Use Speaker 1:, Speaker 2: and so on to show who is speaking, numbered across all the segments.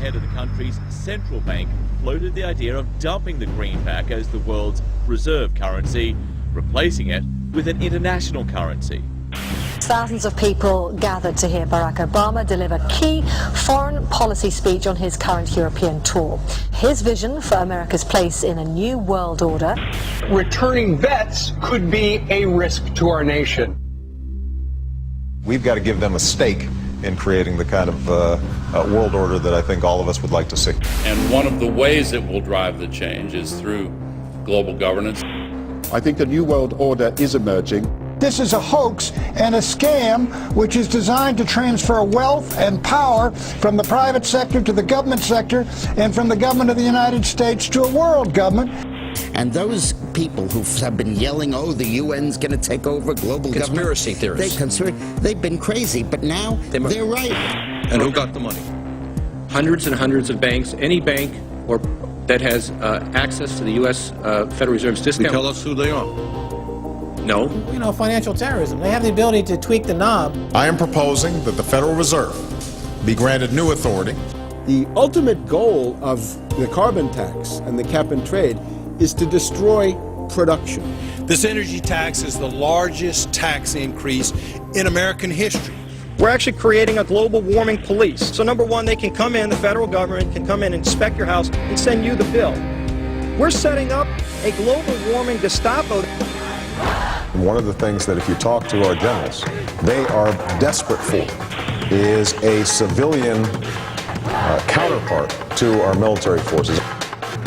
Speaker 1: head of the country's central bank floated the idea of dumping the greenback as the world's reserve currency, replacing it with an international currency.
Speaker 2: Thousands of people gathered to hear Barack Obama deliver key foreign policy speech on his current European tour. His vision for America's place in a new world order.
Speaker 3: Returning vets could be a risk to our nation.
Speaker 4: We've got to give them a stake in creating the kind of world order that I think all of us would like to see.
Speaker 5: And one of the ways it will drive the change is through global governance.
Speaker 6: I think a new world order is emerging.
Speaker 7: This is a hoax and a scam which is designed to transfer wealth and power from the private sector to the government sector and from the government of the United States to a world government.
Speaker 8: And those people who have been yelling, oh, the UN's going to take over global
Speaker 9: conspiracy
Speaker 8: government.
Speaker 9: Theorists.
Speaker 8: They've been crazy, but now they're right.
Speaker 9: And who got the money? Hundreds and hundreds of banks. Any bank or that has access to the U.S. Federal Reserve's discount.
Speaker 5: Tell us who they are.
Speaker 9: No.
Speaker 10: You know, financial terrorism. They have the ability to tweak the knob.
Speaker 4: I am proposing that the Federal Reserve be granted new authority.
Speaker 6: The ultimate goal of the carbon tax and the cap and trade is to destroy production.
Speaker 11: This energy tax is the largest tax increase in American history.
Speaker 10: We're actually creating a global warming police. So number one, they can come in, the federal government can come in and inspect your house and send you the bill. We're setting up a global warming Gestapo.
Speaker 4: And one of the things that if you talk to our generals, they are desperate for is a civilian counterpart to our military forces.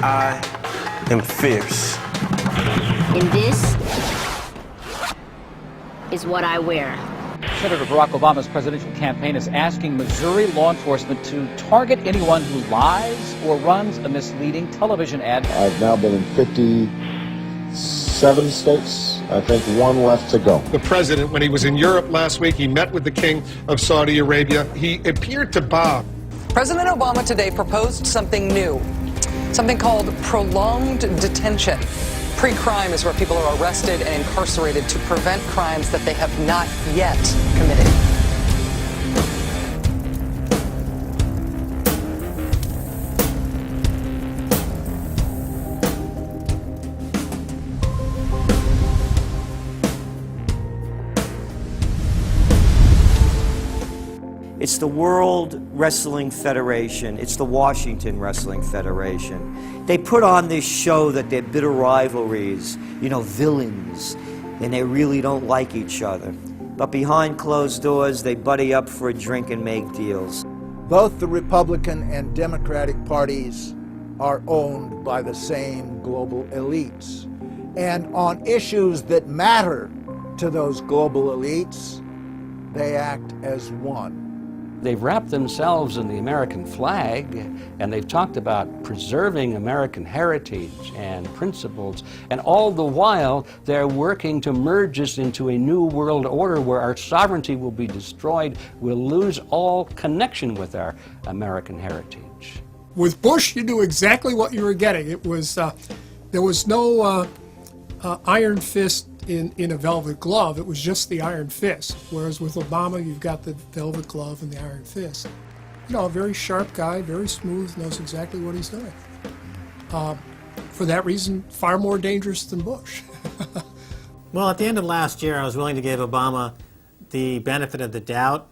Speaker 12: I am fierce.
Speaker 13: And this is what I wear.
Speaker 14: Senator Barack Obama's presidential campaign is asking Missouri law enforcement to target anyone who lies or runs a misleading television ad.
Speaker 6: I've now been in 57 states. I think one left to go.
Speaker 3: The president, when he was in Europe last week, he met with the King of Saudi Arabia. He appeared to bow.
Speaker 15: President Obama today proposed something new, something called prolonged detention. Pre-crime is where people are arrested and incarcerated to prevent crimes that they have not yet committed.
Speaker 16: It's the World Wrestling Federation. It's the Washington Wrestling Federation. They put on this show that they're bitter rivalries, you know, villains, and they really don't like each other. But behind closed doors, they buddy up for a drink and make deals.
Speaker 7: Both the Republican and Democratic parties are owned by the same global elites. And on issues that matter to those global elites, they act as one.
Speaker 17: They've wrapped themselves in the American flag, and they've talked about preserving American heritage and principles, and all the while they're working to merge us into a new world order where our sovereignty will be destroyed. We'll lose all connection with our American heritage.
Speaker 18: With Bush, you knew exactly what you were getting. It was there was no iron fist in a velvet glove. It was just the iron fist. Whereas with Obama, you've got the velvet glove and the iron fist. You know, a very sharp guy, very smooth, knows exactly what he's doing. For that reason, far more dangerous than Bush.
Speaker 10: Well, at the end of last year, I was willing to give Obama the benefit of the doubt.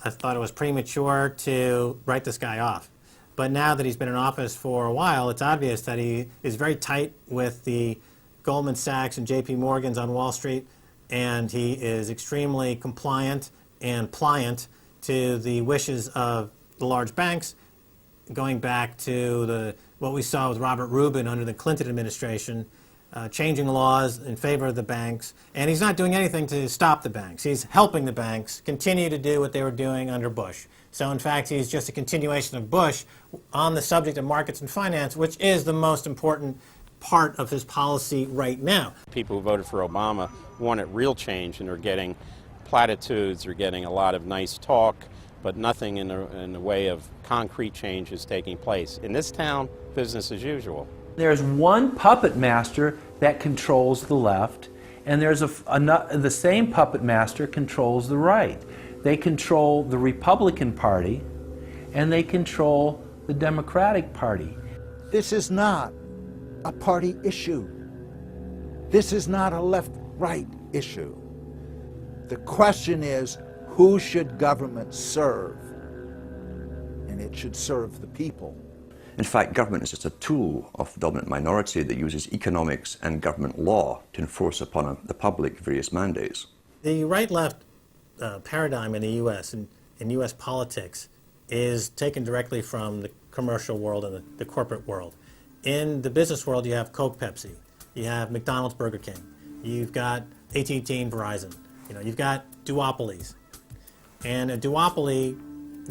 Speaker 10: I thought it was premature to write this guy off. But now that he's been in office for a while, it's obvious that he is very tight with the Goldman Sachs and J.P. Morgan's on Wall Street, and he is extremely compliant and pliant to the wishes of the large banks, going back to what we saw with Robert Rubin under the Clinton administration, changing laws in favor of the banks, and he's not doing anything to stop the banks. He's helping the banks continue to do what they were doing under Bush. So in fact, he's just a continuation of Bush on the subject of markets and finance, which is the most important part of his policy right now.
Speaker 19: People who voted for Obama wanted real change, and are getting platitudes, are getting a lot of nice talk, but nothing in the way of concrete change is taking place. In this town, business as usual.
Speaker 20: There's one puppet master that controls the left, and there's the same puppet master controls the right. They control the Republican Party, and they control the Democratic Party.
Speaker 7: This is not a party issue. This is not a left-right issue. The question is, who should government serve? And it should serve the people.
Speaker 21: In fact, government is just a tool of the dominant minority that uses economics and government law to enforce upon the public various mandates.
Speaker 10: The right-left paradigm in the U.S. and in U.S. politics is taken directly from the commercial world and the corporate world. In the business world, you have Coke, Pepsi. You have McDonald's, Burger King. You've got AT&T and Verizon. You've got duopolies. And a duopoly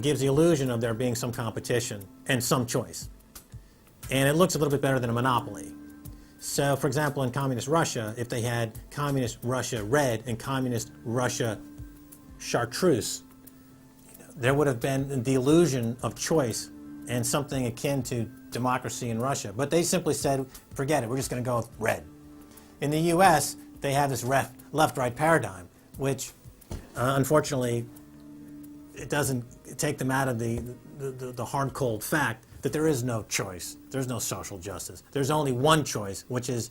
Speaker 10: gives the illusion of there being some competition and some choice. And it looks a little bit better than a monopoly. So, for example, in Communist Russia, if they had Communist Russia Red and Communist Russia Chartreuse, there would have been the illusion of choice and something akin to democracy in Russia. But they simply said, forget it, we're just going to go with red. In the U.S., they have this left-right paradigm, which unfortunately, it doesn't take them out of the hard, cold fact that there is no choice. There's no social justice. There's only one choice, which is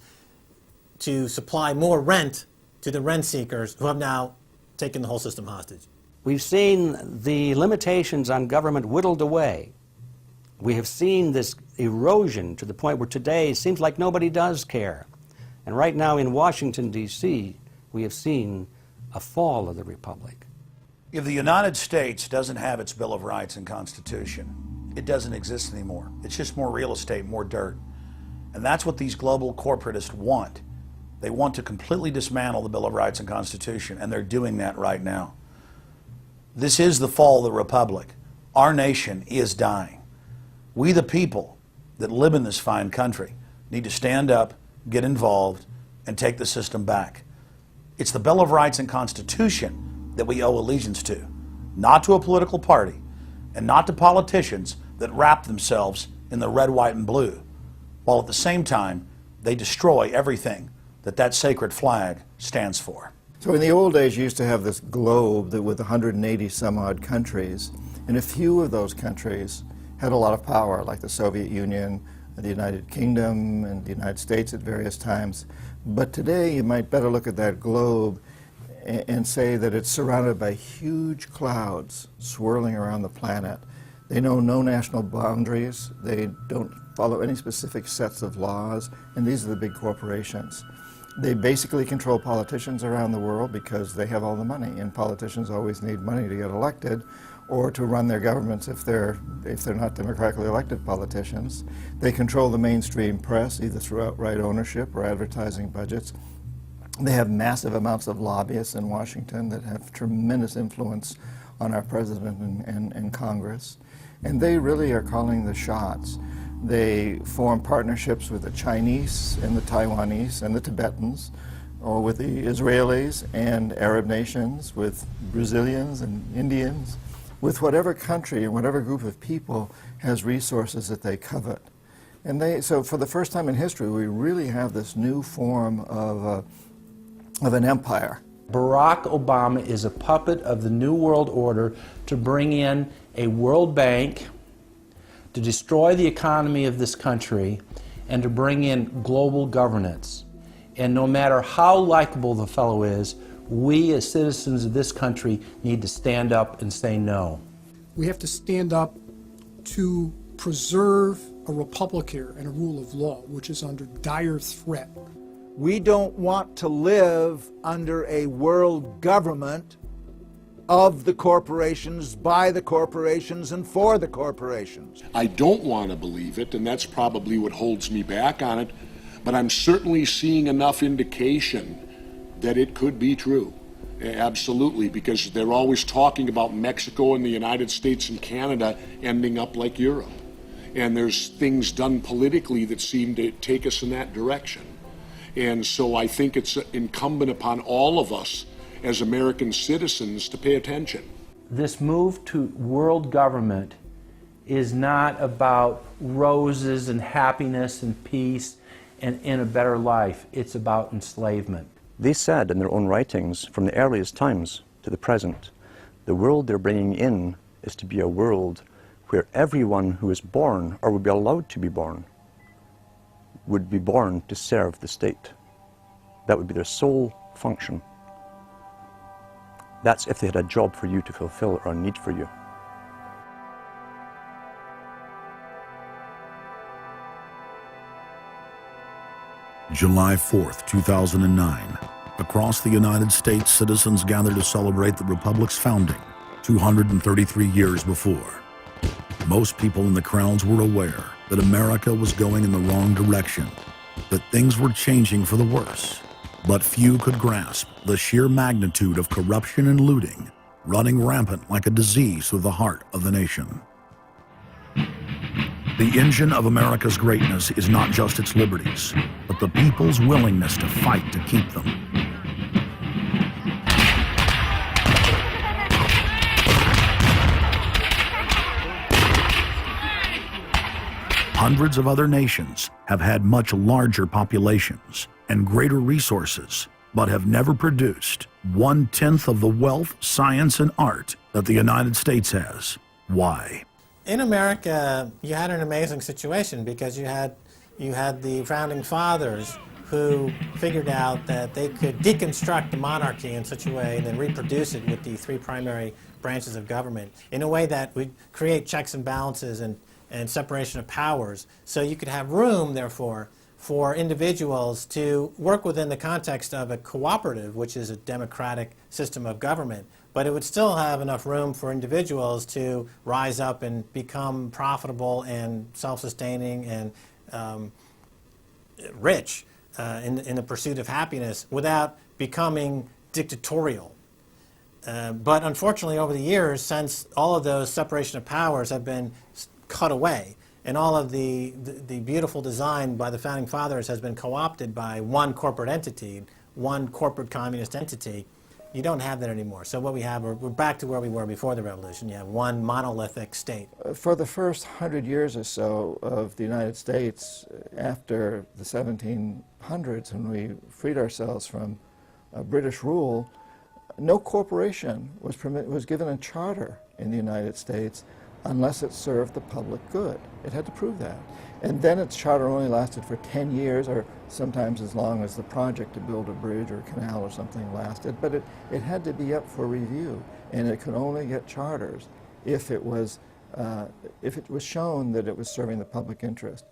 Speaker 10: to supply more rent to the rent seekers who have now taken the whole system hostage.
Speaker 17: We've seen the limitations on government whittled away. We have seen this erosion to the point where today it seems like nobody does care. And right now in Washington, D.C., we have seen a fall of the republic.
Speaker 22: If the United States doesn't have its Bill of Rights and Constitution, it doesn't exist anymore. It's just more real estate, more dirt. And that's what these global corporatists want. They want to completely dismantle the Bill of Rights and Constitution, and they're doing that right now. This is the fall of the republic. Our nation is dying. We, the people that live in this fine country, need to stand up, get involved, and take the system back. It's the Bill of Rights and Constitution that we owe allegiance to, not to a political party, and not to politicians that wrap themselves in the red, white, and blue, while at the same time they destroy everything that sacred flag stands for.
Speaker 23: So in the old days, you used to have this globe that with 180 some odd countries, and a few of those countries had a lot of power, like the Soviet Union, the United Kingdom, and the United States at various times. But today, you might better look at that globe and say that it's surrounded by huge clouds swirling around the planet. They know no national boundaries. They don't follow any specific sets of laws, and these are the big corporations. They basically control politicians around the world because they have all the money, and politicians always need money to get elected or to run their governments if they're not democratically elected politicians. They control the mainstream press, either through outright ownership or advertising budgets. They have massive amounts of lobbyists in Washington that have tremendous influence on our president and Congress. And they really are calling the shots. They form partnerships with the Chinese and the Taiwanese and the Tibetans, or with the Israelis and Arab nations, with Brazilians and Indians, with whatever country and whatever group of people has resources that they covet. And so for the first time in history, we really have this new form of an empire.
Speaker 20: Barack Obama is a puppet of the New World Order to bring in a World Bank, to destroy the economy of this country, and to bring in global governance. And no matter how likable the fellow is, we as citizens of this country need to stand up and say no.
Speaker 18: We have to stand up to preserve a republic here and a rule of law, which is under dire threat.
Speaker 7: We don't want to live under a world government of the corporations, by the corporations, and for the corporations.
Speaker 24: I don't want to believe it, and that's probably what holds me back on it, but I'm certainly seeing enough indication that it could be true. Absolutely, because they're always talking about Mexico and the United States and Canada ending up like Europe. And there's things done politically that seem to take us in that direction. And so I think it's incumbent upon all of us as American citizens to pay attention.
Speaker 20: This move to world government is not about roses and happiness and peace and in a better life. It's about enslavement.
Speaker 21: They said in their own writings, from the earliest times to the present, the world they're bringing in is to be a world where everyone who is born, or would be allowed to be born, would be born to serve the state. That would be their sole function. That's if they had a job for you to fulfill or a need for you.
Speaker 1: July 4th, 2009. Across the United States, citizens gathered to celebrate the Republic's founding 233 years before. Most people in the crowds were aware that America was going in the wrong direction, that things were changing for the worse. But few could grasp the sheer magnitude of corruption and looting running rampant like a disease through the heart of the nation. The engine of America's greatness is not just its liberties, but the people's willingness to fight to keep them. Hundreds of other nations have had much larger populations and greater resources, but have never produced 1/10 of the wealth, science, and art that the United States has. Why?
Speaker 10: In America, you had an amazing situation because you had the founding fathers who figured out that they could deconstruct the monarchy in such a way and then reproduce it with the three primary branches of government in a way that would create checks and balances and separation of powers. So you could have room, therefore, for individuals to work within the context of a cooperative, which is a democratic system of government. But it would still have enough room for individuals to rise up and become profitable and self-sustaining and rich in the pursuit of happiness without becoming dictatorial. But unfortunately, over the years, since all of those separation of powers have been cut away, and all of the beautiful design by the founding fathers has been co-opted by one corporate entity, one corporate communist entity, you don't have that anymore. So what we have, we're back to where we were before the revolution. You have one monolithic state.
Speaker 23: For the first 100 years or so of the United States, after the 1700s, when we freed ourselves from British rule, no corporation was given a charter in the United States unless it served the public good. It had to prove that. And then its charter only lasted for 10 years, or sometimes as long as the project to build a bridge or a canal or something lasted. But it had to be up for review, and it could only get charters if it was shown that it was serving the public interest.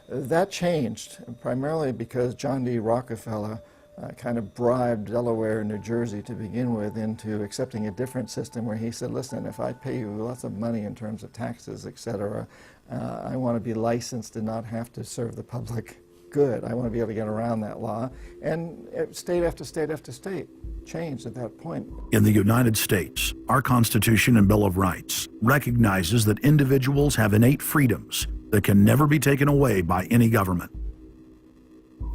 Speaker 23: That changed, primarily because John D. Rockefeller kind of bribed Delaware and New Jersey to begin with into accepting a different system where he said, listen, if I pay you lots of money in terms of taxes, etc., I want to be licensed and not have to serve the public good. I want to be able to get around that law. And state after state after state changed at that point.
Speaker 1: In the United States, our Constitution and Bill of Rights recognizes that individuals have innate freedoms that can never be taken away by any government.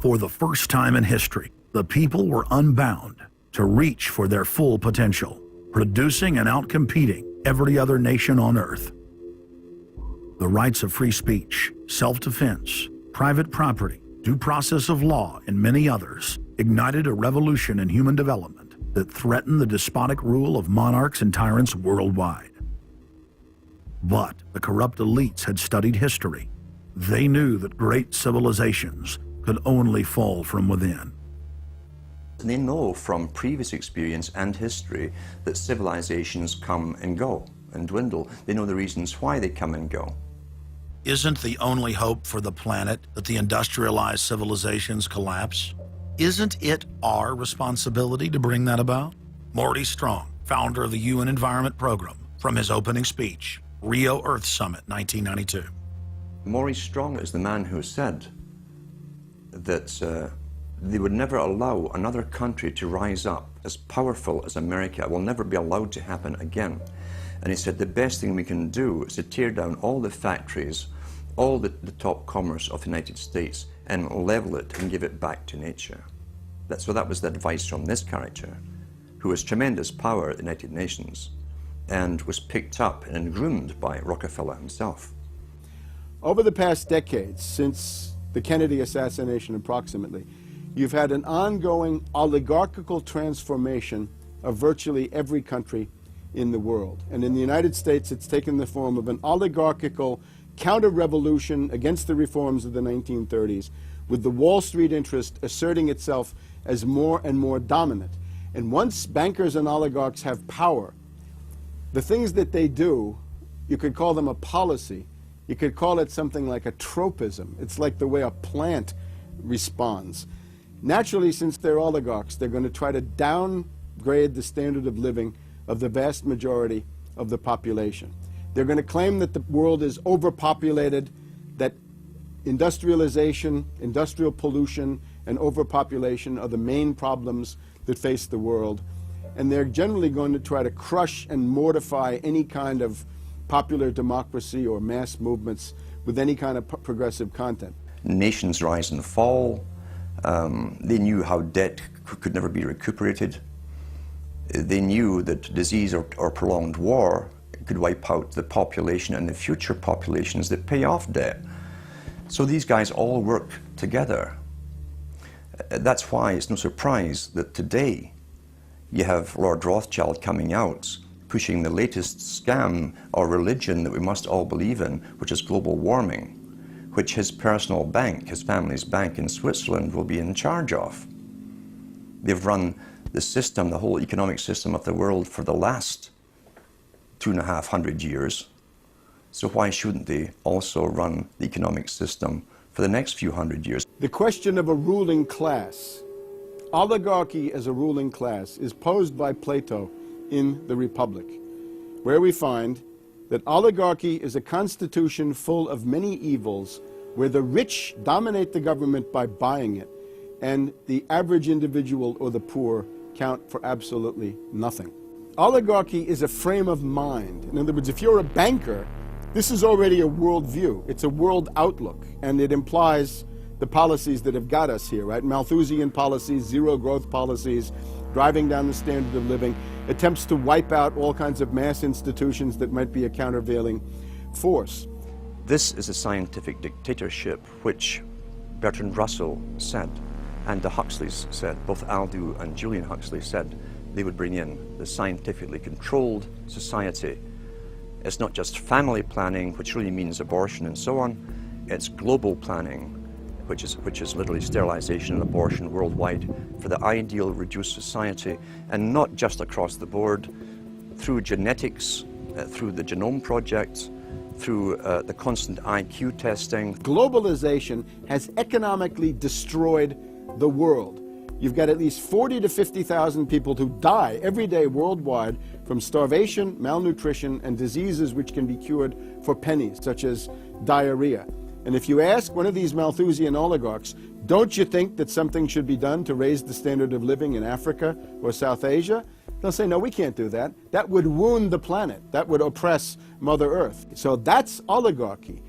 Speaker 1: For the first time in history, the people were unbound to reach for their full potential, producing and outcompeting every other nation on earth. The rights of free speech, self-defense, private property, due process of law, and many others ignited a revolution in human development that threatened the despotic rule of monarchs and tyrants worldwide. But the corrupt elites had studied history. They knew that great civilizations could only fall from within.
Speaker 21: They know from previous experience and history that civilizations come and go and dwindle. They know the reasons why they come and go.
Speaker 1: Isn't the only hope for the planet that the industrialized civilizations collapse? Isn't it our responsibility to bring that about? Morty Strong, founder of the UN Environment Program, from his opening speech, Rio Earth Summit, 1992.
Speaker 21: Maurice Strong is the man who said that they would never allow another country to rise up as powerful as America. It will never be allowed to happen again. And he said the best thing we can do is to tear down all the factories, all the top commerce of the United States, and level it and give it back to nature. So that was the advice from this character, who has tremendous power at the United Nations and was picked up and groomed by Rockefeller himself.
Speaker 6: Over the past decades, since the Kennedy assassination approximately, you've had an ongoing oligarchical transformation of virtually every country in the world. And in the United States, it's taken the form of an oligarchical counter-revolution against the reforms of the 1930s, with the Wall Street interest asserting itself as more and more dominant. And once bankers and oligarchs have power, the things that they do, you could call them a policy. You could call it something like a tropism. It's like the way a plant responds. Naturally, since they're oligarchs, they're going to try to downgrade the standard of living of the vast majority of the population. They're going to claim that the world is overpopulated, that industrialization, industrial pollution, and overpopulation are the main problems that face the world. And they're generally going to try to crush and mortify any kind of popular democracy or mass movements with any kind of progressive content.
Speaker 21: Nations rise and fall. They knew how debt could never be recuperated. They knew that disease or prolonged war could wipe out the population and the future populations that pay off debt. So these guys all work together. That's why it's no surprise that today you have Lord Rothschild coming out pushing the latest scam or religion that we must all believe in, which is global warming, which his personal bank, his family's bank in Switzerland, will be in charge of. They've run the system, the whole economic system of the world for the last 250 years. So why shouldn't they also run the economic system for the next few hundred years?
Speaker 6: The question of a ruling class, oligarchy as a ruling class, is posed by Plato in the Republic, where we find that oligarchy is a constitution full of many evils, where the rich dominate the government by buying it, and the average individual or the poor count for absolutely nothing. Oligarchy is a frame of mind. In other words, if you're a banker, this is already a world view. It's a world outlook, and it implies the policies that have got us here, right? Malthusian policies, zero growth policies, driving down the standard of living, attempts to wipe out all kinds of mass institutions that might be a countervailing force.
Speaker 21: This is a scientific dictatorship, which Bertrand Russell said, and the Huxleys said, both Aldous and Julian Huxley said they would bring in the scientifically controlled society. It's not just family planning, which really means abortion and so on, it's global planning, which is literally sterilization and abortion worldwide for the ideal reduced society, and not just across the board, through genetics, through the Genome Project, through the constant IQ testing.
Speaker 6: Globalization has economically destroyed the world. You've got at least 40 to 50,000 people who die every day worldwide from starvation, malnutrition, and diseases which can be cured for pennies, such as diarrhea. And if you ask one of these Malthusian oligarchs, don't you think that something should be done to raise the standard of living in Africa or South Asia? They'll say, no, we can't do that. That would wound the planet. That would oppress Mother Earth. So that's oligarchy.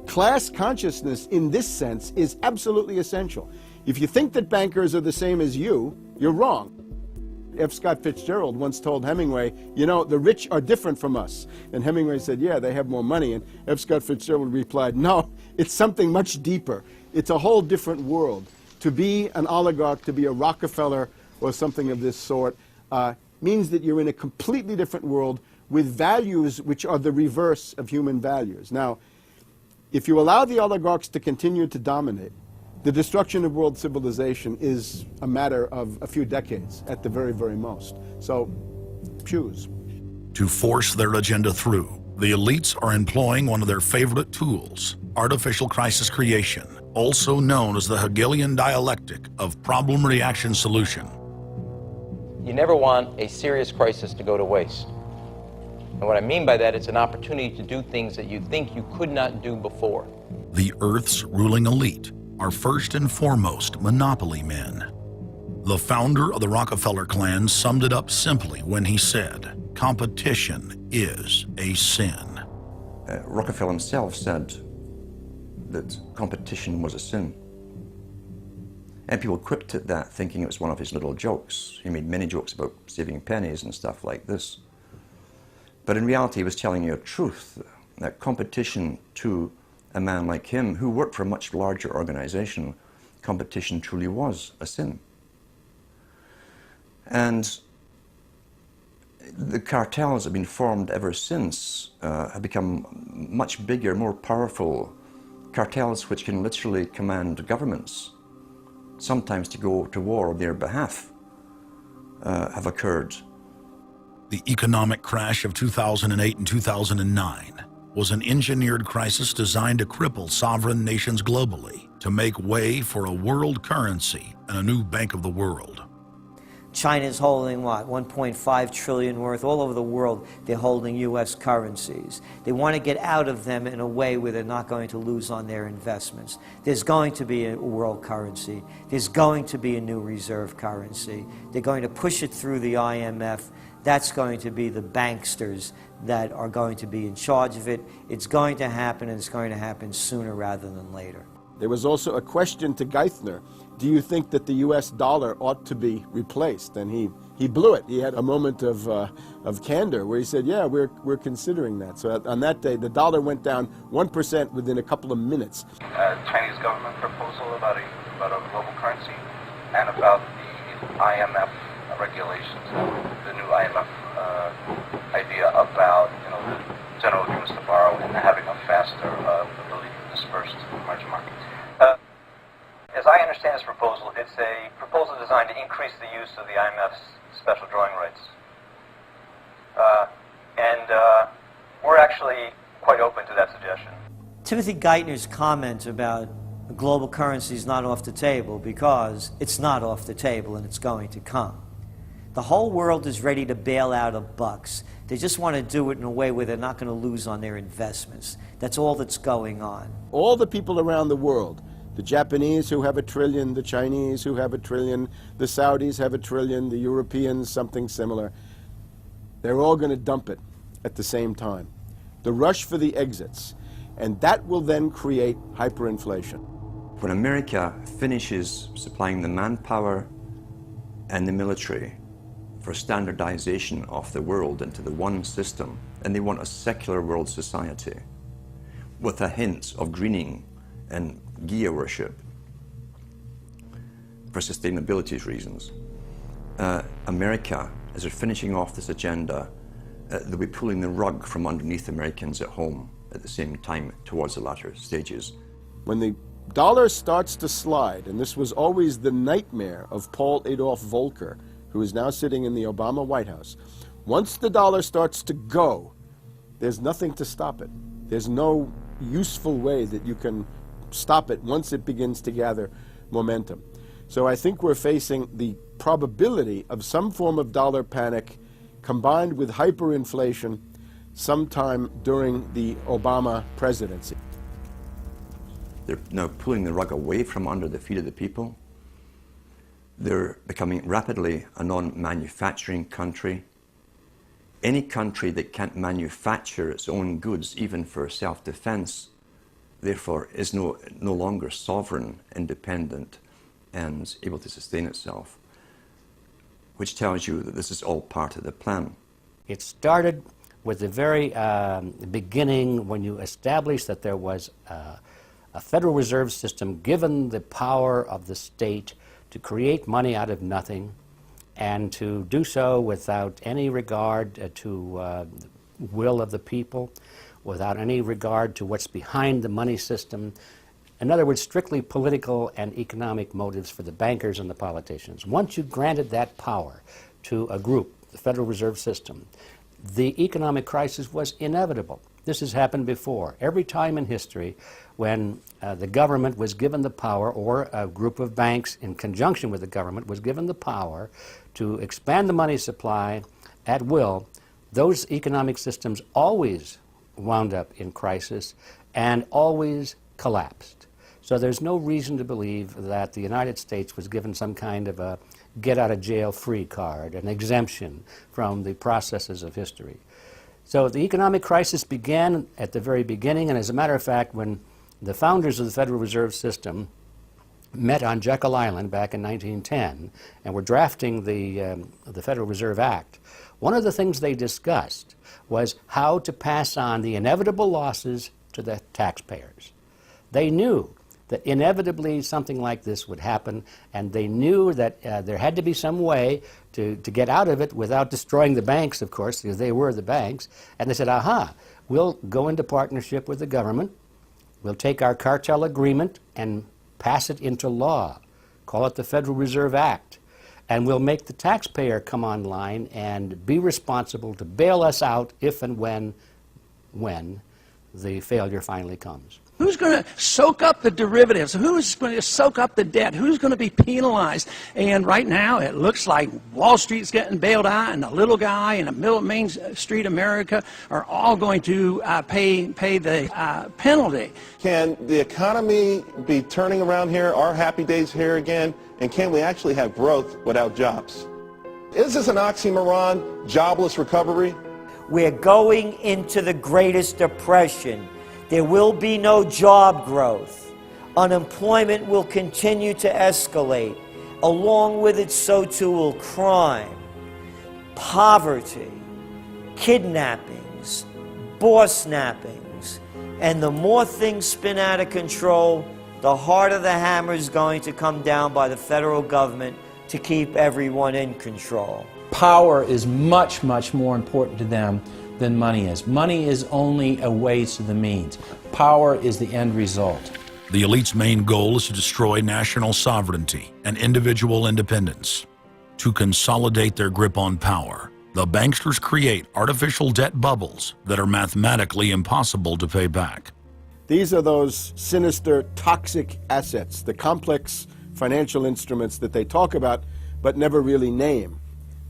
Speaker 6: Class consciousness in this sense is absolutely essential. If you think that bankers are the same as you, you're wrong. F. Scott Fitzgerald once told Hemingway, you know, the rich are different from us. And Hemingway said, yeah, they have more money. And F. Scott Fitzgerald replied, no, it's something much deeper. It's a whole different world. To be an oligarch, to be a Rockefeller or something of this sort, means that you're in a completely different world with values which are the reverse of human values. Now, if you allow the oligarchs to continue to dominate, the destruction of world civilization is a matter of a few decades at the very, very most. So, choose.
Speaker 1: To force their agenda through, the elites are employing one of their favorite tools, artificial crisis creation, also known as the Hegelian dialectic of problem-reaction-solution.
Speaker 2: You never want a serious crisis to go to waste. And what I mean by that, it's an opportunity to do things that you think you could not do before.
Speaker 1: The Earth's ruling elite are first and foremost monopoly men. The founder of the Rockefeller clan summed it up simply when he said, competition is a sin.
Speaker 21: Rockefeller himself said that competition was a sin. And people quipped at that, thinking it was one of his little jokes. He made many jokes about saving pennies and stuff like this. But in reality, he was telling you a truth, that competition to a man like him, who worked for a much larger organization, competition truly was a sin. And the cartels have been formed ever since, have become much bigger, more powerful. Cartels which can literally command governments, sometimes to go to war on their behalf, have occurred.
Speaker 1: The economic crash of 2008 and 2009 was an engineered crisis designed to cripple sovereign nations globally to make way for a world currency and a new Bank of the World.
Speaker 16: China's holding what, 1.5 trillion worth. All over the world, they're holding U.S. currencies. They want to get out of them in a way where they're not going to lose on their investments. There's going to be a world currency. There's going to be a new reserve currency. They're going to push it through the IMF. That's going to be the banksters that are going to be in charge of it. It's going to happen, and it's going to happen sooner rather than later.
Speaker 6: There was also a question to Geithner. Do you think that the U.S. dollar ought to be replaced? And he blew it. He had a moment of candor where he said, yeah, we're considering that. So on that day, the dollar went down 1% within a couple of minutes.
Speaker 5: Chinese government proposal about a global currency and about the IMF regulations, the new IMF idea about the general agreements to borrow and having a faster ability to disperse to the emerging market. As I understand this proposal, it's a proposal designed to increase the use of the IMF's special drawing rights. We're actually quite open to that suggestion.
Speaker 16: Timothy Geithner's comment about global currency is not off the table because it's not off the table and it's going to come. The whole world is ready to bail out of bucks. They just want to do it in a way where they're not going to lose on their investments. That's all that's going on.
Speaker 6: All the people around the world, the Japanese who have $1 trillion, the Chinese who have $1 trillion, the Saudis have $1 trillion, the Europeans something similar, they're all going to dump it at the same time. The rush for the exits. And that will then create hyperinflation.
Speaker 21: When America finishes supplying the manpower and the military for standardization of the world into the one system, and they want a secular world society with a hint of greening and Gia worship for sustainability reasons. America, as they're finishing off this agenda, they'll be pulling the rug from underneath Americans at home at the same time towards the latter stages.
Speaker 6: When the dollar starts to slide, and this was always the nightmare of Paul Adolph Volcker, who is now sitting in the Obama White House, once the dollar starts to go, there's nothing to stop it. There's no useful way that you can stop it once it begins to gather momentum. So I think we're facing the probability of some form of dollar panic combined with hyperinflation sometime during the Obama presidency.
Speaker 21: They're now pulling the rug away from under the feet of the people. They're becoming rapidly a non-manufacturing country. Any country that can't manufacture its own goods, even for self-defense, therefore is no longer sovereign, independent, and able to sustain itself, which tells you that this is all part of the plan.
Speaker 17: It started with the very beginning when you established that there was a Federal Reserve System given the power of the state to create money out of nothing and to do so without any regard to will of the people, without any regard to what's behind the money system. In other words, strictly political and economic motives for the bankers and the politicians. Once you granted that power to a group, the Federal Reserve System, the economic crisis was inevitable. This has happened before. Every time in history when the government was given the power, or a group of banks in conjunction with the government was given the power to expand the money supply at will, those economic systems always wound up in crisis and always collapsed. So there's no reason to believe that the United States was given some kind of a get-out-of-jail-free card, an exemption from the processes of history. So the economic crisis began at the very beginning, and as a matter of fact, when the founders of the Federal Reserve System met on Jekyll Island back in 1910 and were drafting the Federal Reserve Act, one of the things they discussed was how to pass on the inevitable losses to the taxpayers. They knew that inevitably something like this would happen, and they knew that there had to be some way to get out of it without destroying the banks, of course, because they were the banks. And they said, aha, we'll go into partnership with the government, we'll take our cartel agreement and pass it into law, call it the Federal Reserve Act, and we'll make the taxpayer come online and be responsible to bail us out if and when the failure finally comes.
Speaker 4: Who's going to soak up the derivatives? Who's going to soak up the debt? Who's going to be penalized? And right now, it looks like Wall Street's getting bailed out, and the little guy and the middle of Main Street America are all going to pay the penalty.
Speaker 8: Can the economy be turning around here? Are happy days here again? And can we actually have growth without jobs? Is this an oxymoron, jobless recovery?
Speaker 16: We're going into the greatest depression. There will be no job growth. Unemployment will continue to escalate. Along with it, so too will crime, poverty, kidnappings, boss snappings. And the more things spin out of control, the harder the hammer is going to come down by the federal government to keep everyone in control.
Speaker 20: Power is much, much more important to them than money is. Money is only a ways to the means. Power is the end result.
Speaker 1: The elite's main goal is to destroy national sovereignty and individual independence. To consolidate their grip on power, the banksters create artificial debt bubbles that are mathematically impossible to pay back.
Speaker 6: These are those sinister, toxic assets, the complex financial instruments that they talk about but never really name.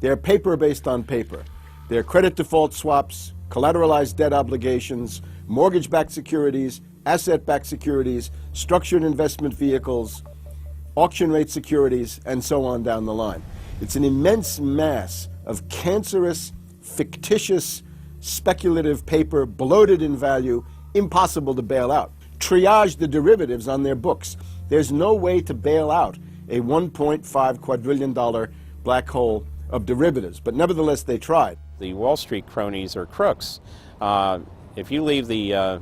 Speaker 6: They're paper based on paper. They're credit default swaps, collateralized debt obligations, mortgage-backed securities, asset-backed securities, structured investment vehicles, auction rate securities, and so on down the line. It's an immense mass of cancerous, fictitious, speculative paper, bloated in value, impossible to bail out. Triage the derivatives on their books. There's no way to bail out a $1.5 quadrillion black hole of derivatives, but nevertheless they tried.
Speaker 19: The Wall Street cronies are crooks. If you leave the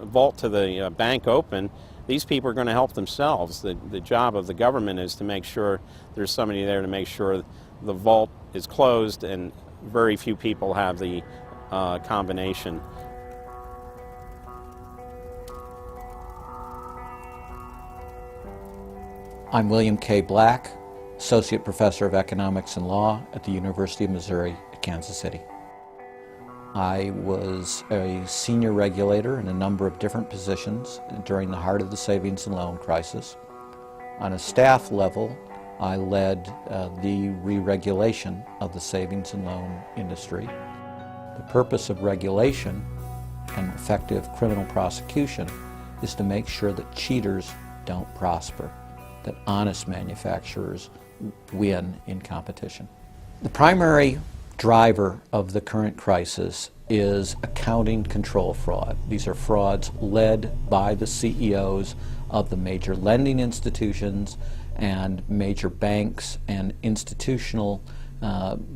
Speaker 19: vault to the bank open, these people are going to help themselves. The job of the government is to make sure there's somebody there to make sure the vault is closed, and very few people have the combination.
Speaker 9: I'm William K. Black, Associate Professor of Economics and Law at the University of Missouri at Kansas City. I was a senior regulator in a number of different positions during the heart of the savings and loan crisis. On a staff level, I led the re-regulation of the savings and loan industry. The purpose of regulation and effective criminal prosecution is to make sure that cheaters don't prosper, that honest manufacturers win in competition. The primary driver of the current crisis is accounting control fraud. These are frauds led by the CEOs of the major lending institutions and major banks and institutional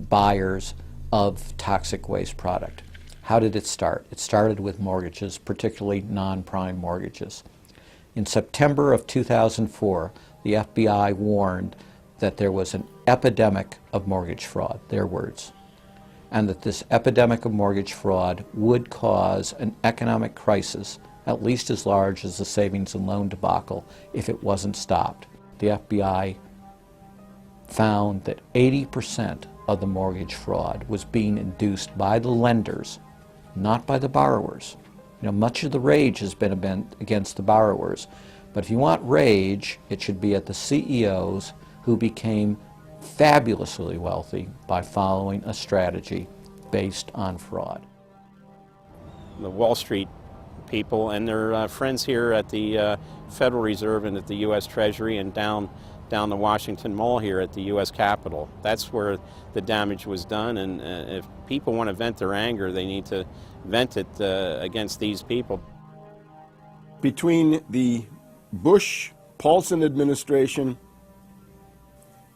Speaker 9: buyers of toxic waste product. How did it start? It started with mortgages, particularly non-prime mortgages. In September of 2004, the FBI warned that there was an epidemic of mortgage fraud, their words, and that this epidemic of mortgage fraud would cause an economic crisis at least as large as the savings and loan debacle if it wasn't stopped. The FBI found that 80% of the mortgage fraud was being induced by the lenders, not by the borrowers. You know, much of the rage has been against the borrowers, but if you want rage, it should be at the CEOs who became fabulously wealthy by following a strategy based on fraud.
Speaker 19: The Wall Street people and their friends here at the Federal Reserve and at the U.S. Treasury and down the Washington Mall here at the U.S. Capitol. That's where the damage was done, and if people want to vent their anger, they need to vent it against these people.
Speaker 6: Between the Bush-Paulson administration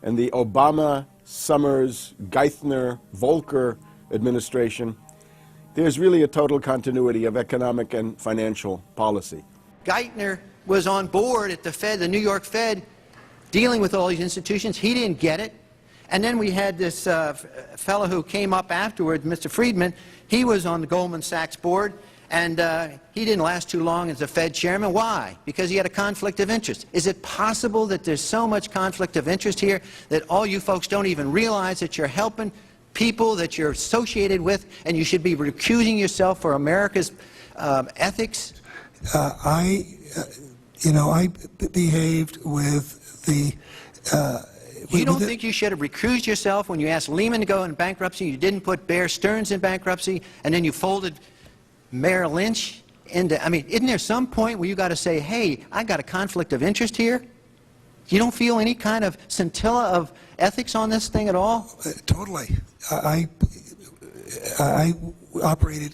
Speaker 6: and the Obama, Summers, Geithner, Volcker administration, there's really a total continuity of economic and financial policy.
Speaker 11: Geithner was on board at the Fed, the New York Fed, dealing with all these institutions. He didn't get it. And then we had this fellow who came up afterward, Mr. Friedman. He was on the Goldman Sachs board, and he didn't last too long as a Fed chairman. Why? Because he had a conflict of interest. Is it possible that there's so much conflict of interest here that all you folks don't even realize that you're helping people that you're associated with, and you should be recusing yourself for America's ethics?
Speaker 12: I behaved with the...
Speaker 11: You don't think you should have recused yourself when you asked Lehman to go in bankruptcy, you didn't put Bear Stearns in bankruptcy, and then you folded Merrill Lynch into... I mean, isn't there some point where you got to say, hey, I got a conflict of interest here? You don't feel any kind of scintilla of ethics on this thing at all?
Speaker 12: Totally. I operated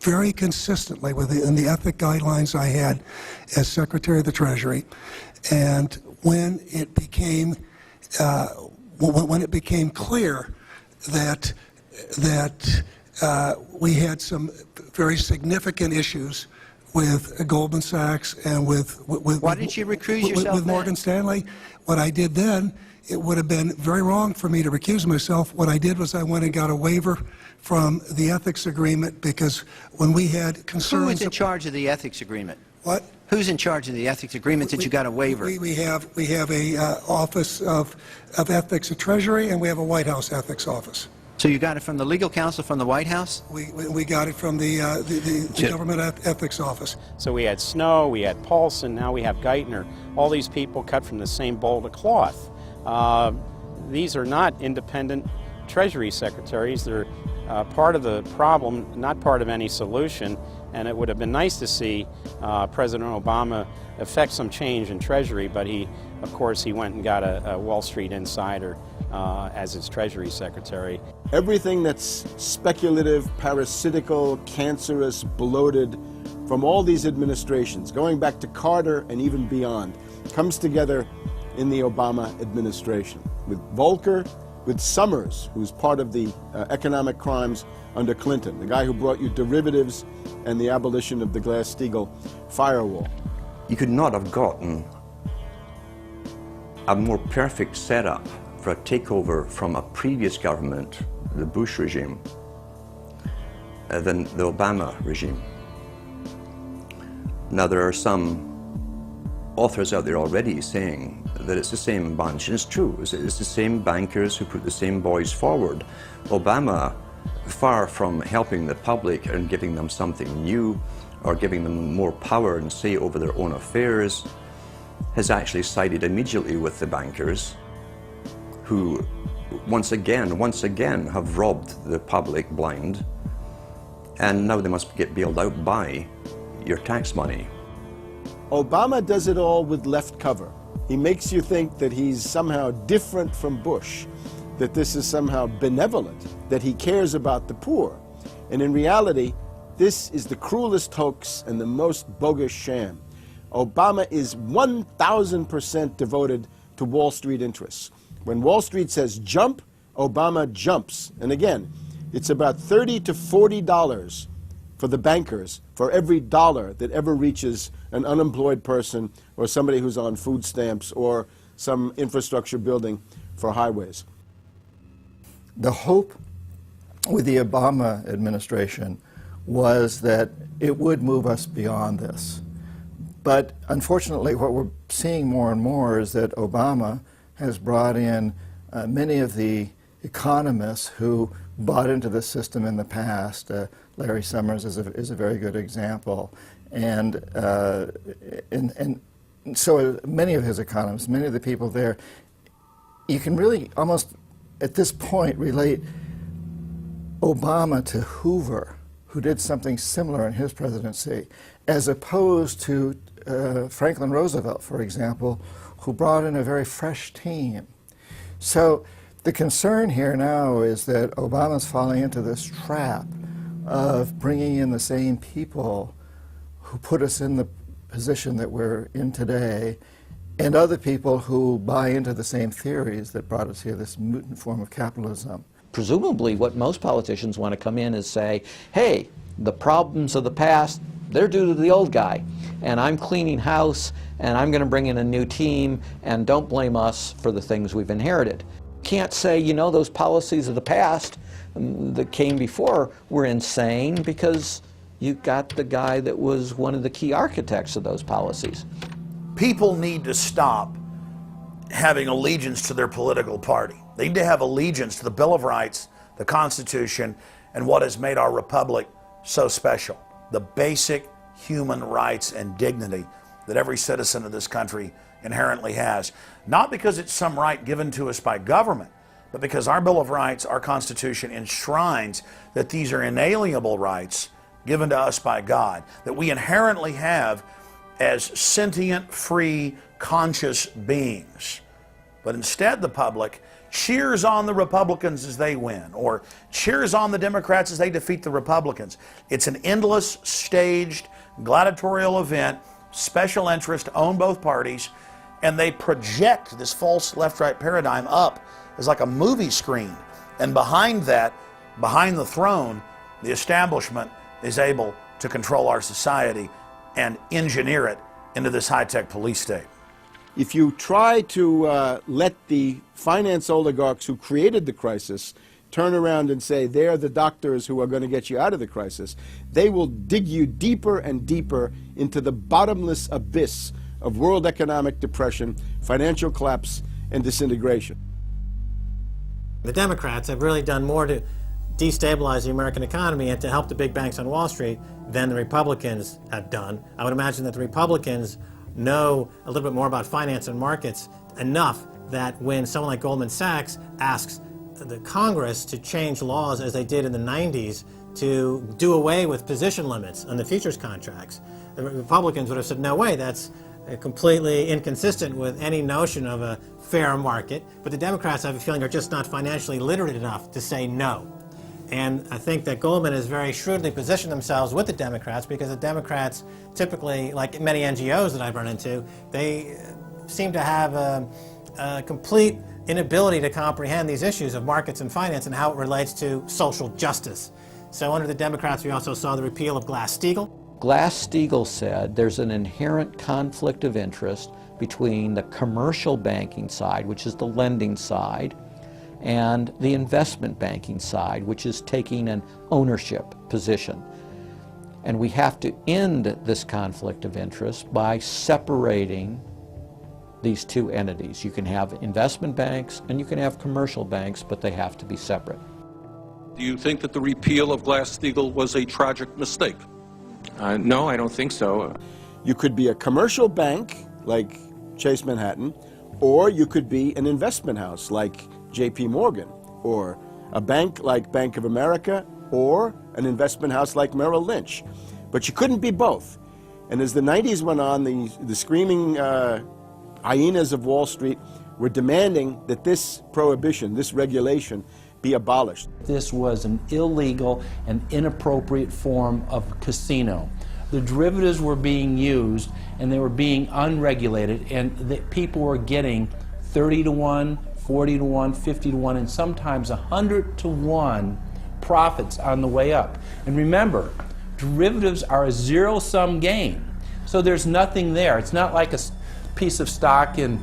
Speaker 12: very consistently within the ethic guidelines I had as Secretary of the Treasury, and when it became clear that we had some very significant issues with Goldman Sachs and with
Speaker 11: why didn't you recuse yourself
Speaker 12: with Morgan Stanley, what I did then, it would have been very wrong for me to recuse myself. What I did was I went and got a waiver from the ethics agreement, because when we had concerns...
Speaker 11: Who is in charge of the ethics agreement?
Speaker 12: What?
Speaker 11: Who's in charge of the ethics agreement that you got a waiver?
Speaker 12: We have a Office of Ethics at Treasury, and we have a White House ethics office.
Speaker 11: So you got it from the legal counsel from the White House?
Speaker 12: We got it from the Government Ethics Office.
Speaker 19: So we had Snow, we had Paulson, now we have Geithner. All these people cut from the same bowl of cloth. These are not independent Treasury secretaries. They're part of the problem, not part of any solution. And it would have been nice to see President Obama effect some change in Treasury, but of course, he went and got a Wall Street insider as his Treasury Secretary.
Speaker 6: Everything that's speculative, parasitical, cancerous, bloated from all these administrations, going back to Carter and even beyond, comes together in the Obama administration. With Volcker, with Summers, who's part of the economic crimes under Clinton, the guy who brought you derivatives and the abolition of the Glass-Steagall firewall.
Speaker 21: You could not have gotten a more perfect setup for a takeover from a previous government, the Bush regime, than the Obama regime. Now, there are some authors out there already saying that it's the same bunch, and it's true. It's the same bankers who put the same boys forward. Obama, far from helping the public and giving them something new or giving them more power and say over their own affairs, has actually sided immediately with the bankers who once again have robbed the public blind, and now they must get bailed out by your tax money.
Speaker 6: Obama does it all with left cover. He makes you think that he's somehow different from Bush, that this is somehow benevolent, that he cares about the poor. And in reality, this is the cruelest hoax and the most bogus sham. Obama is 1,000% devoted to Wall Street interests. When Wall Street says jump, Obama jumps. And again, it's about $30 to $40 for the bankers for every dollar that ever reaches an unemployed person or somebody who's on food stamps or some infrastructure building for highways.
Speaker 23: The hope with the Obama administration was that it would move us beyond this. But unfortunately, what we're seeing more and more is that Obama has brought in many of the economists who bought into the system in the past. Larry Summers is a very good example. And so many of his economists, many of the people there, you can really almost at this point relate Obama to Hoover, who did something similar in his presidency, as opposed to Franklin Roosevelt, for example, who brought in a very fresh team. So the concern here now is that Obama's falling into this trap of bringing in the same people who put us in the position that we're in today, and other people who buy into the same theories that brought us here, this mutant form of capitalism.
Speaker 9: Presumably what most politicians want to come in is say, hey, the problems of the past, they're due to the old guy. And I'm cleaning house, and I'm going to bring in a new team, and don't blame us for the things we've inherited. Can't say, you know, those policies of the past that came before were insane, because you got the guy that was one of the key architects of those policies.
Speaker 22: People need to stop having allegiance to their political party. They need to have allegiance to the Bill of Rights, the Constitution, and what has made our republic so special. The basic human rights and dignity that every citizen of this country inherently has. Not because it's some right given to us by government, but because our Bill of Rights, our Constitution, enshrines that these are inalienable rights given to us by God, that we inherently have as sentient, free, conscious beings. But instead the public cheers on the Republicans as they win, or cheers on the Democrats as they defeat the Republicans. It's an endless, staged, gladiatorial event, special interest own both parties, and they project this false left-right paradigm up as like a movie screen. And behind that, behind the throne, the establishment is able to control our society and engineer it into this high-tech police state.
Speaker 6: If you try to let the finance oligarchs who created the crisis turn around and say they're the doctors who are going to get you out of the crisis, they will dig you deeper and deeper into the bottomless abyss of world economic depression, financial collapse, and disintegration.
Speaker 10: The Democrats have really done more to destabilize the American economy and to help the big banks on Wall Street than the Republicans have done. I would imagine that the Republicans know a little bit more about finance and markets enough that when someone like Goldman Sachs asks the Congress to change laws as they did in the 90s to do away with position limits on the futures contracts, the Republicans would have said, no way, that's completely inconsistent with any notion of a fair market. But the Democrats, I have a feeling, are just not financially literate enough to say no. And I think that Goldman has very shrewdly positioned themselves with the Democrats, because the Democrats typically, like many NGOs that I've run into, they seem to have a complete inability to comprehend these issues of markets and finance and how it relates to social justice. So under the Democrats, we also saw the repeal of Glass-Steagall.
Speaker 9: Glass-Steagall said there's an inherent conflict of interest between the commercial banking side, which is the lending side, and the investment banking side, which is taking an ownership position. And we have to end this conflict of interest by separating these two entities. You can have investment banks and you can have commercial banks, but they have to be separate.
Speaker 3: Do you think that the repeal of Glass-Steagall was a tragic mistake?
Speaker 6: No, I don't think so. You could be a commercial bank like Chase Manhattan, or you could be an investment house like JP Morgan, or a bank like Bank of America, or an investment house like Merrill Lynch. But you couldn't be both. And as the 90s went on, the screaming hyenas of Wall Street were demanding that this prohibition, this regulation, be abolished.
Speaker 20: This was an illegal and inappropriate form of casino. The derivatives were being used and they were being unregulated, and people were getting 30 to 1, 40 to 1, 50 to 1, and sometimes 100 to 1 profits on the way up. And remember, derivatives are a zero-sum game, so there's nothing there. It's not like a piece of stock in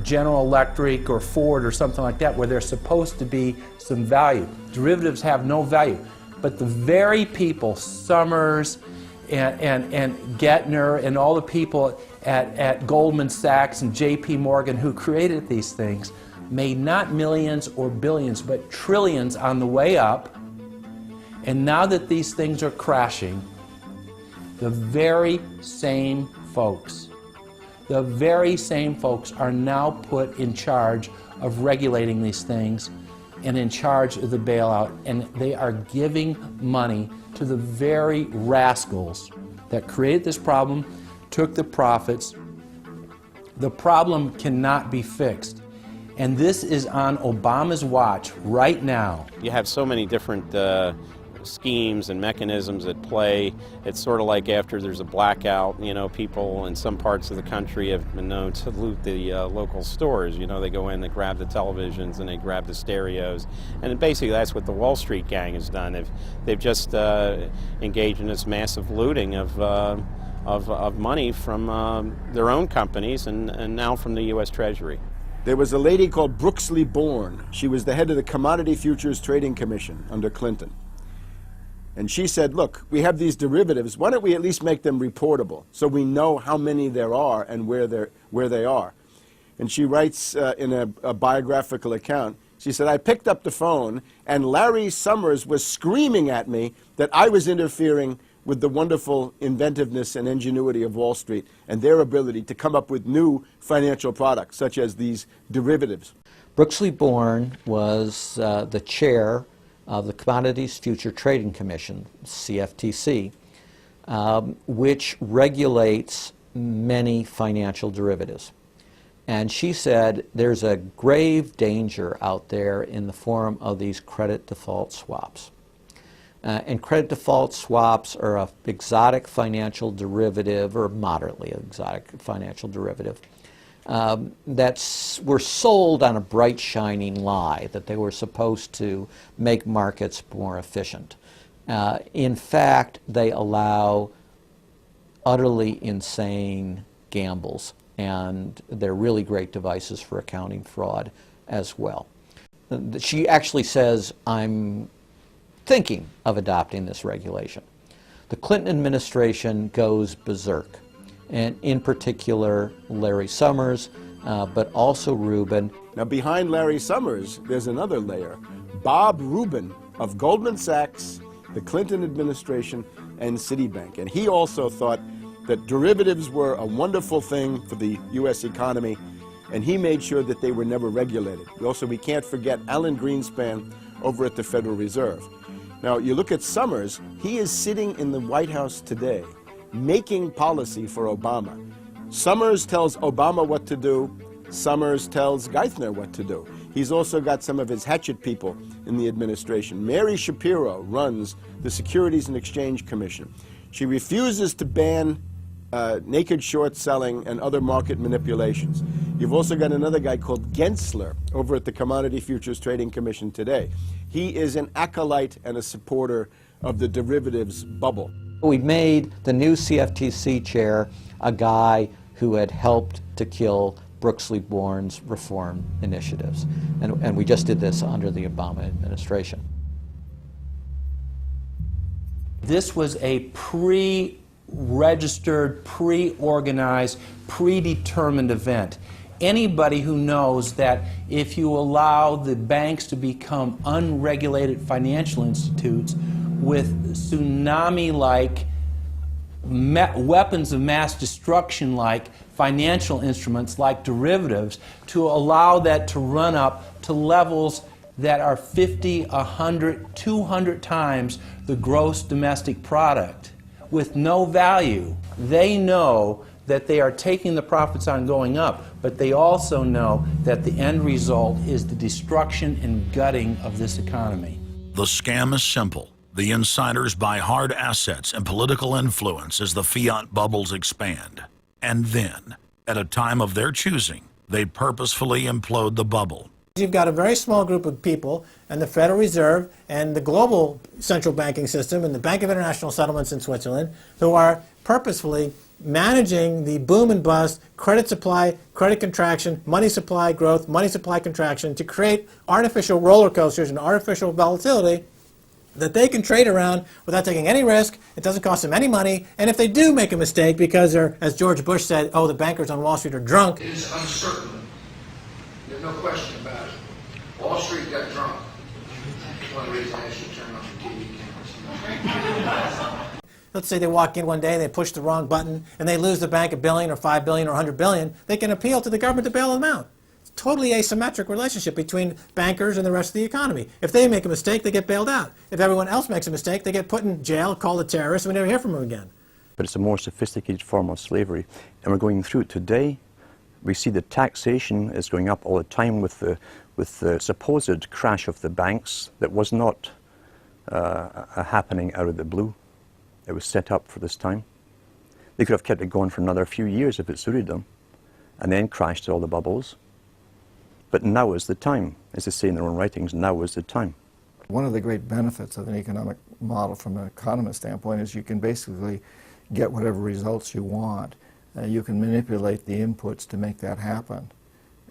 Speaker 20: General Electric or Ford or something like that where there's supposed to be some value. Derivatives have no value. But the very people, Summers and Gettner and all the people at Goldman Sachs and JP Morgan who created these things, made not millions or billions, but trillions on the way up. And now that these things are crashing, the very same folks are now put in charge of regulating these things and in charge of the bailout, and they are giving money to the very rascals that created this problem, took the profits. The problem cannot be fixed. And this is on Obama's watch right now.
Speaker 19: You have so many different schemes and mechanisms at play. It's sort of like after there's a blackout, you know, people in some parts of the country have been known to loot the local stores. You know, they go in, they grab the televisions, and they grab the stereos. And basically that's what the Wall Street gang has done. They've just engaged in this massive looting of money from their own companies and now from the U.S. Treasury.
Speaker 6: There was a lady called Brooksley Born. She was the head of the Commodity Futures Trading Commission under Clinton. And she said, look, we have these derivatives. Why don't we at least make them reportable so we know how many there are and where they are? And she writes in a biographical account, she said, I picked up the phone and Larry Summers was screaming at me that I was interfering with the wonderful inventiveness and ingenuity of Wall Street and their ability to come up with new financial products, such as these derivatives.
Speaker 9: Brooksley Born was the chair of the Commodities Future Trading Commission, CFTC, which regulates many financial derivatives. And she said there's a grave danger out there in the form of these credit default swaps. And credit default swaps are an exotic financial derivative, or moderately exotic financial derivative, that were sold on a bright, shining lie that they were supposed to make markets more efficient. In fact, they allow utterly insane gambles, and they're really great devices for accounting fraud as well. She actually says, I'm thinking of adopting this regulation. The Clinton administration goes berserk, and in particular Larry Summers, but also Rubin.
Speaker 6: Now behind Larry Summers, there's another layer. Bob Rubin of Goldman Sachs, the Clinton administration, and Citibank. And he also thought that derivatives were a wonderful thing for the U.S. economy, and he made sure that they were never regulated. Also, we can't forget Alan Greenspan over at the Federal Reserve. Now, you look at Summers, he is sitting in the White House today, making policy for Obama. Summers tells Obama what to do. Summers tells Geithner what to do. He's also got some of his hatchet people in the administration. Mary Shapiro runs the Securities and Exchange Commission. She refuses to ban naked short selling and other market manipulations. You've also got another guy called Gensler over at the Commodity Futures Trading Commission today. He is an acolyte and a supporter of the derivatives bubble.
Speaker 9: We made the new CFTC chair a guy who had helped to kill Brooksley Born's reform initiatives. And we just did this under the Obama administration.
Speaker 20: This was a pre-registered, pre-organized, predetermined event. Anybody who knows that if you allow the banks to become unregulated financial institutes with tsunami-like weapons of mass destruction-like financial instruments like derivatives, to allow that to run up to levels that are 50, 100, 200 times the gross domestic product with no value. They know that they are taking the profits on going up, but they also know that the end result is the destruction and gutting of this economy.
Speaker 1: The scam is simple. The insiders buy hard assets and political influence as the fiat bubbles expand. And then, at a time of their choosing, they purposefully implode the bubble.
Speaker 10: You've got a very small group of people, and the Federal Reserve and the global central banking system and the Bank of International Settlements in Switzerland, who are purposefully managing the boom and bust, credit supply, credit contraction, money supply growth, money supply contraction, to create artificial roller coasters and artificial volatility that they can trade around without taking any risk. It doesn't cost them any money. And if they do make a mistake because they're, as George Bush said, oh, the bankers on Wall Street are drunk.
Speaker 13: It is uncertain. There's no question about it. Wall Street got drunk. That's one reason I should turn on the TV cameras.
Speaker 10: Let's say they walk in one day and they push the wrong button and they lose the bank $1 billion or $5 billion or $100 billion. They can appeal to the government to bail them out. It's a totally asymmetric relationship between bankers and the rest of the economy. If they make a mistake, they get bailed out. If everyone else makes a mistake, they get put in jail, called a terrorist, and we never hear from them again.
Speaker 21: But it's a more sophisticated form of slavery, and we're going through it today. We see the taxation is going up all the time with the supposed crash of the banks that was not a happening out of the blue. It was set up for this time. They could have kept it going for another few years if it suited them, and then crashed all the bubbles. But now is the time. As they say in their own writings, now is the time.
Speaker 23: One of the great benefits of an economic model from an economist standpoint is you can basically get whatever results you want. You can manipulate the inputs to make that happen.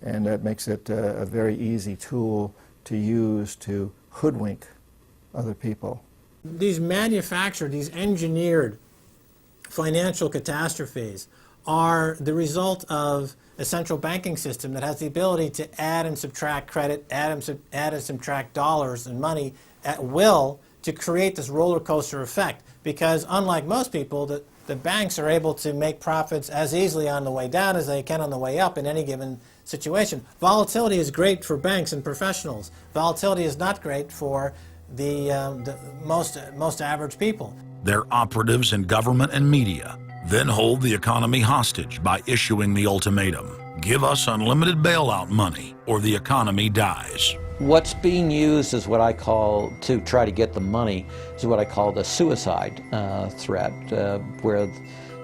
Speaker 23: And that makes it a very easy tool to use to hoodwink other people.
Speaker 10: These manufactured, these engineered financial catastrophes are the result of a central banking system that has the ability to add and subtract credit, add and subtract dollars and money at will to create this roller coaster effect. Because unlike most people, the banks are able to make profits as easily on the way down as they can on the way up in any given situation. Volatility is great for banks and professionals. Volatility is not great for the most average people.
Speaker 1: Their operatives in government and media then hold the economy hostage by issuing the ultimatum: give us unlimited bailout money or the economy dies.
Speaker 9: What's being used is what I call, to try to get the money, is what I call the suicide threat, where,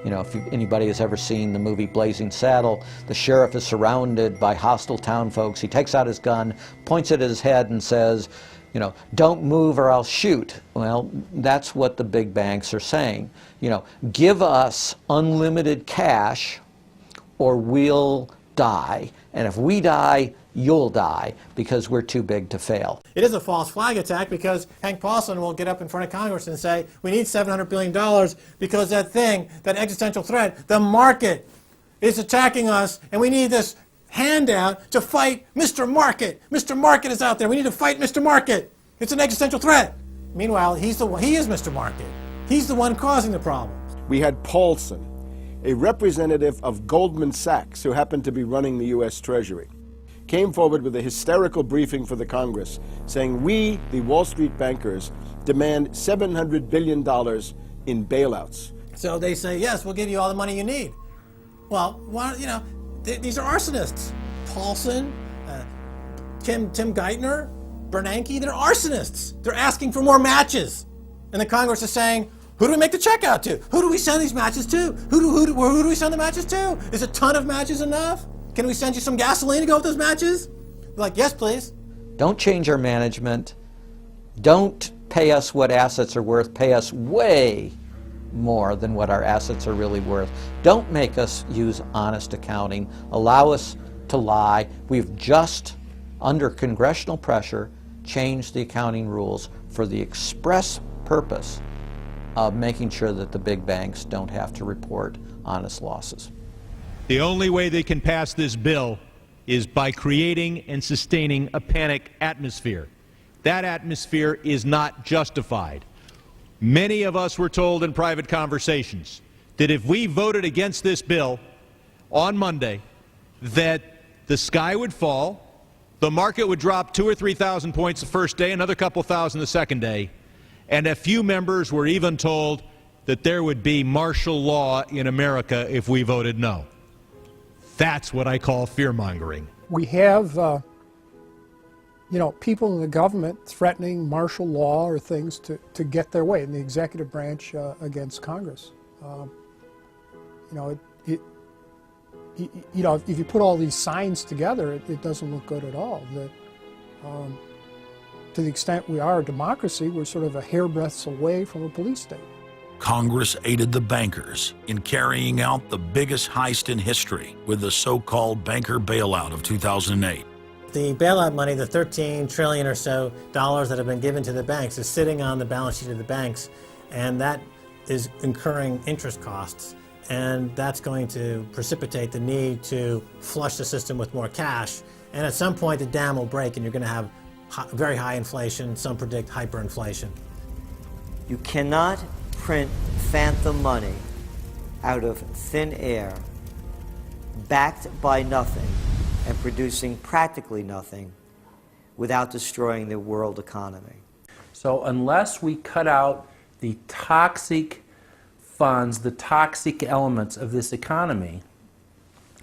Speaker 9: you know, if anybody has ever seen the movie Blazing Saddle, the sheriff is surrounded by hostile town folks. He takes out his gun, points it at his head and says, you know, don't move or I'll shoot. Well, that's what the big banks are saying. You know, give us unlimited cash or we'll die. And if we die, you'll die, because we're too big to fail.
Speaker 10: It is a false flag attack, because Hank Paulson will get up in front of Congress and say, we need $700 billion because that thing, that existential threat, the market is attacking us, and we need this handout to fight Mr. Market. Mr. Market is out there. We need to fight Mr. Market. It's an existential threat. Meanwhile, he is Mr. Market. He's the one causing the problems.
Speaker 6: We had Paulson, a representative of Goldman Sachs who happened to be running the U.S. Treasury, came forward with a hysterical briefing for the Congress saying, we, the Wall Street bankers, demand $700 billion in bailouts.
Speaker 10: So they say, yes, we'll give you all the money you need. Well, you know, these are arsonists. Paulson, Tim Geithner, Bernanke, they're arsonists. They're asking for more matches. And the Congress is saying, who do we make the check out to? Who do we send these matches to? Who do we send the matches to? Is a ton of matches enough? Can we send you some gasoline to go with those matches? They're like, yes, please.
Speaker 9: Don't change our management. Don't pay us what assets are worth. Pay us way more than what our assets are really worth. Don't make us use honest accounting. Allow us to lie. We've just, under congressional pressure, changed the accounting rules for the express purpose of making sure that the big banks don't have to report honest losses.
Speaker 7: The only way they can pass this bill is by creating and sustaining a panic atmosphere. That atmosphere is not justified. Many of us were told in private conversations that if we voted against this bill on Monday, that the sky would fall, the market would drop 2,000 or 3,000 points the first day, another couple thousand the second day, and a few members were even told that there would be martial law in America if we voted no. That's what I call fear-mongering.
Speaker 14: We have, you know, people in the government threatening martial law or things to get their way in the executive branch against Congress. You know, you know, if you put all these signs together, it doesn't look good at all. To the extent we are a democracy, we're sort of a hairbreadth away from a police state.
Speaker 1: Congress aided the bankers in carrying out the biggest heist in history with the so-called banker bailout of 2008.
Speaker 10: The bailout money, the $13 trillion or so dollars that have been given to the banks, is sitting on the balance sheet of the banks, and that is incurring interest costs. And that's going to precipitate the need to flush the system with more cash. And at some point, the dam will break, and you're going to have very high inflation. Some predict hyperinflation.
Speaker 16: You cannot print phantom money out of thin air, backed by nothing and producing practically nothing, without destroying the world economy.
Speaker 20: So unless we cut out the toxic funds, the toxic elements of this economy,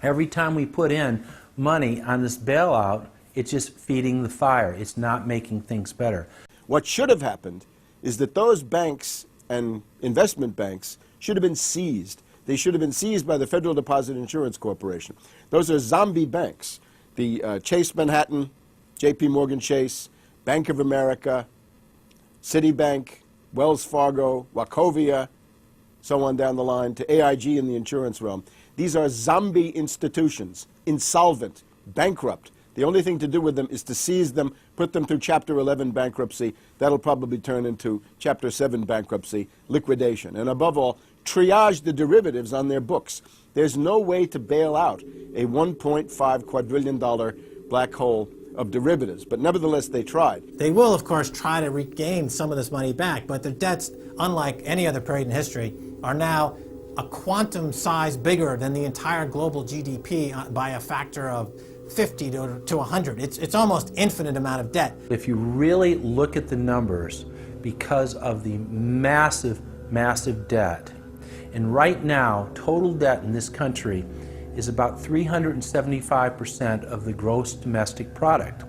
Speaker 20: every time we put in money on this bailout, it's just feeding the fire. It's not making things better.
Speaker 6: What should have happened is that those banks and investment banks should have been seized. They should have been seized by the Federal Deposit Insurance Corporation. Those are zombie banks. The Chase Manhattan, J.P. Morgan Chase, Bank of America, Citibank, Wells Fargo, Wachovia, so on down the line, to AIG in the insurance realm. These are zombie institutions, insolvent, bankrupt. The only thing to do with them is to seize them, put them through Chapter 11 bankruptcy. That'll probably turn into Chapter 7 bankruptcy, liquidation. And above all, triage the derivatives on their books. There's no way to bail out a $1.5 quadrillion black hole of derivatives, but nevertheless they tried.
Speaker 10: They will, of course, try to regain some of this money back, but their debts, unlike any other period in history, are now a quantum size bigger than the entire global GDP by a factor of 50 to 100. It's almost infinite amount of debt.
Speaker 20: If you really look at the numbers, because of the massive, massive debt, and right now, total debt in this country is about 375% of the gross domestic product.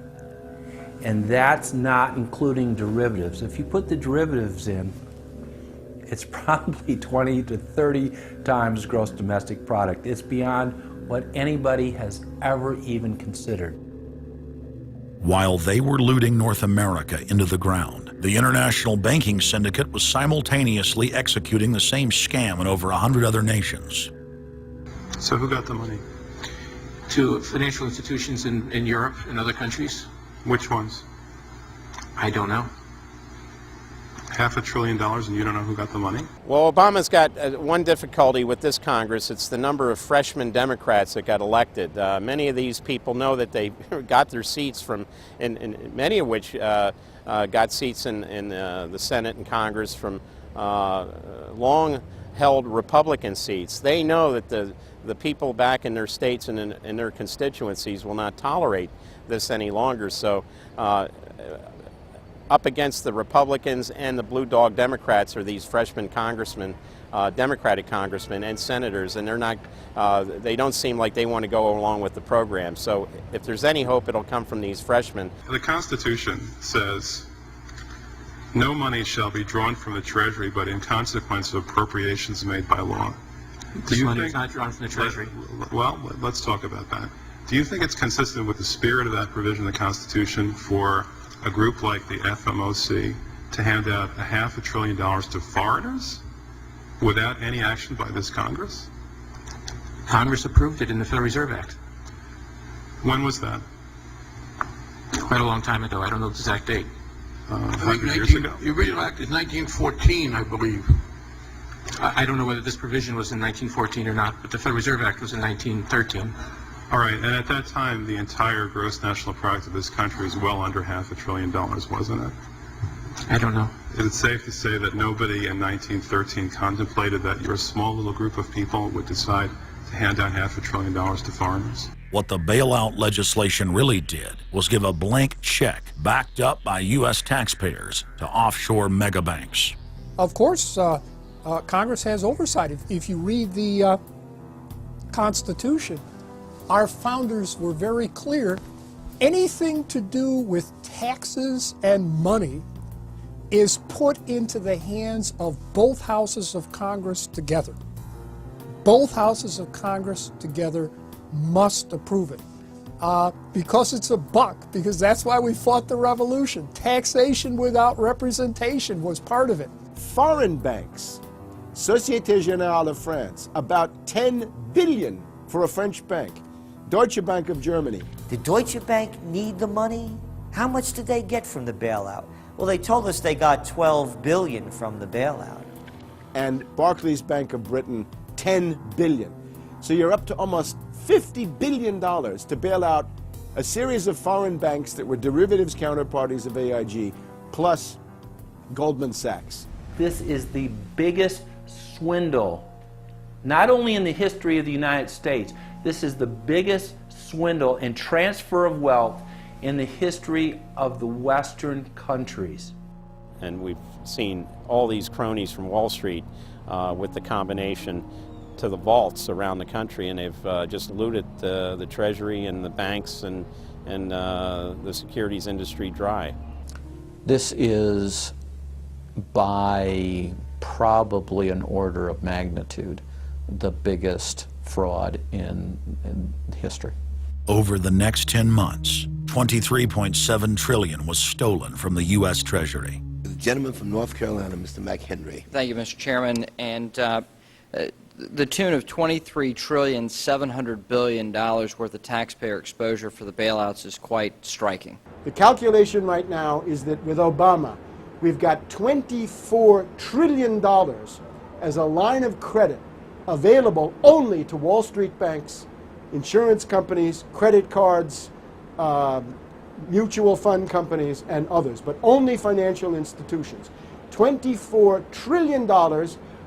Speaker 20: And that's not including derivatives. If you put the derivatives in, it's probably 20 to 30 times gross domestic product. It's beyond what anybody has ever even considered.
Speaker 1: While they were looting North America into the ground, the international banking syndicate was simultaneously executing the same scam in over 100 other nations.
Speaker 2: So who got the money? To financial institutions in Europe and other countries. Which ones? I don't know. $500 billion and you don't know who got the money?
Speaker 19: Well, Obama's got one difficulty with this Congress. It's the number of freshman Democrats that got elected. Many of these people know that they got their seats from, and many of which got seats in the Senate and Congress from long-held Republican seats. They know that the people back in their states and in their constituencies will not tolerate this any longer. So up against the Republicans and the blue dog Democrats are these freshman congressmen, Democratic congressmen and senators, and they're not, they don't seem like they want to go along with the program. So if there's any hope, it'll come from these freshmen.
Speaker 2: The Constitution says no money shall be drawn from the Treasury but in consequence of appropriations made by law.
Speaker 15: This money is not drawn from the Treasury.
Speaker 2: Well, let's talk about that. Do you think it's consistent with the spirit of that provision of the Constitution for a group like the FMOC to hand out $500 billion to foreigners without any action by this Congress?
Speaker 15: Congress approved it in the Federal Reserve Act.
Speaker 2: When was that?
Speaker 15: Quite a long time ago. I don't know the exact date.
Speaker 2: 100 years ago?
Speaker 15: The original act is 1914, I believe. I don't know whether this provision was in 1914 or not, but the Federal Reserve Act was in 1913.
Speaker 2: All right, and at that time, the entire gross national product of this country was well under $500 billion, wasn't it?
Speaker 15: I don't know.
Speaker 2: Is it safe to say that nobody in 1913 contemplated that your small little group of people would decide to hand out $500 billion to foreigners?
Speaker 1: What the bailout legislation really did was give a blank check backed up by U.S. taxpayers to offshore megabanks.
Speaker 14: Of course, Congress has oversight. If you read the Constitution, our founders were very clear. Anything to do with taxes and money is put into the hands of both houses of Congress together. Both houses of Congress together must approve it. Because it's a buck, because that's why we fought the revolution. Taxation without representation was part of it.
Speaker 6: Foreign banks, Société Générale of France, about 10 billion for a French bank. Deutsche Bank of Germany.
Speaker 16: Did Deutsche Bank need the money? How much did they get from the bailout? Well, they told us they got $12 billion from the bailout.
Speaker 6: And Barclays Bank of Britain, $10 billion. So you're up to almost $50 billion to bail out a series of foreign banks that were derivatives counterparties of AIG, plus Goldman Sachs.
Speaker 20: This is the biggest swindle, not only in the history of the United States, this is the biggest swindle and transfer of wealth in the history of the Western countries.
Speaker 19: And we've seen all these cronies from Wall Street with the combination to the vaults around the country, and they've just looted the Treasury and the banks and the securities industry dry.
Speaker 9: This is by probably an order of magnitude the biggest fraud in history.
Speaker 1: Over the next 10 months, $23.7 trillion was stolen from the U.S. Treasury.
Speaker 5: The gentleman from North Carolina, Mr. McHenry.
Speaker 17: Thank you, Mr. Chairman. And the tune of $23.7 trillion worth of taxpayer exposure for the bailouts is quite striking.
Speaker 6: The calculation right now is that with Obama, we've got $24 trillion as a line of credit available only to Wall Street banks, insurance companies, credit cards, mutual fund companies, and others, but only financial institutions. $24 trillion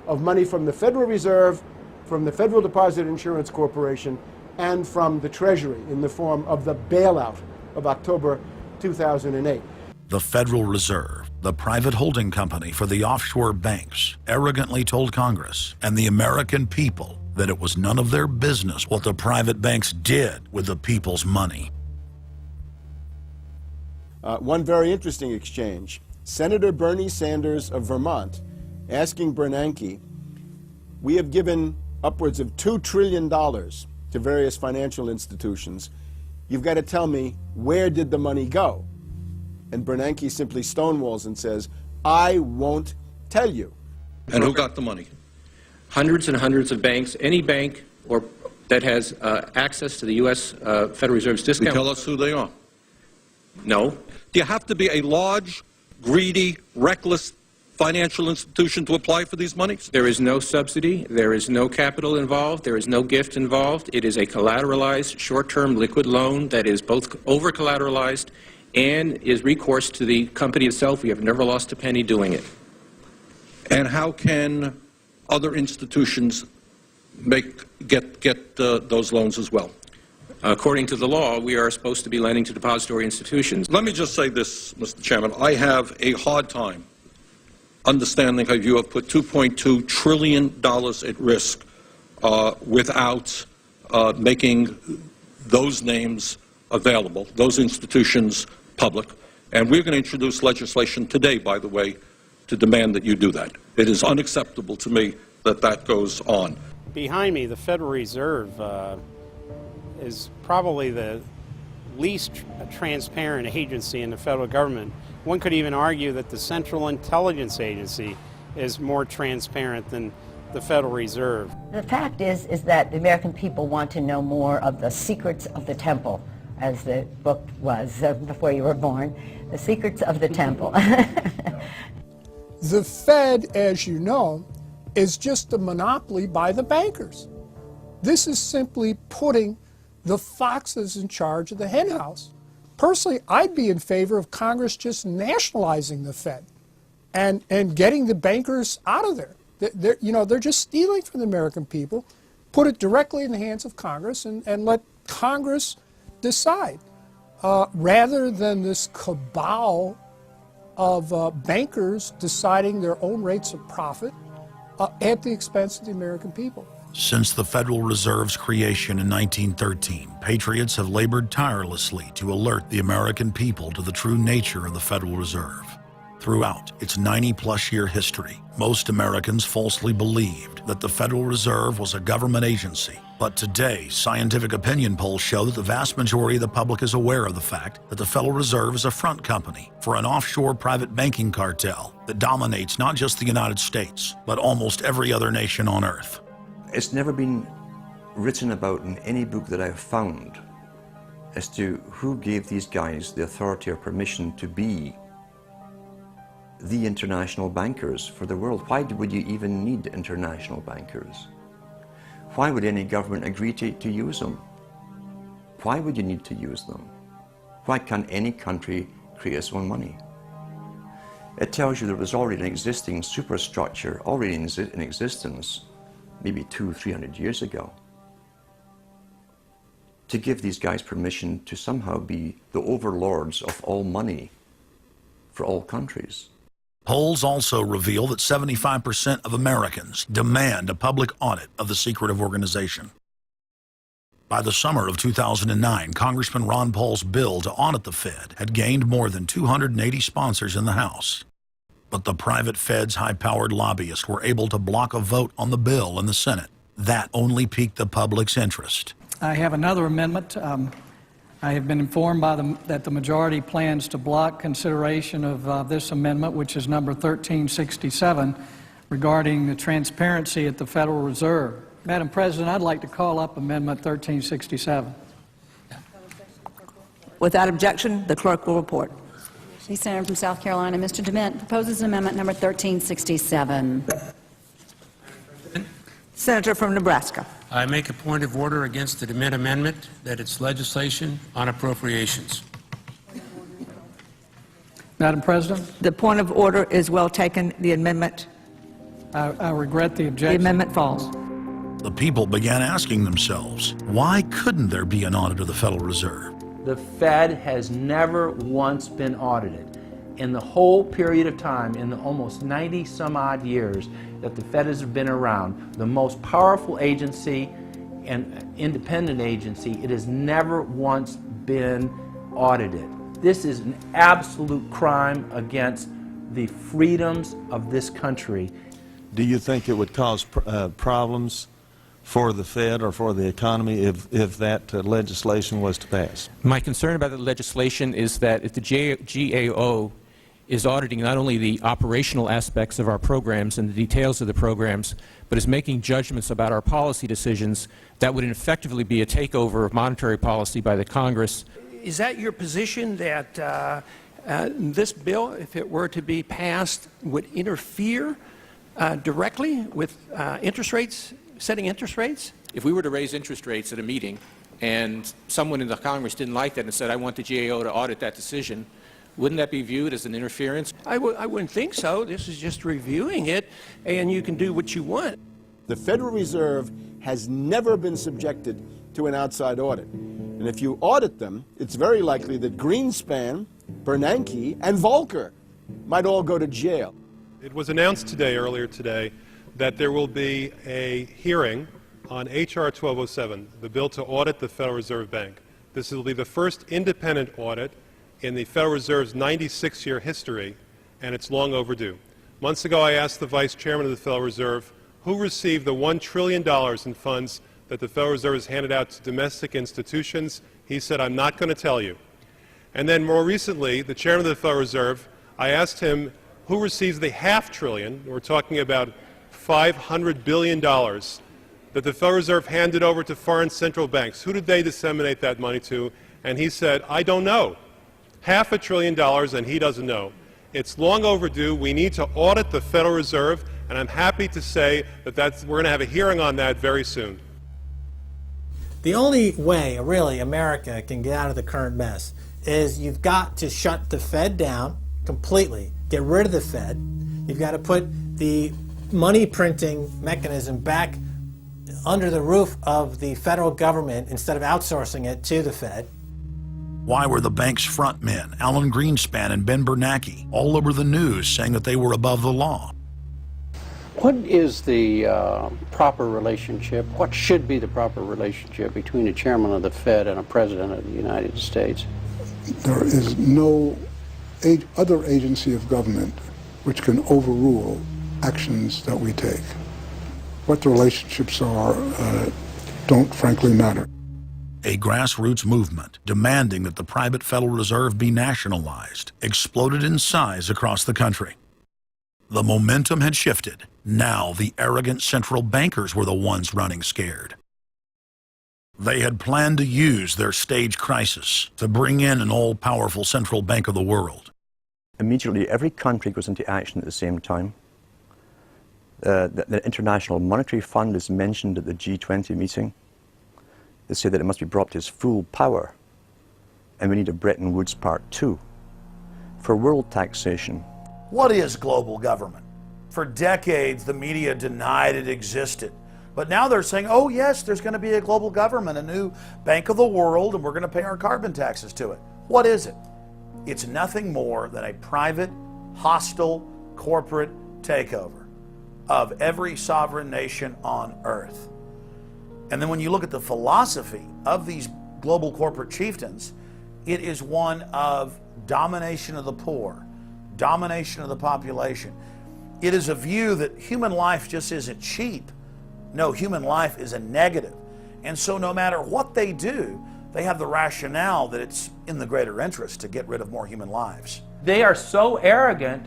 Speaker 6: of money from the Federal Reserve, from the Federal Deposit Insurance Corporation, and from the Treasury in the form of the bailout of October 2008.
Speaker 1: The Federal Reserve, the private holding company for the offshore banks, arrogantly told Congress and the American people that it was none of their business what the private banks did with the people's money.
Speaker 6: One very interesting exchange. Senator Bernie Sanders of Vermont asking Bernanke, we have given upwards of $2 trillion to various financial institutions. You've got to tell me, where did the money go? And Bernanke simply stonewalls and says, I won't tell you.
Speaker 3: And who got the money?
Speaker 15: Hundreds and hundreds of banks. Any bank that has access to the U.S. Federal Reserve's discount.
Speaker 3: Tell us who they are.
Speaker 15: No.
Speaker 3: Do you have to be a large, greedy, reckless financial institution to apply for these monies?
Speaker 15: There is no subsidy. There is no capital involved. There is no gift involved. It is a collateralized, short-term liquid loan that is both over-collateralized and is recourse to the company itself. We have never lost a penny doing it.
Speaker 3: And how can other institutions get those loans as well?
Speaker 15: According to the law, we are supposed to be lending to depository institutions.
Speaker 3: Let me just say this, Mr. Chairman. I have a hard time understanding how you have put $2.2 trillion at risk without making those names available, those institutions public. And we're going to introduce legislation today, by the way, to demand that you do that. It is unacceptable to me that that goes on.
Speaker 19: Behind me, the Federal Reserve is probably the least transparent agency in the federal government. One could even argue that the Central Intelligence Agency is more transparent than the Federal Reserve.
Speaker 18: The fact is that the American people want to know more of the secrets of the temple, as the book was before you were born, The Secrets of the Temple.
Speaker 14: The Fed, as you know, is just a monopoly by the bankers. This is simply putting the foxes in charge of the henhouse. Personally, I'd be in favor of Congress just nationalizing the Fed and getting the bankers out of there. They're just stealing from the American people. Put it directly in the hands of Congress and let Congress decide, rather than this cabal of bankers deciding their own rates of profit at the expense of the American people.
Speaker 1: Since the Federal Reserve's creation in 1913, patriots have labored tirelessly to alert the American people to the true nature of the Federal Reserve. Throughout its 90-plus year history, most Americans falsely believed that the Federal Reserve was a government agency. But today, scientific opinion polls show that the vast majority of the public is aware of the fact that the Federal Reserve is a front company for an offshore private banking cartel that dominates not just the United States, but almost every other nation on Earth.
Speaker 21: It's never been written about in any book that I've found as to who gave these guys the authority or permission to be the international bankers for the world. Why would you even need international bankers? Why would any government agree to use them? Why would you need to use them? Why can't any country create its own money? It tells you there was already an existing superstructure, already in existence, maybe 200-300 years ago, to give these guys permission to somehow be the overlords of all money for all countries.
Speaker 1: Polls also reveal that 75% of Americans demand a public audit of the secretive organization. By the summer of 2009, Congressman Ron Paul's bill to audit the Fed had gained more than 280 sponsors in the House. But the private Fed's high-powered lobbyists were able to block a vote on the bill in the Senate. That only piqued the public's interest.
Speaker 4: I have another amendment. I have been informed that the majority plans to block consideration of this amendment, which is number 1367, regarding the transparency at the Federal Reserve. Madam President, I'd like to call up Amendment 1367.
Speaker 8: Without objection, the clerk will report.
Speaker 11: The Senator from South Carolina, Mr. DeMint, proposes amendment number 1367.
Speaker 8: Senator from Nebraska.
Speaker 24: I make a point of order against the DeMint amendment that it's legislation on appropriations.
Speaker 4: Madam President?
Speaker 8: The point of order is well taken. The amendment.
Speaker 4: I regret the objection.
Speaker 8: The amendment falls.
Speaker 1: The people began asking themselves, why couldn't there be an audit of the Federal Reserve?
Speaker 20: The Fed has never once been audited. In the whole period of time, in the almost 90 some odd years that the Fed has been around, the most powerful agency and independent agency, it has never once been audited. This is an absolute crime against the freedoms of this country.
Speaker 25: Do you think it would cause problems for the Fed or for the economy if that legislation was to pass?
Speaker 15: My concern about the legislation is that if the GAO is auditing not only the operational aspects of our programs and the details of the programs, but is making judgments about our policy decisions, that would effectively be a takeover of monetary policy by the Congress.
Speaker 26: Is that your position, that this bill, if it were to be passed, would interfere directly with interest rates, setting interest rates?
Speaker 15: If we were to raise interest rates at a meeting and someone in the Congress didn't like that and said, I want the GAO to audit that decision, wouldn't that be viewed as an interference?
Speaker 26: I wouldn't think so. This is just reviewing it, and you can do what you want.
Speaker 6: The Federal Reserve has never been subjected to an outside audit. And if you audit them, it's very likely that Greenspan, Bernanke, and Volcker might all go to jail.
Speaker 2: It was announced earlier today, that there will be a hearing on H.R. 1207, the bill to audit the Federal Reserve Bank. This will be the first independent audit in the Federal Reserve's 96-year history, and it's long overdue. Months ago, I asked the Vice Chairman of the Federal Reserve who received the $1 trillion in funds that the Federal Reserve has handed out to domestic institutions. He said, I'm not going to tell you. And then more recently, the Chairman of the Federal Reserve, I asked him who receives the $500 billion, we're talking about $500 billion, that the Federal Reserve handed over to foreign central banks. Who did they disseminate that money to? And he said, I don't know. $500 billion, and he doesn't know. It's long overdue. We need to audit the Federal Reserve, and I'm happy to say that we're going to have a hearing on that very soon.
Speaker 10: The only way, really, America can get out of the current mess is you've got to shut the Fed down completely, get rid of the Fed. You've got to put the money printing mechanism back under the roof of the federal government instead of outsourcing it to the Fed.
Speaker 1: Why were the bank's front men, Alan Greenspan and Ben Bernanke, all over the news saying that they were above the law?
Speaker 27: What is the proper relationship, what should be the proper relationship between a chairman of the Fed and a president of the United States?
Speaker 28: There is no other agency of government which can overrule actions that we take. What the relationships are don't frankly matter.
Speaker 1: A grassroots movement demanding that the private Federal Reserve be nationalized exploded in size across the country. The momentum had shifted. Now the arrogant central bankers were the ones running scared. They had planned to use their stage crisis to bring in an all-powerful central bank of the world.
Speaker 21: Immediately, every country goes into action at the same time. The International Monetary Fund is mentioned at the G20 meeting. They say that it must be brought to its full power, and we need a Bretton Woods Part 2 for world taxation.
Speaker 22: What is global government? For decades, the media denied it existed. But now they're saying, oh yes, there's going to be a global government, a new bank of the world, and we're going to pay our carbon taxes to it. What is it? It's nothing more than a private, hostile, corporate takeover of every sovereign nation on earth. And then when you look at the philosophy of these global corporate chieftains, it is one of domination of the poor, domination of the population. It is a view that human life just isn't cheap. No, human life is a negative. And so no matter what they do, they have the rationale that it's in the greater interest to get rid of more human lives.
Speaker 20: They are so arrogant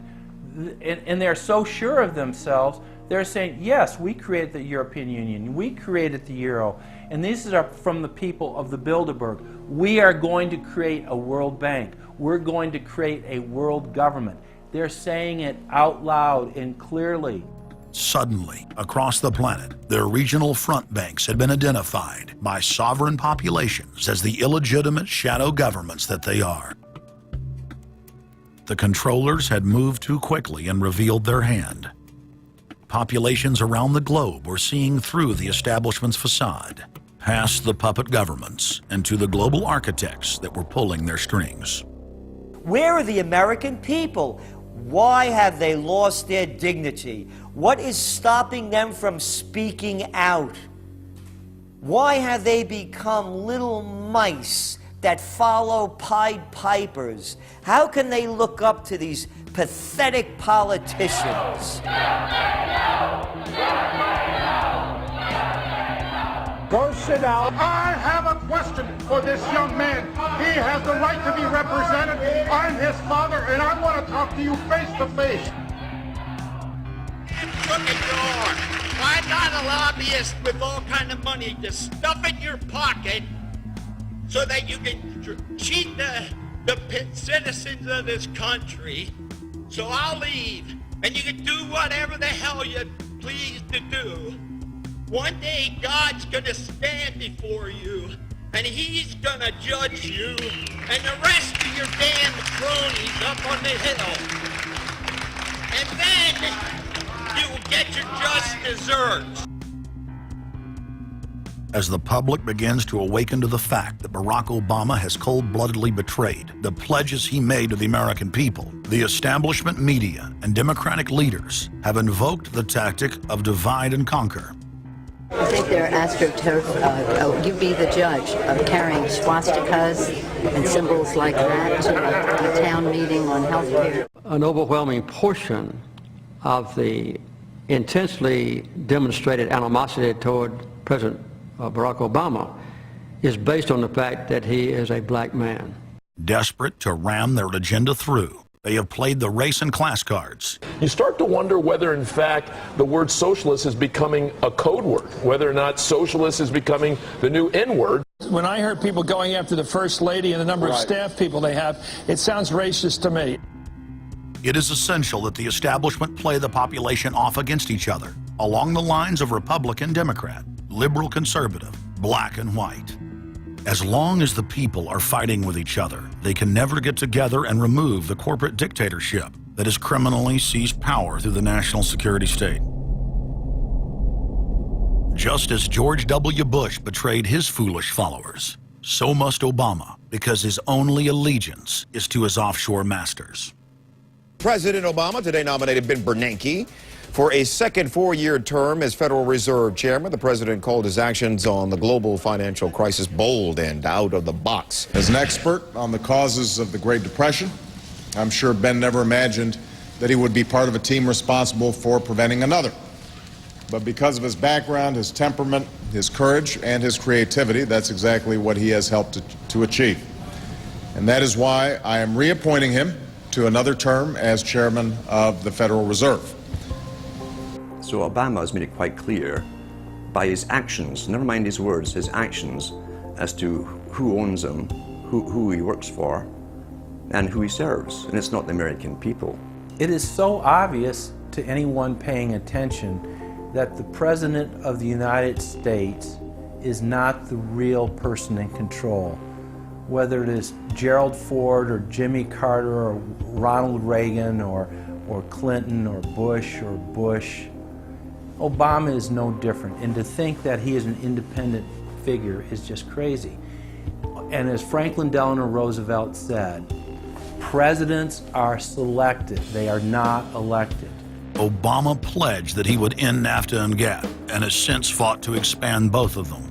Speaker 20: and they're so sure of themselves, they're saying, yes, we created the European Union, we created the Euro, and these are from the people of the Bilderberg. We are going to create a World Bank. We're going to create a world government. They're saying it out loud and clearly.
Speaker 1: Suddenly, across the planet, their regional front banks had been identified by sovereign populations as the illegitimate shadow governments that they are. The controllers had moved too quickly and revealed their hand. Populations around the globe were seeing through the establishment's facade, past the puppet governments, and to the global architects that were pulling their strings.
Speaker 5: Where are the American people? Why have they lost their dignity? What is stopping them from speaking out? Why have they become little mice that follow Pied Pipers? How can they look up to these pathetic politicians?
Speaker 7: Go sit down. I have a question for this young man. He has the right to be represented. I'm his father, and I want to talk to you face to face.
Speaker 9: Crooked door. Why not a lobbyist with all kind of money to stuff in your pocket so that you can cheat the citizens of this country? So I'll leave, and you can do whatever the hell you please to do. One day God's gonna stand before you, and he's gonna judge you and the rest of your damn cronies up on the hill. And then you will get your just desserts.
Speaker 1: As the public begins to awaken to the fact that Barack Obama has cold-bloodedly betrayed the pledges he made to the American people, the establishment media and Democratic leaders have invoked the tactic of divide and conquer.
Speaker 18: I think they're astroturf. You be the judge of carrying swastikas and symbols like that to a town meeting on health care.
Speaker 27: An overwhelming portion of the intensely demonstrated animosity toward President Barack Obama is based on the fact that he is a black man.
Speaker 1: Desperate to ram their agenda through, they have played the race and class cards.
Speaker 12: You start to wonder whether, in fact, the word socialist is becoming a code word, whether or not socialist is becoming the new N-word.
Speaker 26: When I heard people going after the First Lady and the number of staff people they have, it sounds racist to me.
Speaker 1: It is essential that the establishment play the population off against each other, along the lines of Republican, Democrat, liberal, conservative, black and white. As long as the people are fighting with each other, they can never get together and remove the corporate dictatorship that has criminally seized power through the national security state. Just as George W. Bush betrayed his foolish followers, so must Obama, because his only allegiance is to his offshore masters.
Speaker 13: President Obama today nominated Ben Bernanke for a second four-year term as Federal Reserve Chairman. The president called his actions on the global financial crisis bold and out of the box.
Speaker 16: As an expert on the causes of the Great Depression, I'm sure Ben never imagined that he would be part of a team responsible for preventing another. But because of his background, his temperament, his courage, and his creativity, that's exactly what he has helped to achieve. And that is why I am reappointing him to another term as chairman of the Federal Reserve.
Speaker 21: So Obama has made it quite clear by his actions, never mind his words, his actions, as to who owns him, who he works for, and who he serves. And it's not the American people.
Speaker 20: It is so obvious to anyone paying attention that the President of the United States is not the real person in control. Whether it is Gerald Ford or Jimmy Carter or Ronald Reagan or Clinton or Bush, Obama is no different. And to think that he is an independent figure is just crazy. And as Franklin Delano Roosevelt said, presidents are selected, they are not elected.
Speaker 1: Obama pledged that he would end NAFTA and GATT, and has since fought to expand both of them.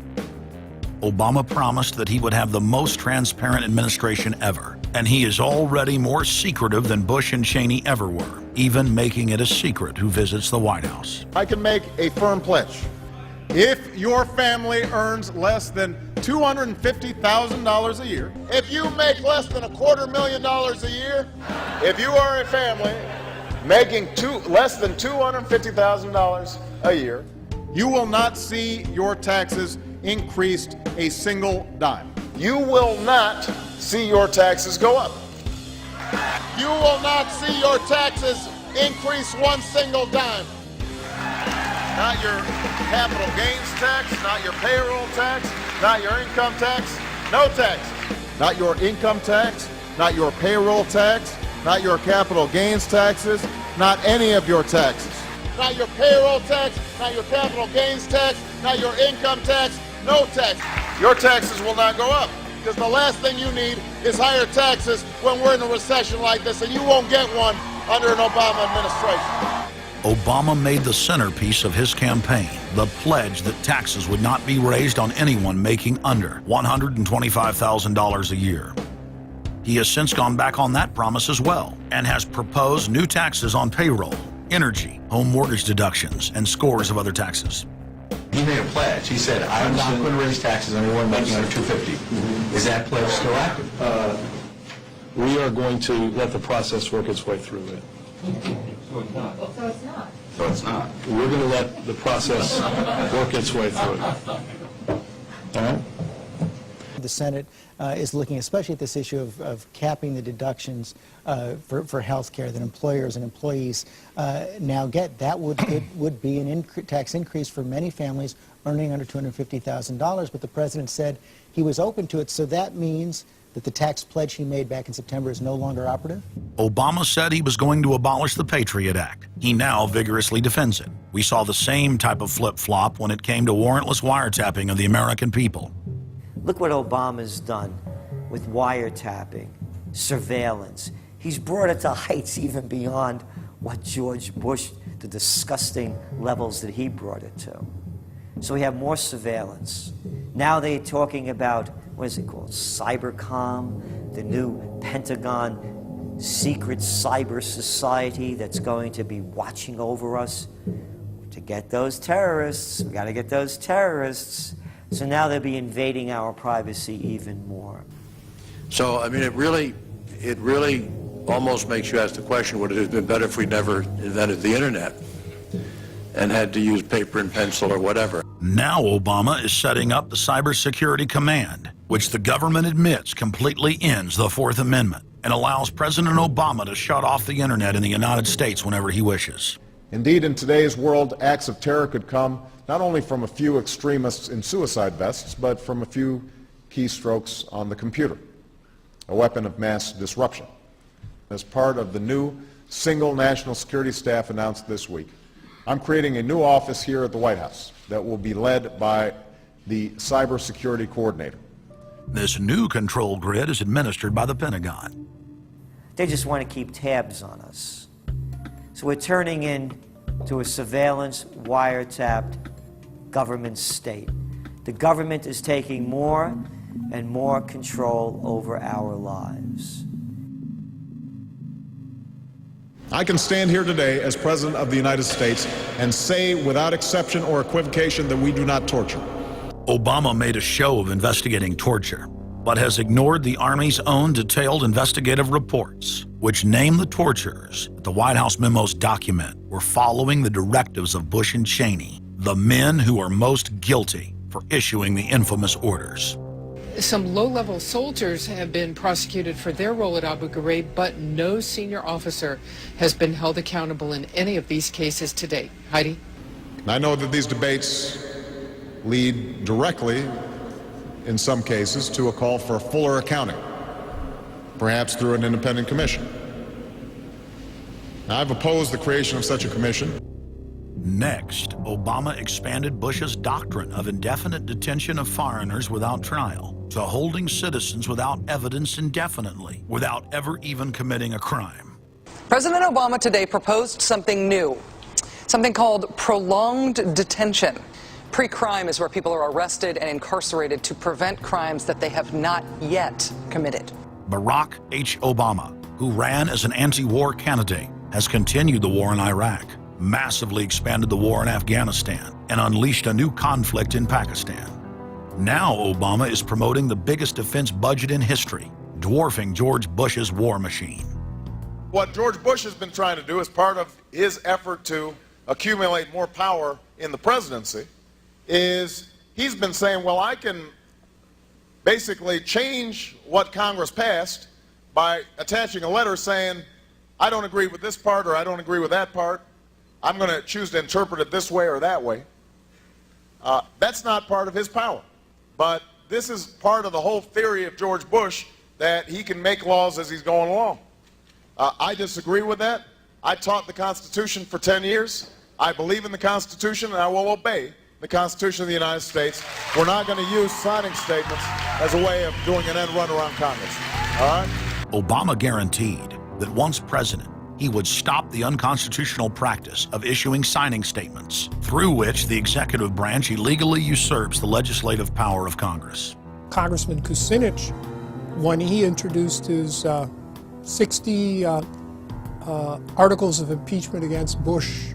Speaker 1: Obama promised that he would have the most transparent administration ever, and he is already more secretive than Bush and Cheney ever were, even making it a secret who visits the White House.
Speaker 16: I can make a firm pledge. If your family earns less than $250,000 a year, if you make less than $250,000 a year, if you are a family making less than $250,000 a year, you will not see your taxes increased a single dime. You will not see your taxes go up. You will not see your taxes increase one single dime. Not your capital gains tax, not your payroll tax, not your income tax, no tax. Not your income tax, not your payroll tax, not your capital gains taxes, not any of your taxes. Not your payroll tax, not your capital gains tax, not your income tax, no tax. Your taxes will not go up, because the last thing you need is higher taxes when we're in a recession like this, and you won't get one under an Obama administration.
Speaker 1: Obama made the centerpiece of his campaign the pledge that taxes would not be raised on anyone making under $125,000 a year. He has since gone back on that promise as well, and has proposed new taxes on payroll, energy, home mortgage deductions, and scores of other taxes.
Speaker 3: He made a pledge. He said, I'm not going to raise taxes on anyone making under $250,000. Is that pledge still active?
Speaker 12: We are going to let the process work its way through it.
Speaker 3: So it's not. So it's not.
Speaker 12: We're going to let the process work its way through it. All right?
Speaker 4: The Senate is looking especially at this issue of capping the deductions for health care that employers and employees now get. That would be an tax increase for many families earning under $250,000, but the president said he was open to it, so that means that the tax pledge he made back in September is no longer operative?
Speaker 1: Obama said he was going to abolish the Patriot Act. He now vigorously defends it. We saw the same type of flip-flop when it came to warrantless wiretapping of the American people.
Speaker 5: Look what Obama's done with wiretapping, surveillance. He's brought it to heights even beyond what George Bush, the disgusting levels that he brought it to. So we have more surveillance. Now they're talking about, what is it called, Cybercom, the new Pentagon secret cyber society that's going to be watching over us. To get those terrorists, we got to get those terrorists. So now they'll be invading our privacy even more.
Speaker 11: So, I mean, it really almost makes you ask the question, would it have been better if we never invented the internet and had to use paper and pencil or whatever?
Speaker 1: Now Obama is setting up the Cybersecurity Command, which the government admits completely ends the Fourth Amendment and allows President Obama to shut off the internet in the United States whenever he wishes.
Speaker 16: Indeed, in today's world, acts of terror could come not only from a few extremists in suicide vests, but from a few keystrokes on the computer, a weapon of mass disruption. As part of the new single national security staff announced this week, I'm creating a new office here at the White House that will be led by the cybersecurity coordinator.
Speaker 1: This new control grid is administered by the Pentagon.
Speaker 5: They just want to keep tabs on us. So we're turning into a surveillance, wiretapped government state. The government is taking more and more control over our lives.
Speaker 16: I can stand here today as President of the United States and say without exception or equivocation that we do not torture.
Speaker 1: Obama made a show of investigating torture, but has ignored the Army's own detailed investigative reports, which name the torturers that the White House memos document were following the directives of Bush and Cheney, the men who are most guilty for issuing the infamous orders.
Speaker 14: Some low-level soldiers have been prosecuted for their role at Abu Ghraib, but no senior officer has been held accountable in any of these cases to date. Heidi?
Speaker 16: I know that these debates lead directly, in some cases, to a call for a fuller accounting, perhaps through an independent commission. Now, I've opposed the creation of such a commission.
Speaker 1: Next, Obama expanded Bush's doctrine of indefinite detention of foreigners without trial to holding citizens without evidence indefinitely, without ever even committing a crime.
Speaker 17: President Obama today proposed something new, something called prolonged detention.
Speaker 6: Pre-crime is where people are arrested and incarcerated to prevent crimes that they have not yet committed.
Speaker 1: Barack H. Obama, who ran as an anti-war candidate, has continued the war in Iraq, massively expanded the war in Afghanistan, and unleashed a new conflict in Pakistan. Now Obama is promoting the biggest defense budget in history, dwarfing George Bush's war machine.
Speaker 16: What George Bush has been trying to do as part of his effort to accumulate more power in the presidency is he's been saying, well, I can basically change what Congress passed by attaching a letter saying, I don't agree with this part or I don't agree with that part. I'm going to choose to interpret it this way or that way. That's not part of his power. But this is part of the whole theory of George Bush, that he can make laws as he's going along. I disagree with that. I taught the Constitution for 10 years. I believe in the Constitution, and I will obey the Constitution of the United States. We're not going to use signing statements as a way of doing an end run around Congress. All right?
Speaker 1: Obama guaranteed that once president, he would stop the unconstitutional practice of issuing signing statements, through which the executive branch illegally usurps the legislative power of Congress.
Speaker 8: Congressman Kucinich, when he introduced his 60 articles of impeachment against Bush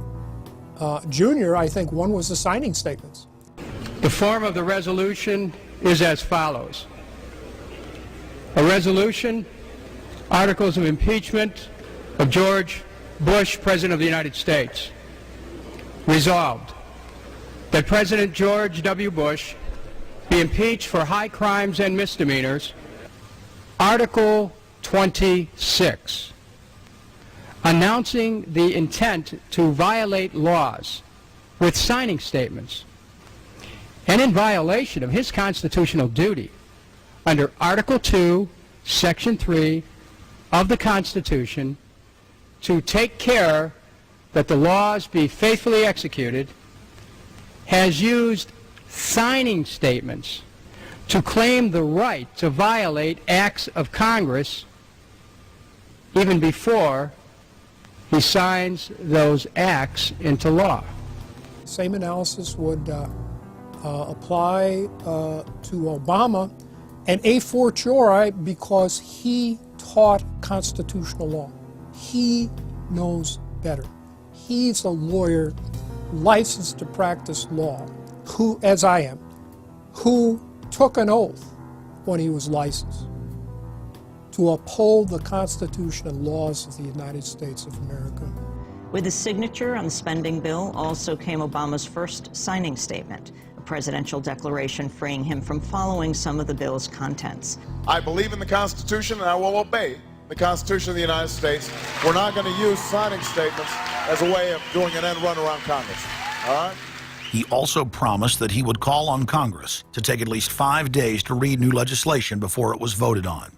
Speaker 8: Jr., I think one was the signing statements.
Speaker 26: The form of the resolution is as follows. A resolution, articles of impeachment of George Bush, President of the United States. Resolved, that President George W. Bush be impeached for high crimes and misdemeanors. Article 26, announcing the intent to violate laws with signing statements, and in violation of his constitutional duty under Article 2, Section 3 of the Constitution, to take care that the laws be faithfully executed, has used signing statements to claim the right to violate acts of Congress even before he signs those acts into law.
Speaker 8: Same analysis would apply to Obama and a fortiori because he taught constitutional law. He knows better. He's a lawyer licensed to practice law, who, as I am, who took an oath when he was licensed to uphold the Constitution and laws of the United States of America.
Speaker 15: With his signature on the spending bill also came Obama's first signing statement, a presidential declaration freeing him from following some of the bill's contents.
Speaker 16: I believe in the Constitution, and I will obey the Constitution of the United States. We're not going to use signing statements as a way of doing an end run around Congress. All right?
Speaker 1: He also promised that he would call on Congress to take at least 5 days to read new legislation before it was voted on.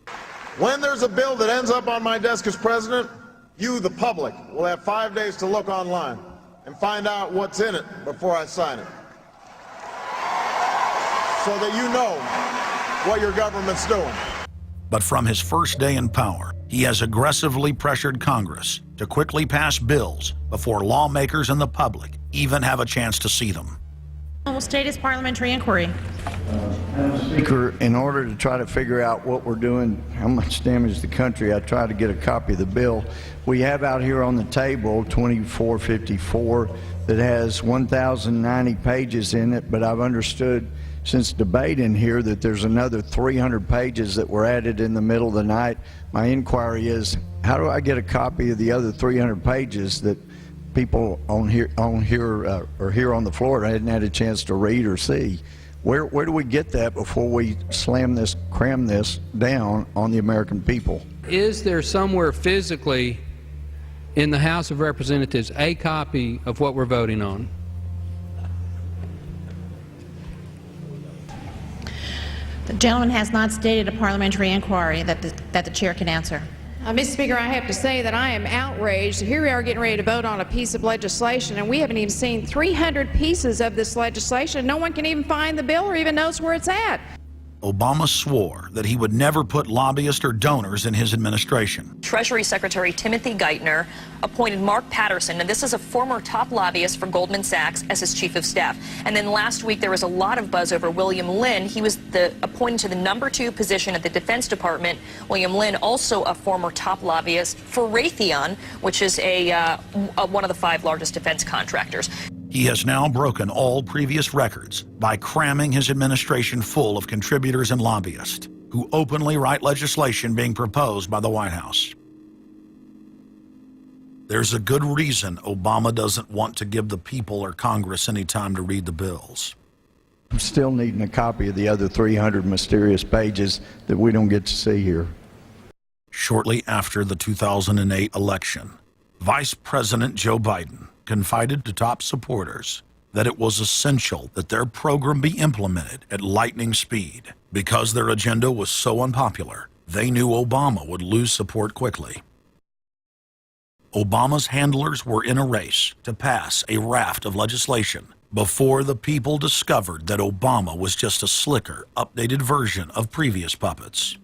Speaker 16: When there's a bill that ends up on my desk as president, you, the public, will have 5 days to look online and find out what's in it before I sign it, so that you know what your government's doing.
Speaker 1: But from his first day in power, he has aggressively pressured Congress to quickly pass bills before lawmakers and the public even have a chance to see them.
Speaker 17: Will state his parliamentary inquiry.
Speaker 19: Speaker, in order to try to figure out what we're doing, how much damage to the country, I tried to get a copy of the bill. We have out here on the table 2454 that has 1,090 pages in it, but I've understood since debate in here that there's another 300 pages that were added in the middle of the night. My inquiry is, how do I get a copy of the other 300 pages that people on here or here on the floor hadn't had a chance to read or see? Where do we get that before we cram this down on the American people?
Speaker 27: Is there somewhere physically in the House of Representatives a copy of what we're voting on?
Speaker 17: The gentleman has not stated a parliamentary inquiry that the chair can answer.
Speaker 23: Mr. Speaker, I have to say that I am outraged. Here we are getting ready to vote on a piece of legislation, and we haven't even seen 300 pieces of this legislation. No one can even find the bill or even knows where it's at.
Speaker 1: Obama swore that he would never put lobbyists or donors in his administration.
Speaker 2: Treasury Secretary Timothy Geithner appointed Mark Patterson, and this is a former top lobbyist for Goldman Sachs, as his chief of staff. And then last week there was a lot of buzz over William Lynn. He was appointed to the #2 position at the Defense Department. William Lynn, also a former top lobbyist for Raytheon, which is one of the 5 largest defense contractors.
Speaker 1: He has now broken all previous records by cramming his administration full of contributors and lobbyists who openly write legislation being proposed by the White House. There's a good reason Obama doesn't want to give the people or Congress any time to read the bills.
Speaker 19: I'm still needing a copy of the other 300 mysterious pages that we don't get to see here.
Speaker 1: Shortly after the 2008 election, Vice President Joe Biden confided to top supporters that it was essential that their program be implemented at lightning speed. Because their agenda was so unpopular, they knew Obama would lose support quickly. Obama's handlers were in a race to pass a raft of legislation before the people discovered that Obama was just a slicker, updated version of previous puppets.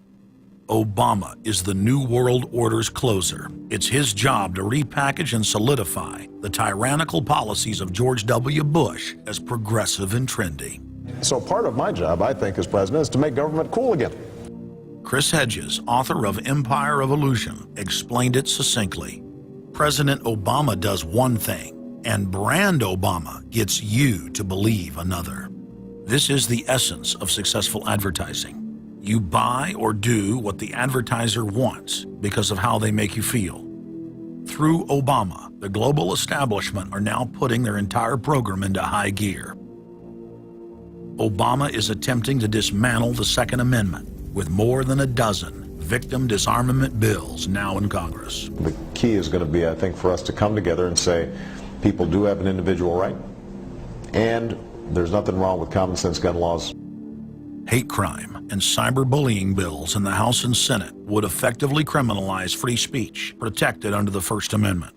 Speaker 1: Obama is the New World Order's closer. It's his job to repackage and solidify the tyrannical policies of George W. Bush as progressive and trendy.
Speaker 7: So part of my job, I think, as president, is to make government cool again.
Speaker 1: Chris Hedges, author of Empire of Illusion, explained it succinctly. President Obama does one thing, and brand Obama gets you to believe another. This is the essence of successful advertising. You buy or do what the advertiser wants because of how they make you feel. Through Obama, the global establishment are now putting their entire program into high gear. Obama is attempting to dismantle the Second Amendment with more than a dozen victim disarmament bills now in Congress.
Speaker 7: The key is going to be, I think, for us to come together and say people do have an individual right, and there's nothing wrong with common sense gun laws.
Speaker 1: Hate crime and cyberbullying bills in the House and Senate would effectively criminalize free speech protected under the First Amendment.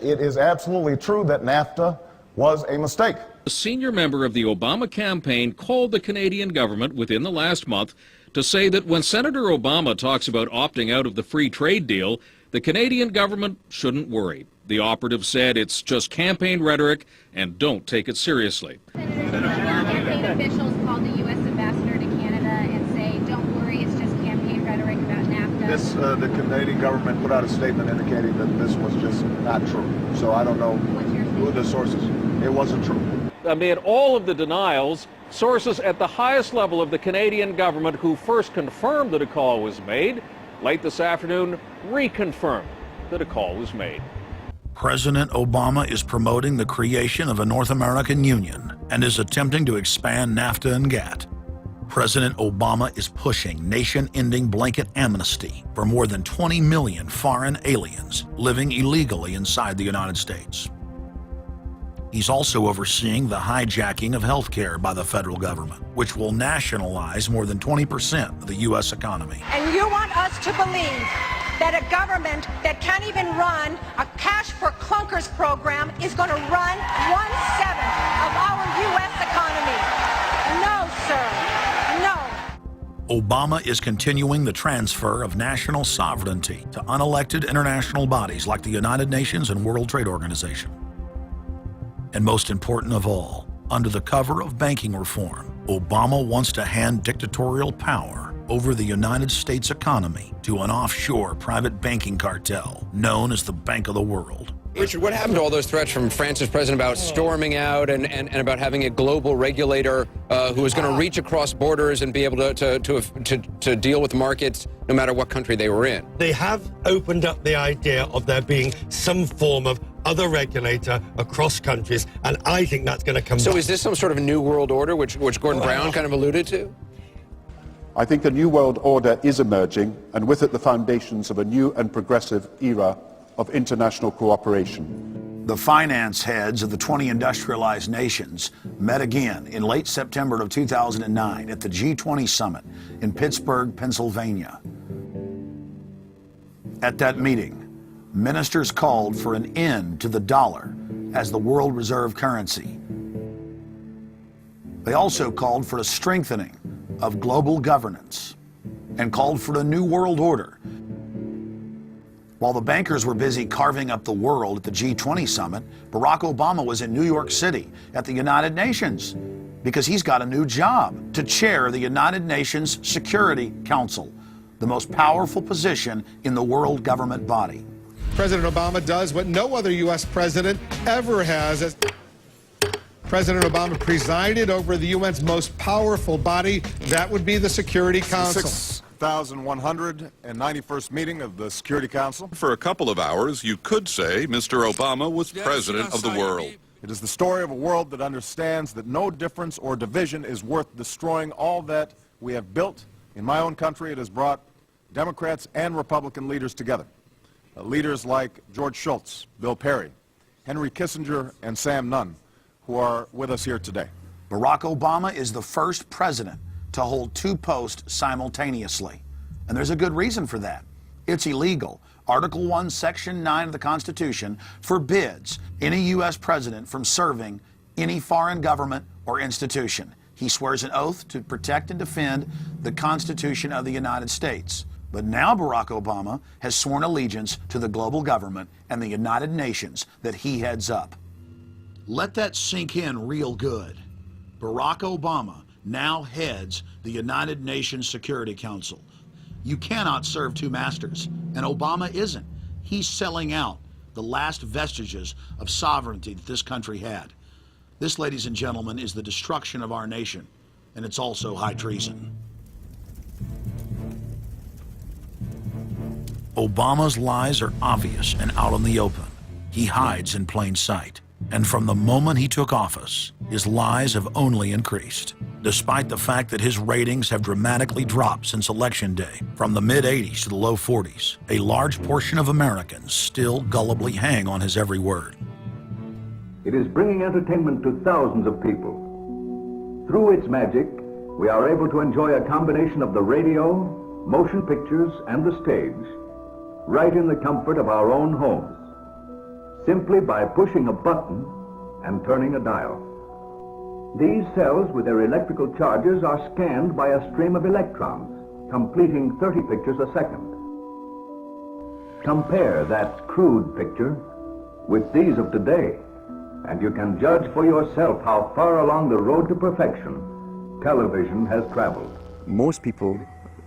Speaker 7: It is absolutely true that NAFTA was a mistake.
Speaker 9: A senior member of the Obama campaign called the Canadian government within the last month to say that when Senator Obama talks about opting out of the free trade deal, the Canadian government shouldn't worry. The operative said it's just campaign rhetoric and don't take it seriously.
Speaker 10: Campaign officials called the U.S. ambassador to Canada and say, don't worry, it's just campaign rhetoric about NAFTA.
Speaker 7: The Canadian government put out a statement indicating that this was just not true. So I don't know who the sources. It wasn't true.
Speaker 9: Amid all of the denials, sources at the highest level of the Canadian government who first confirmed that a call was made, late this afternoon reconfirmed that a call was made.
Speaker 1: President Obama is promoting the creation of a North American Union and is attempting to expand NAFTA and GATT. President Obama is pushing nation-ending blanket amnesty for more than 20 million foreign aliens living illegally inside the United States. He's also overseeing the hijacking of health care by the federal government, which will nationalize more than 20% of the U.S. economy.
Speaker 22: And you want us to believe that a government that can't even run a cash for clunkers program is going to run 1/7 of our U.S. economy. No, sir. No.
Speaker 1: Obama is continuing the transfer of national sovereignty to unelected international bodies like the United Nations and World Trade Organization. And most important of all, under the cover of banking reform, Obama wants to hand dictatorial power over the United States economy to an offshore private banking cartel known as the Bank of the World.
Speaker 24: Richard, what happened to all those threats from France's president about storming out and about having a global regulator who was going to reach across borders and be able to deal with markets no matter what country they were in?
Speaker 25: They have opened up the idea of there being some form of other regulator across countries, and I think that's going to come
Speaker 24: So
Speaker 25: back.
Speaker 24: is this some sort of new world order, which Gordon Brown kind of alluded to?
Speaker 28: I think a new world order is emerging, and with it the foundations of a new and progressive era of international cooperation.
Speaker 1: The finance heads of the 20 industrialized nations met again in late September of 2009 at the G20 summit in Pittsburgh, Pennsylvania. At that meeting, ministers called for an end to the dollar as the world reserve currency. They also called for a strengthening of global governance and called for a new world order. While the bankers were busy carving up the world at the G20 summit, Barack Obama was in New York City at the United Nations because he's got a new job to chair the United Nations Security Council, the most powerful position in the world government body.
Speaker 3: President Obama does what no other U.S. president ever has. As President Obama presided over the UN's most powerful body, that would be the Security Council.
Speaker 16: 6,191st meeting of the Security Council.
Speaker 4: For a couple of hours, you could say Mr. Obama was president of the world.
Speaker 16: It is the story of a world that understands that no difference or division is worth destroying all that we have built. In my own country, it has brought Democrats and Republican leaders together. Leaders like George Shultz, Bill Perry, Henry Kissinger, and Sam Nunn, who are with us here today.
Speaker 1: Barack Obama is the first president to hold two posts simultaneously. And there's a good reason for that. It's illegal. Article 1, Section 9 of the Constitution forbids any U.S. president from serving any foreign government or institution. He swears an oath to protect and defend the Constitution of the United States. But now Barack Obama has sworn allegiance to the global government and the United Nations that he heads up. Let that sink in real good. Barack Obama now heads the United Nations Security Council. You cannot serve two masters, and Obama isn't. He's selling out the last vestiges of sovereignty that this country had. This, ladies and gentlemen, is the destruction of our nation, and it's also high treason. Obama's lies are obvious and out in the open. He hides in plain sight. And from the moment he took office, his lies have only increased, despite the fact that his ratings have dramatically dropped since Election Day, from the mid-80s to the low 40s. A large portion of Americans still gullibly hang on his every word.
Speaker 11: It is bringing entertainment to thousands of people. Through its magic, we are able to enjoy a combination of the radio, motion pictures, and the stage, right in the comfort of our own homes, simply by pushing a button and turning a dial. These cells with their electrical charges are scanned by a stream of electrons, completing 30 pictures a second. Compare that crude picture with these of today, and you can judge for yourself how far along the road to perfection television has traveled.
Speaker 12: Most people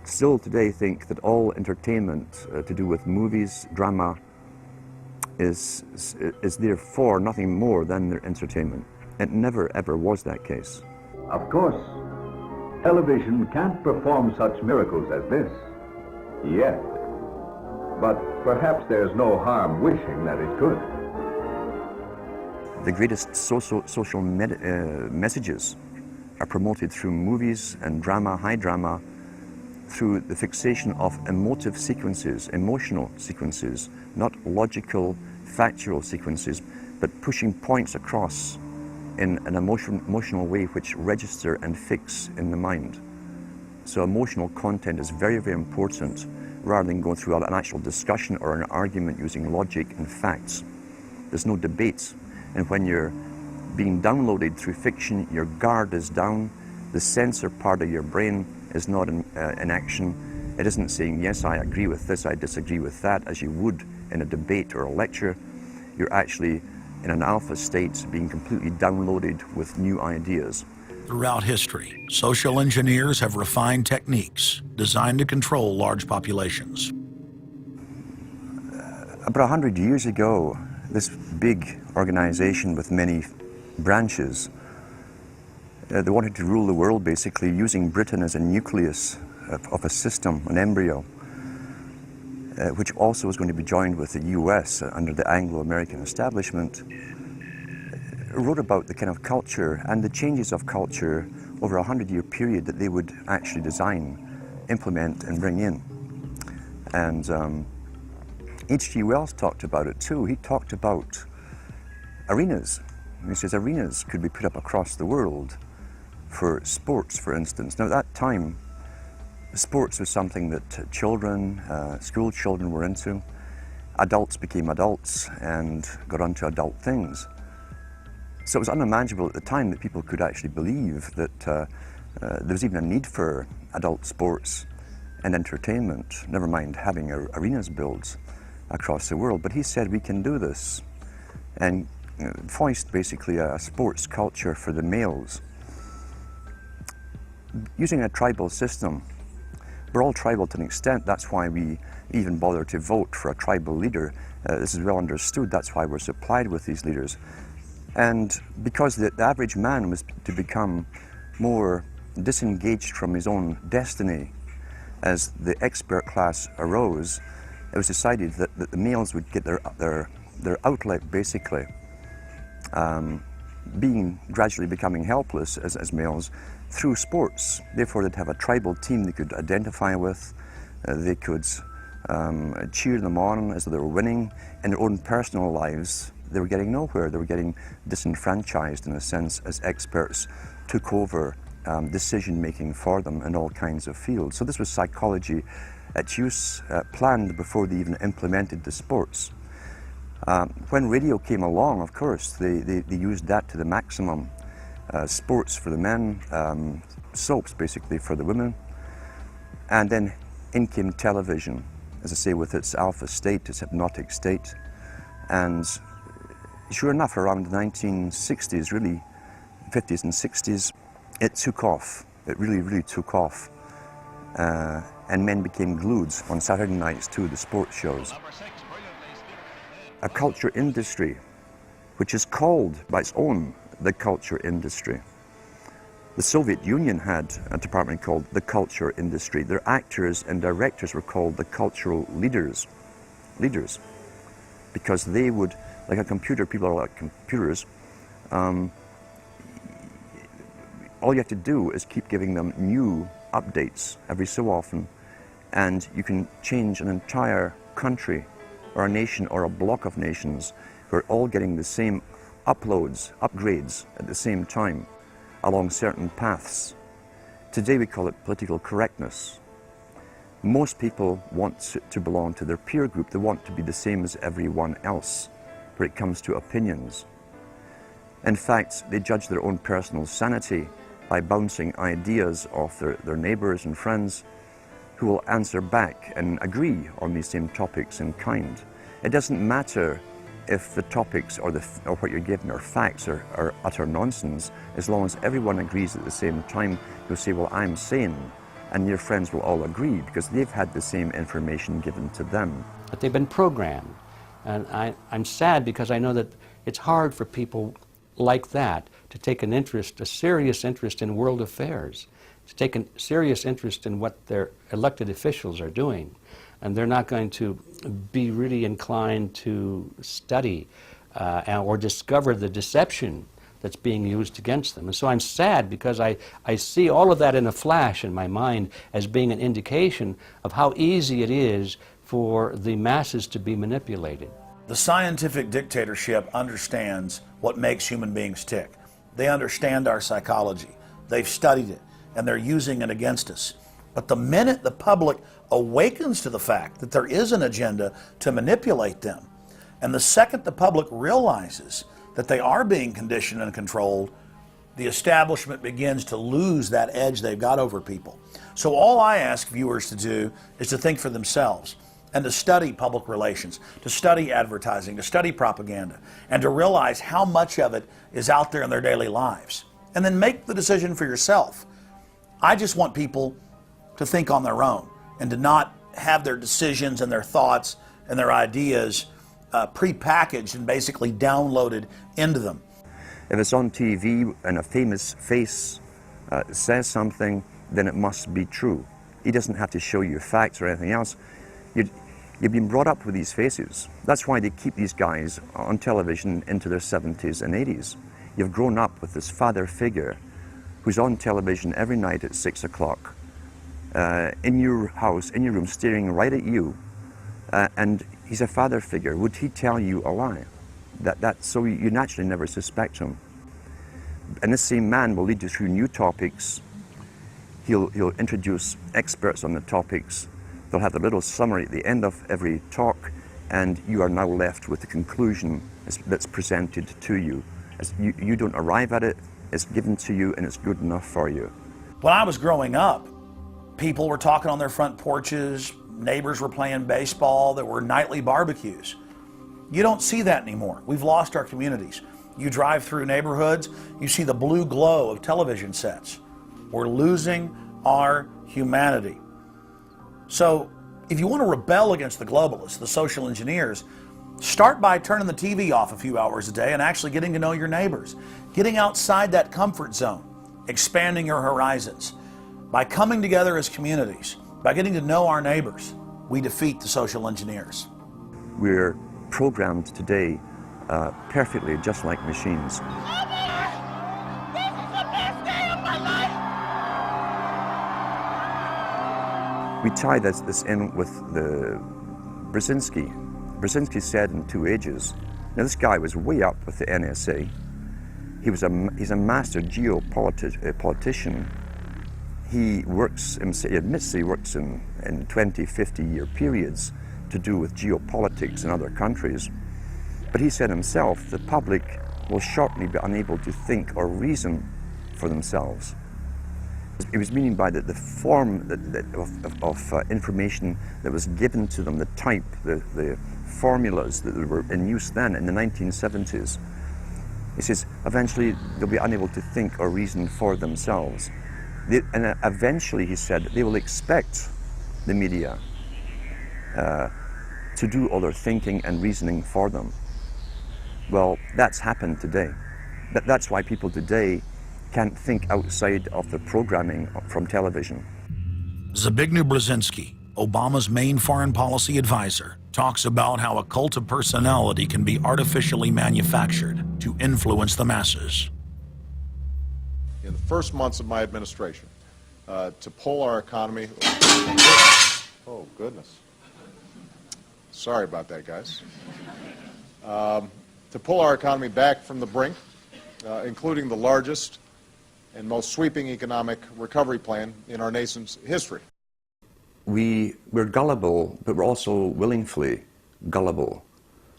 Speaker 12: still today think that all entertainment to do with movies, drama, is therefore nothing more than their entertainment. It never ever was that case.
Speaker 11: Of course, television can't perform such miracles as this, yet. But perhaps there's no harm wishing that it could.
Speaker 12: The greatest social messages are promoted through movies and drama, high drama, through the fixation of emotive sequences, emotional sequences, not logical, factual sequences, but pushing points across in an emotional way which register and fix in the mind. So emotional content is very, very important, rather than going through an actual discussion or an argument using logic and facts. There's no debate. And when you're being downloaded through fiction, your guard is down, the censor part of your brain is not in action. It isn't saying, yes, I agree with this, I disagree with that, as you would in a debate or a lecture. You're actually in an alpha state, being completely downloaded with new ideas.
Speaker 1: Throughout history, social engineers have refined techniques designed to control large populations.
Speaker 12: About 100 years ago, this big organization with many branches, they wanted to rule the world basically using Britain as a nucleus of a system, an embryo, which also was going to be joined with the US under the Anglo-American establishment, wrote about the kind of culture and the changes of culture over a 100-year period that they would actually design, implement, and bring in. And H.G. Wells talked about it too. He talked about arenas. He says arenas could be put up across the world for sports, for instance. Now at that time, sports was something that children, school children were into. Adults became adults and got onto adult things. So it was unimaginable at the time that people could actually believe that There was even a need for adult sports and entertainment, never mind having arenas built across the world. But he said we can do this, and foist basically a sports culture for the males. Using a tribal system, we're all tribal to an extent. That's why we even bother to vote for a tribal leader. This is well understood. That's why we're supplied with these leaders. And because the average man was to become more disengaged from his own destiny as the expert class arose, it was decided that the males would get their outlet, basically, gradually becoming helpless as males through sports. Therefore, they'd have a tribal team they could identify with. They could cheer them on as they were winning. In their own personal lives, they were getting nowhere. They were getting disenfranchised, in a sense, as experts took over decision-making for them in all kinds of fields. So this was psychology at use, planned before they even implemented the sports. When radio came along, of course, they used that to the maximum. Sports for the men, soaps basically for the women, and then in came television, as I say, with its alpha state, its hypnotic state. And sure enough, around the 1960s, really, 50s and 60s, it took off. It really, really took off. And men became glued on Saturday nights to the sports shows. A culture industry, which is called by its own the culture industry. The Soviet Union had a department called the culture industry. Their actors and directors were called the cultural leaders, because they would, like a computer, people are like computers, all you have to do is keep giving them new updates every so often, and you can change an entire country or a nation or a block of nations who are all getting the same upgrades at the same time along certain paths. Today we call it political correctness. Most people want to belong to their peer group. They want to be the same as everyone else when it comes to opinions. In fact, they judge their own personal sanity by bouncing ideas off their neighbors and friends who will answer back and agree on these same topics in kind. It doesn't matter if the topics or what you're given are facts or utter nonsense, as long as everyone agrees at the same time. You'll say, well, I'm sane, and your friends will all agree because they've had the same information given to them.
Speaker 27: But they've been programmed, and I'm sad because I know that it's hard for people like that to take an interest, a serious interest in world affairs, to take a serious interest in what their elected officials are doing. And they're not going to be really inclined to study or discover the deception that's being used against them. And so I'm sad because I see all of that in a flash in my mind as being an indication of how easy it is for the masses to be manipulated.
Speaker 1: The scientific dictatorship understands what makes human beings tick. They understand our psychology. They've studied it, and they're using it against us. But the minute the public awakens to the fact that there is an agenda to manipulate them, and the second the public realizes that they are being conditioned and controlled, the establishment begins to lose that edge they've got over people. So all I ask viewers to do is to think for themselves and to study public relations, to study advertising, to study propaganda, and to realize how much of it is out there in their daily lives. And then make the decision for yourself. I just want people to think on their own and to not have their decisions and their thoughts and their ideas pre-packaged and basically downloaded into them.
Speaker 12: If it's on TV and a famous face says something, then it must be true. He doesn't have to show you facts or anything else. You've been brought up with these faces. That's why they keep these guys on television into their 70s and 80s. You've grown up with this father figure who's on television every night at 6 o'clock, in your house, in your room, staring right at you, and he's a father figure. Would he tell you a lie? So you naturally never suspect him. And this same man will lead you through new topics. He'll introduce experts on the topics. They'll have a little summary at the end of every talk, and you are now left with the conclusion that's presented to you. You don't arrive at it, it's given to you, and it's good enough for you.
Speaker 1: When I was growing up, people were talking on their front porches, neighbors were playing baseball, there were nightly barbecues. You don't see that anymore. We've lost our communities. You drive through neighborhoods, you see the blue glow of television sets. We're losing our humanity. So if you want to rebel against the globalists, the social engineers, start by turning the TV off a few hours a day and actually getting to know your neighbors, getting outside that comfort zone, expanding your horizons. By coming together as communities, by getting to know our neighbors, we defeat the social engineers.
Speaker 12: We're programmed today perfectly, just like machines. We tie this in with the Brzezinski. Brzezinski said in Two Ages, now this guy was way up with the NSA. He's a master geopolitician. He admits he works in 20, 50-year periods to do with geopolitics in other countries. But he said himself, the public will shortly be unable to think or reason for themselves. It was meaning by the form of information that was given to them, the type, the formulas that were in use then in the 1970s. He says, eventually they'll be unable to think or reason for themselves. And eventually, he said, they will expect the media to do all their thinking and reasoning for them. Well, that's happened today. That's why people today can't think outside of the programming from television.
Speaker 1: Zbigniew Brzezinski, Obama's main foreign policy advisor, talks about how a cult of personality can be artificially manufactured to influence the masses.
Speaker 16: In the first months of my administration, to pull our economy... Oh, goodness. Sorry about that, guys. To pull our economy back from the brink, including the largest and most sweeping economic recovery plan in our nation's history.
Speaker 12: We're gullible, but we're also willingly gullible.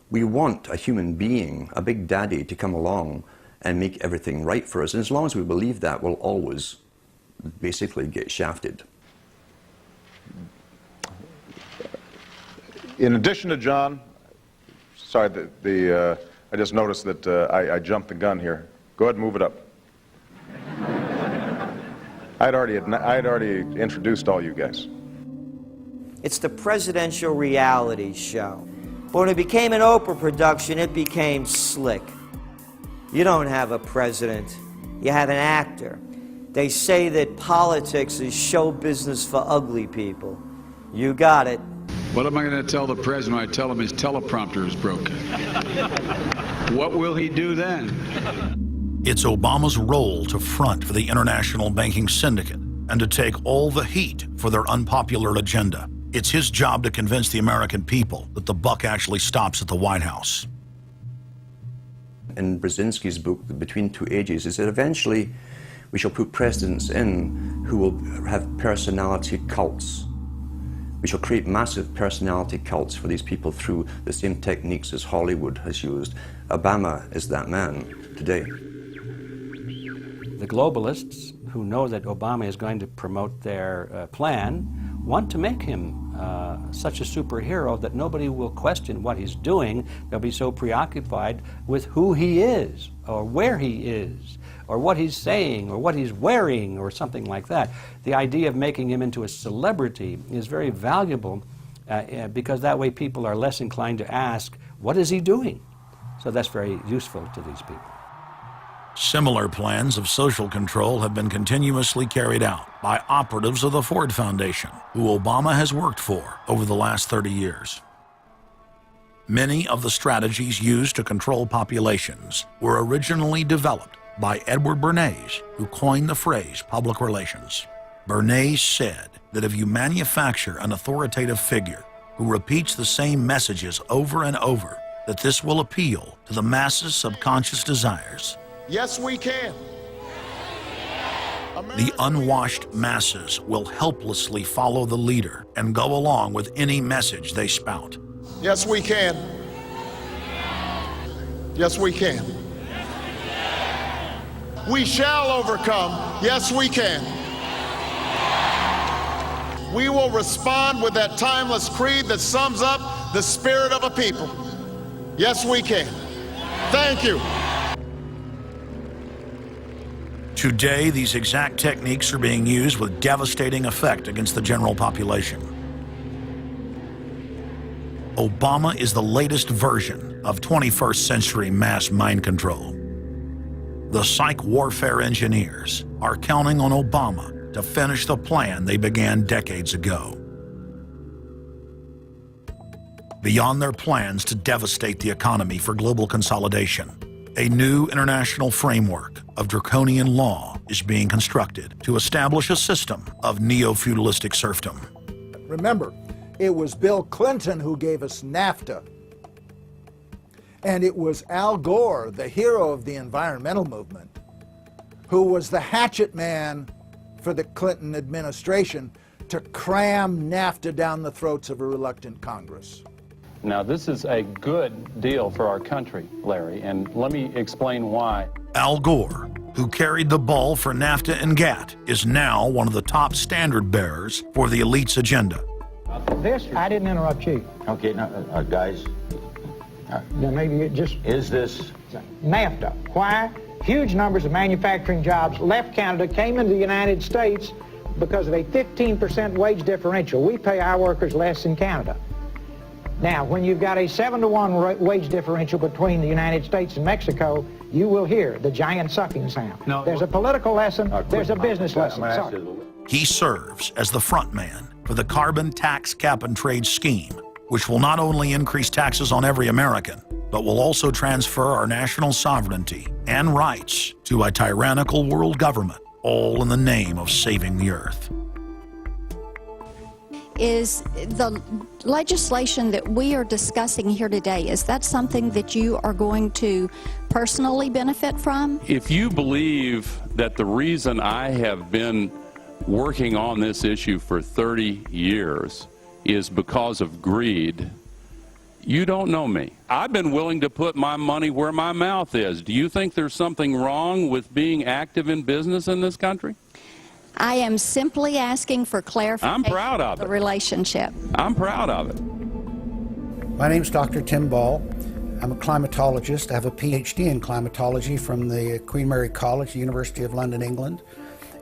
Speaker 12: We want a human being, a big daddy, to come along and make everything right for us. And as long as we believe that, we'll always basically get shafted.
Speaker 16: In addition to John, sorry, I just noticed that I jumped the gun here. Go ahead and move it up. I'd already introduced all you guys.
Speaker 5: It's the presidential reality show. But when it became an Oprah production, it became slick. You don't have a president, you have an actor. They say that politics is show business for ugly people. You got it.
Speaker 6: What am I going to tell the president when I tell him his teleprompter is broken? What will he do then?
Speaker 1: It's Obama's role to front for the international banking syndicate and to take all the heat for their unpopular agenda. It's his job to convince the American people that the buck actually stops at the White House.
Speaker 12: In Brzezinski's book, Between Two Ages, is that eventually we shall put presidents in who will have personality cults. We shall create massive personality cults for these people through the same techniques as Hollywood has used. Obama is that man today.
Speaker 13: The globalists, who know that Obama is going to promote their plan, want to make him such a superhero that nobody will question what he's doing. They'll be so preoccupied with who he is, or where he is, or what he's saying, or what he's wearing, or something like that. The idea of making him into a celebrity is very valuable because that way people are less inclined to ask, what is he doing? So that's very useful to these people.
Speaker 1: Similar plans of social control have been continuously carried out by operatives of the Ford Foundation, who Obama has worked for over the last 30 years. Many of the strategies used to control populations were originally developed by Edward Bernays, who coined the phrase public relations. Bernays said that if you manufacture an authoritative figure who repeats the same messages over and over, that this will appeal to the masses' subconscious desires.
Speaker 16: Yes, we can.
Speaker 1: The unwashed masses will helplessly follow the leader and go along with any message they spout.
Speaker 16: Yes, we can. Yes, we can. We shall overcome. Yes, we can. we will respond with that timeless creed that sums up the spirit of a people. Yes, we can. Thank you.
Speaker 1: Today, these exact techniques are being used with devastating effect against the general population. Obama is the latest version of 21st century mass mind control. The psych warfare engineers are counting on Obama to finish the plan they began decades ago. Beyond their plans to devastate the economy for global consolidation, a new international framework of draconian law is being constructed to establish a system of neo-feudalistic serfdom.
Speaker 8: Remember, it was Bill Clinton who gave us NAFTA. And it was Al Gore, the hero of the environmental movement, who was the hatchet man for the Clinton administration to cram NAFTA down the throats of a reluctant Congress.
Speaker 14: Now, this is a good deal for our country, Larry, and let me explain why.
Speaker 1: Al Gore, who carried the ball for NAFTA and GATT, is now one of the top standard bearers for the elite's agenda.
Speaker 15: I didn't interrupt you.
Speaker 17: Okay, now, guys.
Speaker 15: Now maybe it just...
Speaker 17: Is this...
Speaker 15: NAFTA. Why? Huge numbers of manufacturing jobs left Canada, came into the United States because of a 15% wage differential. We pay our workers less in Canada. Now, when you've got a 7-to-1 wage differential between the United States and Mexico, you will hear the giant sucking sound. No, there's a political lesson, there's a business lesson. Sorry.
Speaker 1: He serves as the front man for the carbon tax cap and trade scheme, which will not only increase taxes on every American, but will also transfer our national sovereignty and rights to a tyrannical world government, all in the name of saving the earth.
Speaker 18: Is the legislation that we are discussing here today, is that something that you are going to personally benefit from?
Speaker 14: If you believe that the reason I have been working on this issue for 30 years is because of greed, you don't know me. I've been willing to put my money where my mouth is. Do you think there's something wrong with being active in business in this country?
Speaker 18: I am simply asking for clarification.
Speaker 14: I'm proud of
Speaker 18: the relationship.
Speaker 14: I'm proud of it.
Speaker 20: My name's Dr. Tim Ball. I'm a climatologist. I have a PhD in climatology from the Queen Mary College, University of London, England.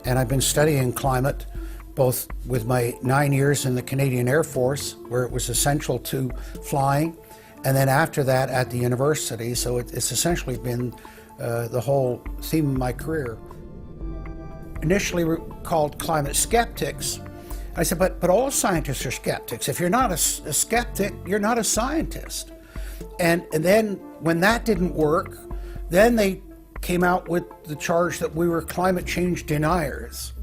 Speaker 20: And I've been studying climate both with my 9 years in the Canadian Air Force, where it was essential to flying, and then after that at the university. So it's essentially been the whole theme of my career. Initially we're called climate skeptics. I said, but all scientists are skeptics. If you're not a skeptic, you're not a scientist. And then when that didn't work, then they came out with the charge that we were climate change deniers.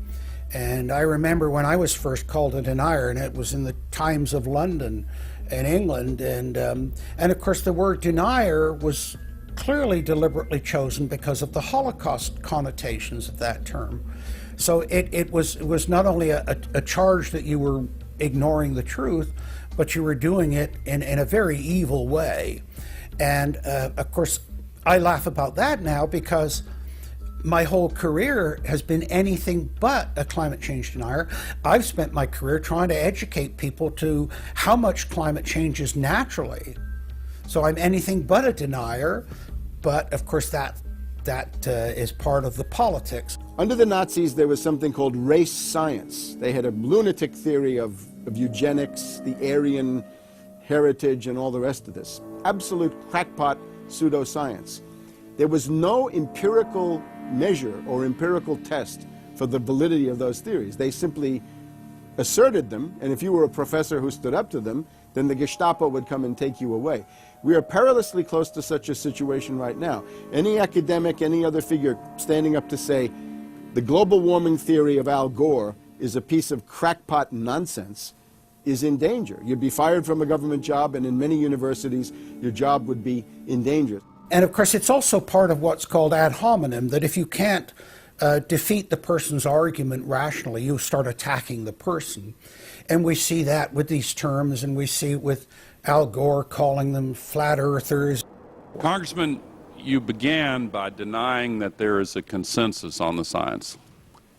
Speaker 20: And I remember when I was first called a denier, and it was in the Times of London in England, and of course the word denier was clearly deliberately chosen because of the Holocaust connotations of that term. So it was not only a charge that you were ignoring the truth, but you were doing it in a very evil way. And of course, I laugh about that now because my whole career has been anything but a climate change denier. I've spent my career trying to educate people to how much climate changes naturally. So I'm anything but a denier, but of course that is part of the politics.
Speaker 21: Under the Nazis, there was something called race science. They had a lunatic theory of eugenics, the Aryan heritage, and all the rest of this. Absolute crackpot pseudoscience. There was no empirical measure or empirical test for the validity of those theories. They simply asserted them, and if you were a professor who stood up to them, then the Gestapo would come and take you away. We are perilously close to such a situation right now. Any academic, any other figure standing up to say the global warming theory of Al Gore is a piece of crackpot nonsense is in danger. You'd be fired from a government job, and in many universities, your job would be in danger.
Speaker 20: And of course, it's also part of what's called ad hominem, that if you can't defeat the person's argument rationally, you start attacking the person. And we see that with these terms, and we see it with Al Gore calling them flat earthers.
Speaker 14: Congressman, you began by denying that there is a consensus on the science.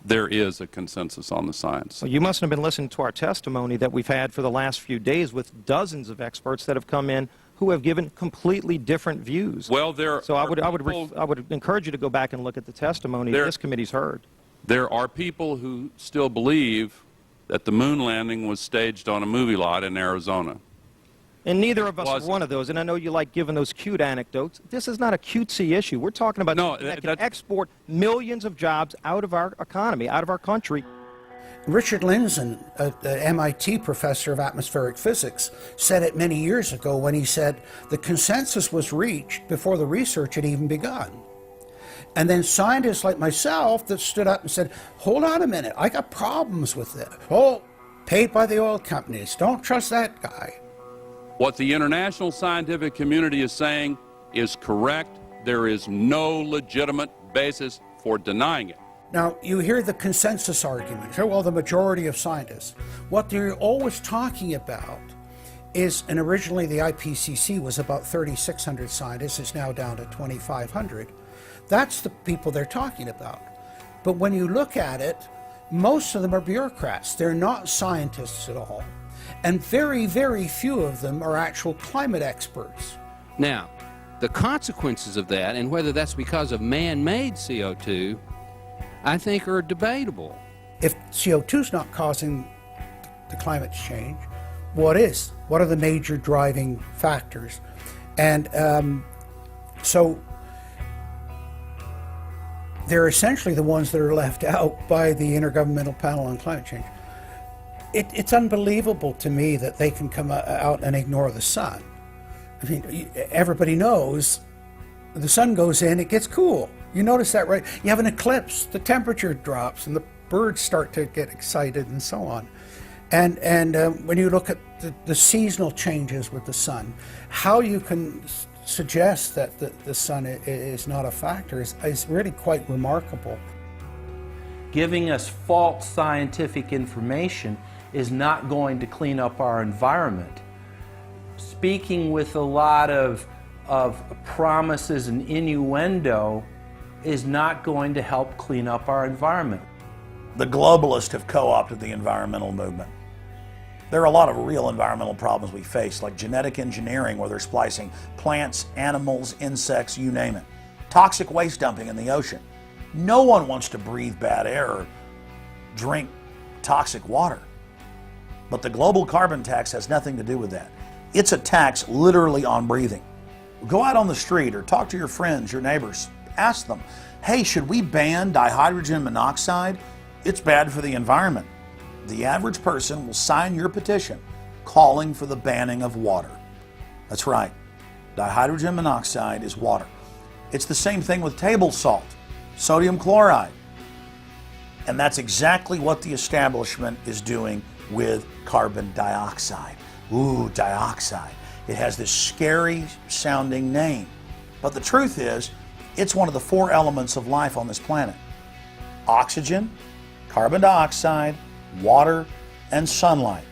Speaker 14: there is a consensus on the science.
Speaker 2: Well, you mustn't have been listening to our testimony that we've had for the last few days with dozens of experts that have come in who have given completely different views.
Speaker 14: Well,
Speaker 2: so I would encourage you to go back and look at the testimony this committee's heard.
Speaker 14: There are people who still believe that the moon landing was staged on a movie lot in Arizona.
Speaker 2: And neither of us are one of those, and I know you like giving those cute anecdotes. This is not a cutesy issue. We're talking about something that can export millions of jobs out of our economy, out of our country.
Speaker 20: Richard Lindzen, an MIT professor of atmospheric physics, said it many years ago when he said the consensus was reached before the research had even begun. And then scientists like myself that stood up and said, hold on a minute, I got problems with it. Oh, paid by the oil companies, don't trust that guy.
Speaker 14: What the international scientific community is saying is correct. There is no legitimate basis for denying it.
Speaker 20: Now, you hear the consensus argument. Well, the majority of scientists. What they're always talking about is, and originally the IPCC was about 3,600 scientists, it's now down to 2,500. That's the people they're talking about. But when you look at it, most of them are bureaucrats. They're not scientists at all. And very, very few of them are actual climate experts.
Speaker 7: Now, the consequences of that, and whether that's because of man-made CO2, I think are debatable.
Speaker 20: If CO2 is not causing the climate change, what is? What are the major driving factors? And so they're essentially the ones that are left out by the Intergovernmental Panel on Climate Change. It's unbelievable to me that they can come out and ignore the sun. I mean, everybody knows the sun goes in, it gets cool. You notice that, right? You have an eclipse, the temperature drops, and the birds start to get excited and so on. And when you look at the seasonal changes with the sun, how you can suggest that the sun is not a factor is really quite remarkable.
Speaker 9: Giving us false scientific information is not going to clean up our environment. Speaking with a lot of promises and innuendo is not going to help clean up our environment.
Speaker 1: The globalists have co-opted the environmental movement. There are a lot of real environmental problems we face, like genetic engineering, where they're splicing plants, animals, insects, you name it. Toxic waste dumping in the ocean. No one wants to breathe bad air or drink toxic water. But the global carbon tax has nothing to do with that. It's a tax literally on breathing. Go out on the street or talk to your friends, your neighbors. Ask them, hey, should we ban dihydrogen monoxide? It's bad for the environment. The average person will sign your petition calling for the banning of water. That's right. Dihydrogen monoxide is water. It's the same thing with table salt, sodium chloride. And that's exactly what the establishment is doing with carbon dioxide. Ooh, dioxide. It has this scary sounding name. But the truth is, it's one of the 4 elements of life on this planet. Oxygen, carbon dioxide, water, and sunlight.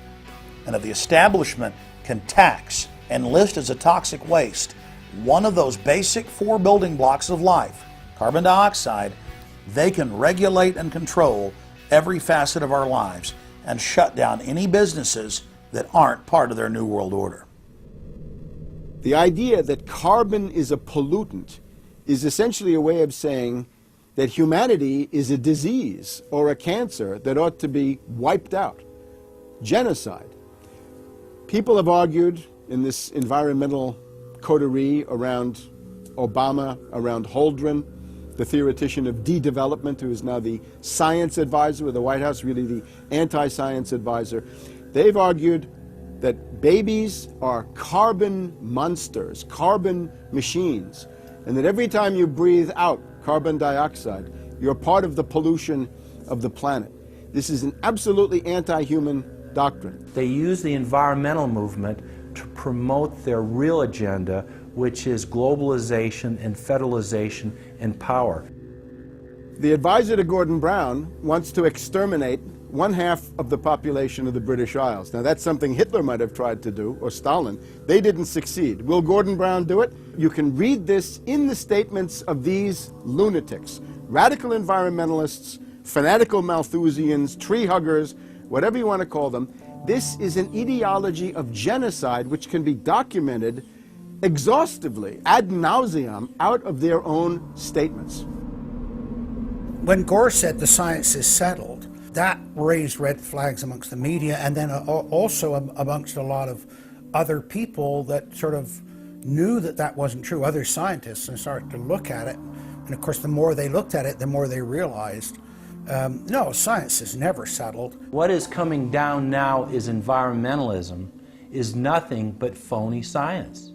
Speaker 1: And if the establishment can tax and list as a toxic waste one of those basic 4 building blocks of life, carbon dioxide, they can regulate and control every facet of our lives and shut down any businesses that aren't part of their New World Order.
Speaker 21: The idea that carbon is a pollutant is essentially a way of saying that humanity is a disease or a cancer that ought to be wiped out. Genocide. People have argued in this environmental coterie around Obama, around Holdren, the theoretician of de-development, who is now the science advisor of the White House, really the anti-science advisor. They've argued that babies are carbon monsters, carbon machines, and that every time you breathe out carbon dioxide, you're part of the pollution of the planet. This is an absolutely anti-human doctrine.
Speaker 9: They use the environmental movement to promote their real agenda, which is globalization and federalization and power.
Speaker 21: The advisor to Gordon Brown wants to exterminate 1/2 of the population of the British Isles. Now that's something Hitler might have tried to do, or Stalin. They didn't succeed. Will Gordon Brown do it? You can read this in the statements of these lunatics, radical environmentalists fanatical Malthusians, tree huggers, whatever you want to call them. This is an ideology of genocide which can be documented exhaustively, ad nauseum, out of their own statements.
Speaker 20: When Gore said the science is settled, that raised red flags amongst the media and then also amongst a lot of other people that sort of knew that that wasn't true, other scientists, and started to look at it. And of course, the more they looked at it, the more they realized, no, science is never settled.
Speaker 9: What is coming down now is environmentalism is nothing but phony science.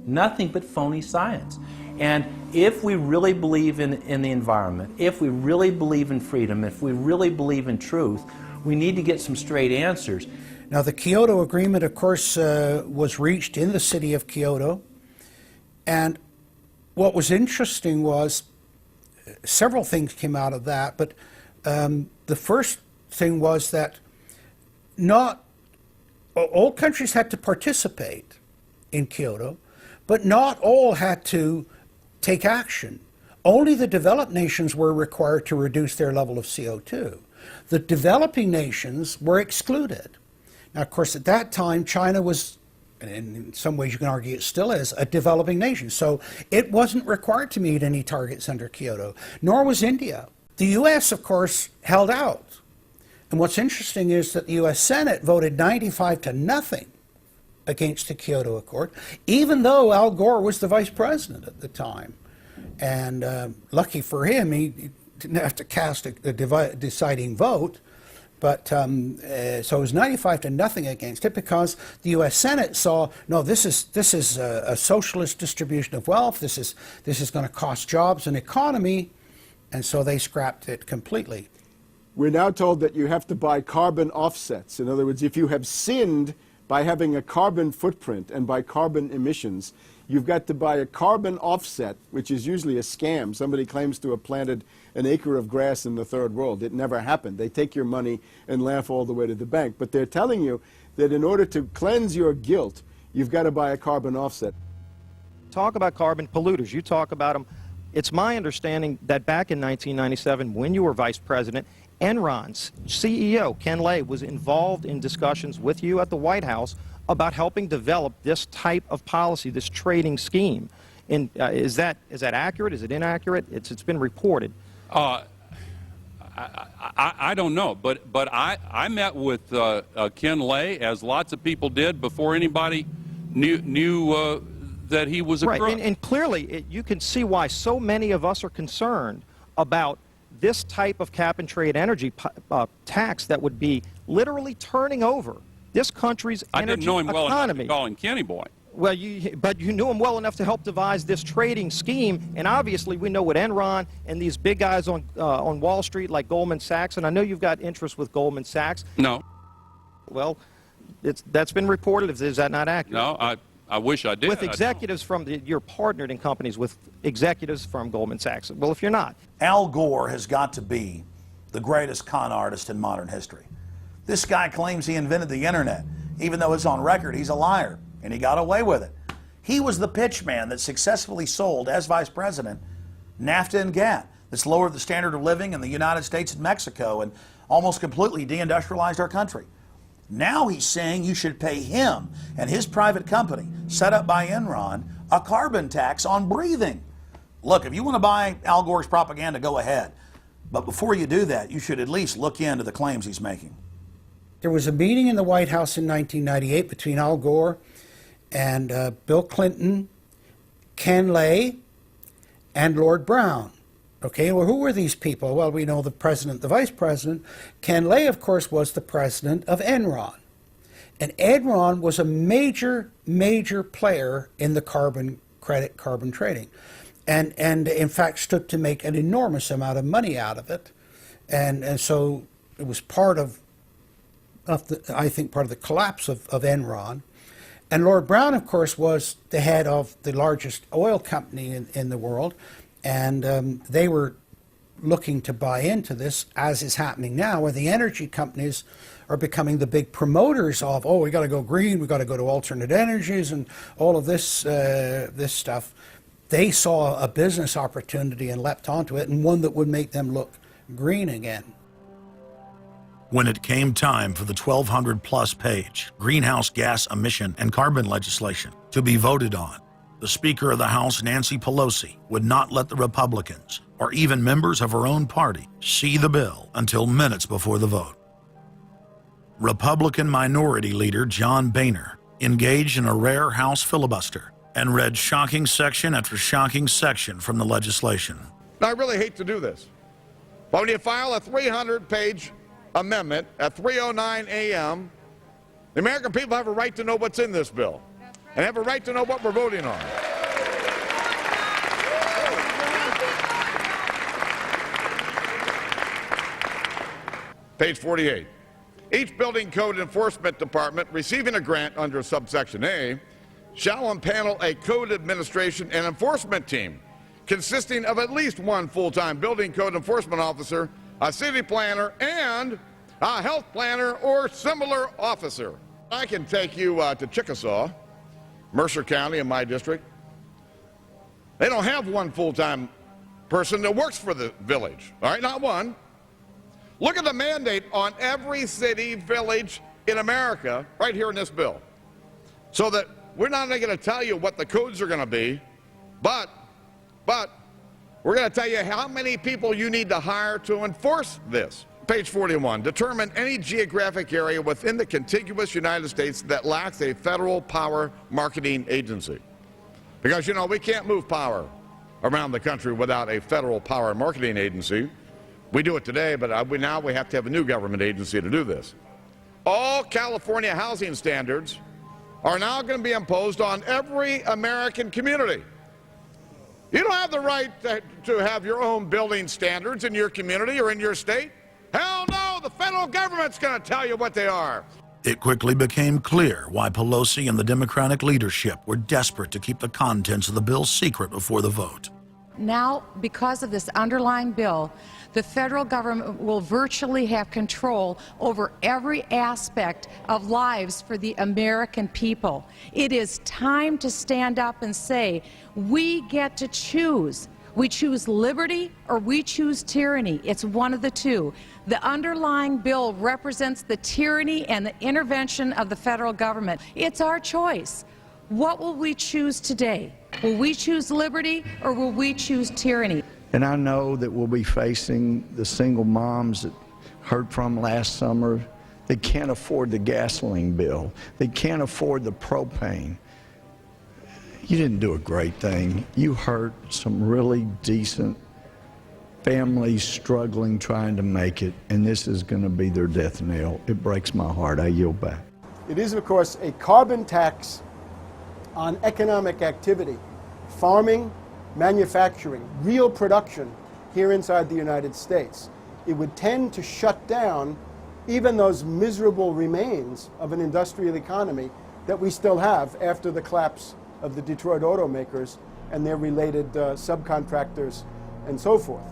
Speaker 9: Nothing but phony science. And if we really believe in the environment, if we really believe in freedom, if we really believe in truth, we need to get some straight answers.
Speaker 20: Now, the Kyoto Agreement, of course, was reached in the city of Kyoto. And what was interesting was several things came out of that, but the first thing was that not all countries had to participate in Kyoto, but not all had to take action. Only the developed nations were required to reduce their level of CO2. The developing nations were excluded. Now, of course, at that time, China was, and in some ways you can argue it still is, a developing nation. So it wasn't required to meet any targets under Kyoto, nor was India. The U.S., of course, held out. And what's interesting is that the U.S. Senate voted 95-0 against the Kyoto Accord, even though Al Gore was the vice president at the time. And lucky for him, he didn't have to cast a deciding vote. But so it was 95-0 against it because the U.S. Senate saw, no, this is a socialist distribution of wealth. This is going to cost jobs and economy, and so they scrapped it completely.
Speaker 21: We're now told that you have to buy carbon offsets. In other words, if you have sinned by having a carbon footprint and by carbon emissions, you've got to buy a carbon offset, which is usually a scam. Somebody claims to have planted an acre of grass in the third world. It never happened. They take your money and laugh all the way to the bank. But they're telling you that in order to cleanse your guilt, you've got to buy a carbon offset.
Speaker 2: Talk about carbon polluters. You talk about them. It's my understanding that back in 1997, when you were vice president, Enron's CEO, Ken Lay, was involved in discussions with you at the White House about helping develop this type of policy, this trading scheme. And is that accurate? Is it inaccurate? It's been reported.
Speaker 14: I don't know, but I met with Ken Lay, as lots of people did, before anybody knew that he was a crook.
Speaker 2: Right, and clearly you can see why so many of us are concerned about this type of cap-and-trade energy tax that would be literally turning over this country's energy economy.
Speaker 14: I didn't know him well enough to call him Kenny Boy.
Speaker 2: Well, but you knew him well enough to help devise this trading scheme, and obviously we know what Enron and these big guys on Wall Street like Goldman Sachs, and I know you've got interest with Goldman Sachs.
Speaker 14: No.
Speaker 2: Well, that's been reported. Is that not accurate?
Speaker 14: No, I wish I did.
Speaker 2: With executives from you're partnered in companies with executives from Goldman Sachs. Well, if you're not.
Speaker 1: Al Gore has got to be the greatest con artist in modern history. This guy claims he invented the internet, even though it's on record he's a liar, and he got away with it. He was the pitch man that successfully sold, as vice president, NAFTA and GATT. That's lowered the standard of living in the United States and Mexico and almost completely deindustrialized our country. Now he's saying you should pay him and his private company, set up by Enron, a carbon tax on breathing. Look, if you want to buy Al Gore's propaganda, go ahead. But before you do that, you should at least look into the claims he's making.
Speaker 20: There was a meeting in the White House in 1998 between Al Gore and Bill Clinton, Ken Lay, and Lord Browne. Okay, well, who were these people? Well, we know the president, the vice president. Ken Lay, of course, was the president of Enron. And Enron was a major, major player in the carbon credit, carbon trading. And in fact, stood to make an enormous amount of money out of it. And so it was part of I think, part of the collapse of Enron. And Lord Browne, of course, was the head of the largest oil company in the world. And they were looking to buy into this, as is happening now, where the energy companies are becoming the big promoters of, oh, we got to go green, we got to go to alternate energies, and all of this stuff. They saw a business opportunity and leapt onto it, and one that would make them look green again.
Speaker 1: When it came time for the 1,200-plus page greenhouse gas emission and carbon legislation to be voted on, the Speaker of the House, Nancy Pelosi, would not let the Republicans, or even members of her own party, see the bill until minutes before the vote. Republican Minority Leader John Boehner engaged in a rare House filibuster and read shocking section after shocking section from the legislation.
Speaker 10: Now, I really hate to do this, but when you file a 300-page amendment at 3:09 a.m., the American people have a right to know what's in this bill and have a right to know what we're voting on. Page 48. Each building code enforcement department receiving a grant under subsection A shall impanel a code administration and enforcement team consisting of at least one full-time building code enforcement officer, a city planner, and a health planner or similar officer. I can take you to Chickasaw, Mercer County in my district. They don't have one full-time person that works for the village, all right, not one. Look at the mandate on every city, village in America right here in this bill. So that we're not only going to tell you what the codes are going to be, but we're going to tell you how many people you need to hire to enforce this. Page 41, determine any geographic area within the contiguous United States that lacks a federal power marketing agency. Because, you know, we can't move power around the country without a federal power marketing agency. We do it today, but now we have to have a new government agency to do this. All California housing standards are now going to be imposed on every American community. You don't have the right to have your own building standards in your community or in your state. Hell no, the federal government's going to tell you what they are.
Speaker 1: It quickly became clear why Pelosi and the Democratic leadership were desperate to keep the contents of the bill secret before the vote.
Speaker 17: Now, because of this underlying bill, the federal government will virtually have control over every aspect of lives for the American people. It is time to stand up and say, we get to choose. We choose liberty or we choose tyranny. It's one of the two. The underlying bill represents the tyranny and the intervention of the federal government. It's our choice. What will we choose today? Will we choose liberty or will we choose tyranny?
Speaker 19: And I know that we'll be facing the single moms that heard from last summer. They can't afford the gasoline bill. They can't afford the propane. You didn't do a great thing. You hurt some really decent families struggling, trying to make it, and this is going to be their death knell. It breaks my heart. I yield back.
Speaker 21: It is, of course, a carbon tax on economic activity, farming, manufacturing, real production here inside the United States. It would tend to shut down even those miserable remains of an industrial economy that we still have after the collapse of the Detroit automakers and their related subcontractors and so forth.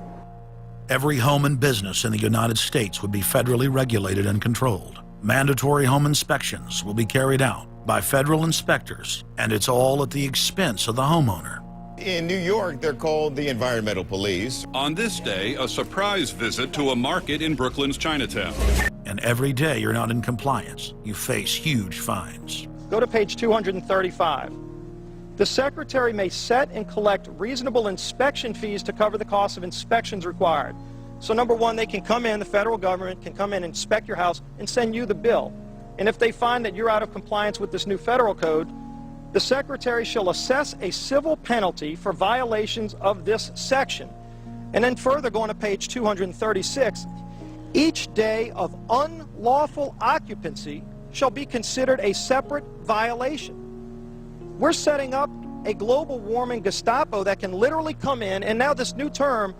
Speaker 1: Every home and business in the United States would be federally regulated and controlled. Mandatory home inspections will be carried out by federal inspectors, and it's all at the expense of the homeowner.
Speaker 22: In New York, they're called the environmental police.
Speaker 4: On this day, a surprise visit to a market in Brooklyn's Chinatown.
Speaker 1: And every day you're not in compliance, you face huge fines.
Speaker 2: Go to page 235. The Secretary may set and collect reasonable inspection fees to cover the cost of inspections required. So number one, they can come in, the federal government can come in and inspect your house and send you the bill. And if they find that you're out of compliance with this new federal code, the Secretary shall assess a civil penalty for violations of this section. And then further, going to page 236, each day of unlawful occupancy shall be considered a separate violation. We're setting up a global warming Gestapo that can literally come in, and now this new term,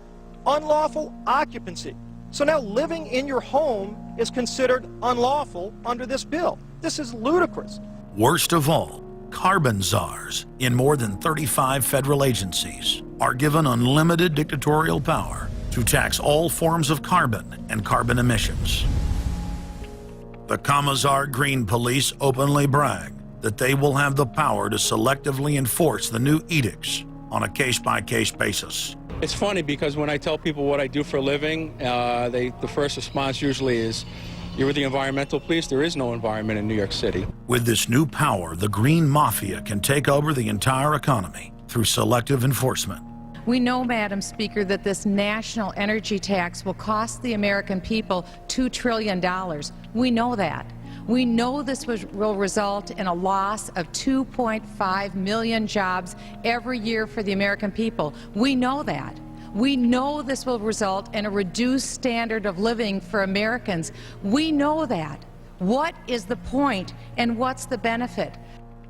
Speaker 2: unlawful occupancy. So now living in your home is considered unlawful under this bill. This is ludicrous.
Speaker 1: Worst of all, carbon czars in more than 35 federal agencies are given unlimited dictatorial power to tax all forms of carbon and carbon emissions. The Commissar Green Police openly brag that they will have the power to selectively enforce the new edicts on a case-by-case basis.
Speaker 3: It's funny because when I tell people what I do for a living, the first response usually is, "You're with the environmental police?" There is no environment in New York City.
Speaker 1: With this new power, the green mafia can take over the entire economy through selective enforcement.
Speaker 17: We know, Madam Speaker, that this national energy tax will cost the American people $2 trillion. We know that. We know this will result in a loss of 2.5 million jobs every year for the American people. We know that. We know this will result in a reduced standard of living for Americans. We know that. What is the point and what's the benefit?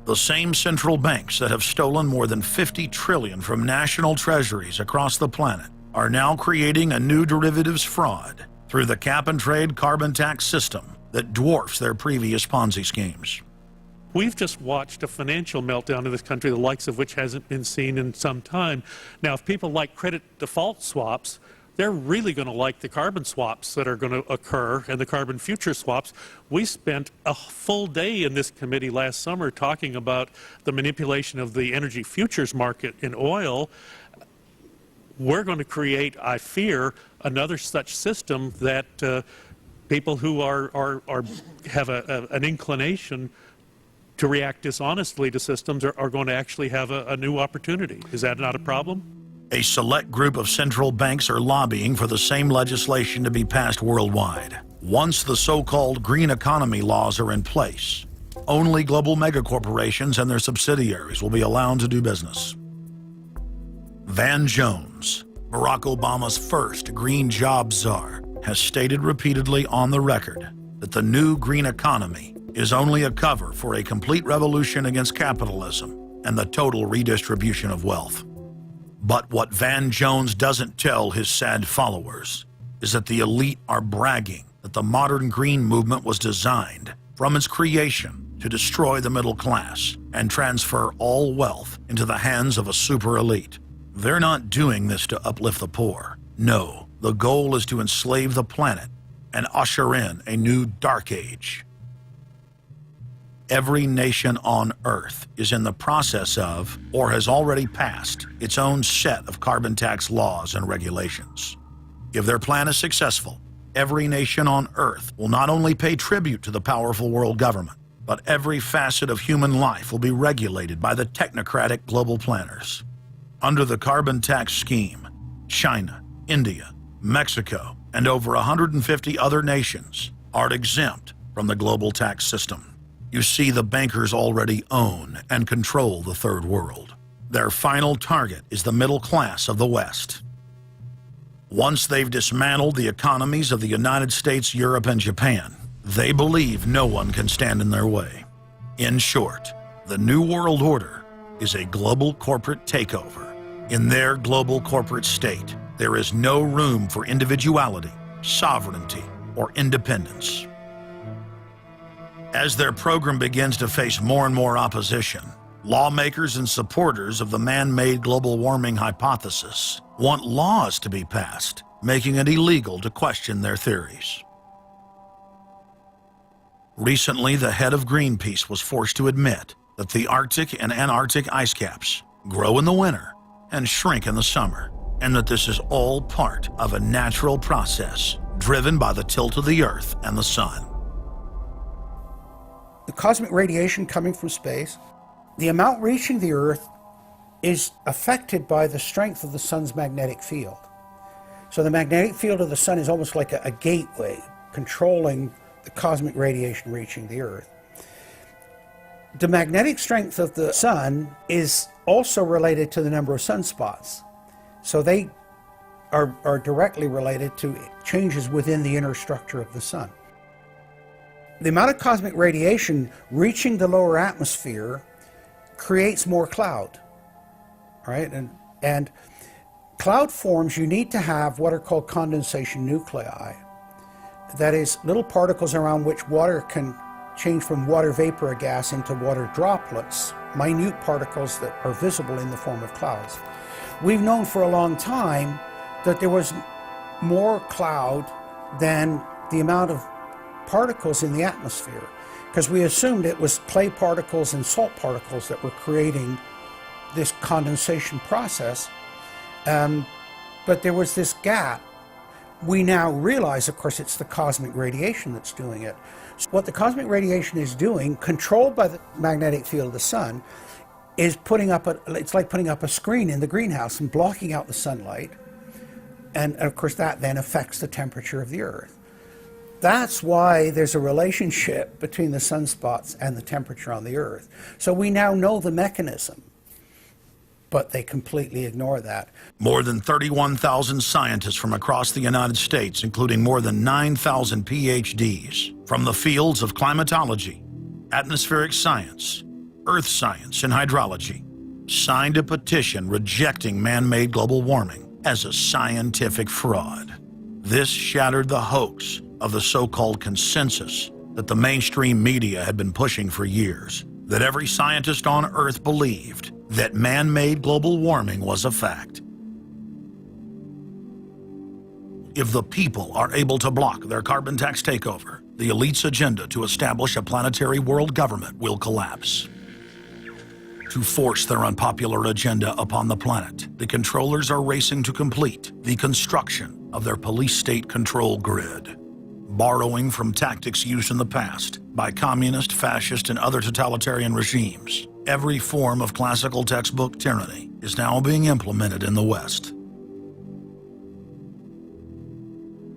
Speaker 1: The same central banks that have stolen more than $50 trillion from national treasuries across the planet are now creating a new derivatives fraud through the cap-and-trade carbon tax system that dwarfs their previous Ponzi schemes.
Speaker 11: We've just watched a financial meltdown in this country, the likes of which hasn't been seen in some time. Now, if people like credit default swaps, they're really going to like the carbon swaps that are going to occur and the carbon future swaps. We spent a full day in this committee last summer talking about the manipulation of the energy futures market in oil. We're going to create, I fear, another such system that people who have an inclination to react dishonestly to systems are going to actually have a new opportunity. Is that not a problem?
Speaker 1: A select group of central banks are lobbying for the same legislation to be passed worldwide. Once the so-called green economy laws are in place, only global megacorporations and their subsidiaries will be allowed to do business. Van Jones, Barack Obama's first green job czar, has stated repeatedly on the record that the new green economy is only a cover for a complete revolution against capitalism and the total redistribution of wealth. But what Van Jones doesn't tell his sad followers is that the elite are bragging that the modern green movement was designed from its creation to destroy the middle class and transfer all wealth into the hands of a super elite. They're not doing this to uplift the poor. No, the goal is to enslave the planet and usher in a new dark age. Every nation on Earth is in the process of, or has already passed, its own set of carbon tax laws and regulations. If their plan is successful, every nation on Earth will not only pay tribute to the powerful world government, but every facet of human life will be regulated by the technocratic global planners. Under the carbon tax scheme, China, India, Mexico, and over 150 other nations are exempt from the global tax system. You see, the bankers already own and control the third world. Their final target is the middle class of the West. Once they've dismantled the economies of the United States, Europe, and Japan, they believe no one can stand in their way. In short, the New World Order is a global corporate takeover. In their global corporate state, there is no room for individuality, sovereignty, or independence. As their program begins to face more and more opposition, lawmakers and supporters of the man-made global warming hypothesis want laws to be passed, making it illegal to question their theories. Recently, the head of Greenpeace was forced to admit that the Arctic and Antarctic ice caps grow in the winter and shrink in the summer, and that this is all part of a natural process driven by the tilt of the Earth and the Sun.
Speaker 20: The cosmic radiation coming from space, the amount reaching the Earth is affected by the strength of the Sun's magnetic field. So the magnetic field of the Sun is almost like a gateway controlling the cosmic radiation reaching the Earth. The magnetic strength of the Sun is also related to the number of sunspots. So they are directly related to changes within the inner structure of the Sun. The amount of cosmic radiation reaching the lower atmosphere creates more cloud, right? And cloud forms, you need to have what are called condensation nuclei. That is, little particles around which water can change from water vapor or gas into water droplets, minute particles that are visible in the form of clouds. We've known for a long time that there was more cloud than the amount of particles in the atmosphere, because we assumed it was clay particles and salt particles that were creating this condensation process. But there was this gap. We now realize, of course, it's the cosmic radiation that's doing it. So what the cosmic radiation is doing, controlled by the magnetic field of the sun, is it's like putting up a screen in the greenhouse and blocking out the sunlight. And of course, that then affects the temperature of the Earth. That's why there's a relationship between the sunspots and the temperature on the Earth. So we now know the mechanism, but they completely ignore that.
Speaker 1: More than 31,000 scientists from across the United States, including more than 9,000 PhDs from the fields of climatology, atmospheric science, earth science, and hydrology, signed a petition rejecting man-made global warming as a scientific fraud. This shattered the hoax of the so-called consensus that the mainstream media had been pushing for years, that every scientist on Earth believed that man-made global warming was a fact. If the people are able to block their carbon tax takeover, the elite's agenda to establish a planetary world government will collapse. To force their unpopular agenda upon the planet, the controllers are racing to complete the construction of their police state control grid. Borrowing from tactics used in the past by communist, fascist, and other totalitarian regimes, every form of classical textbook tyranny is now being implemented in the West.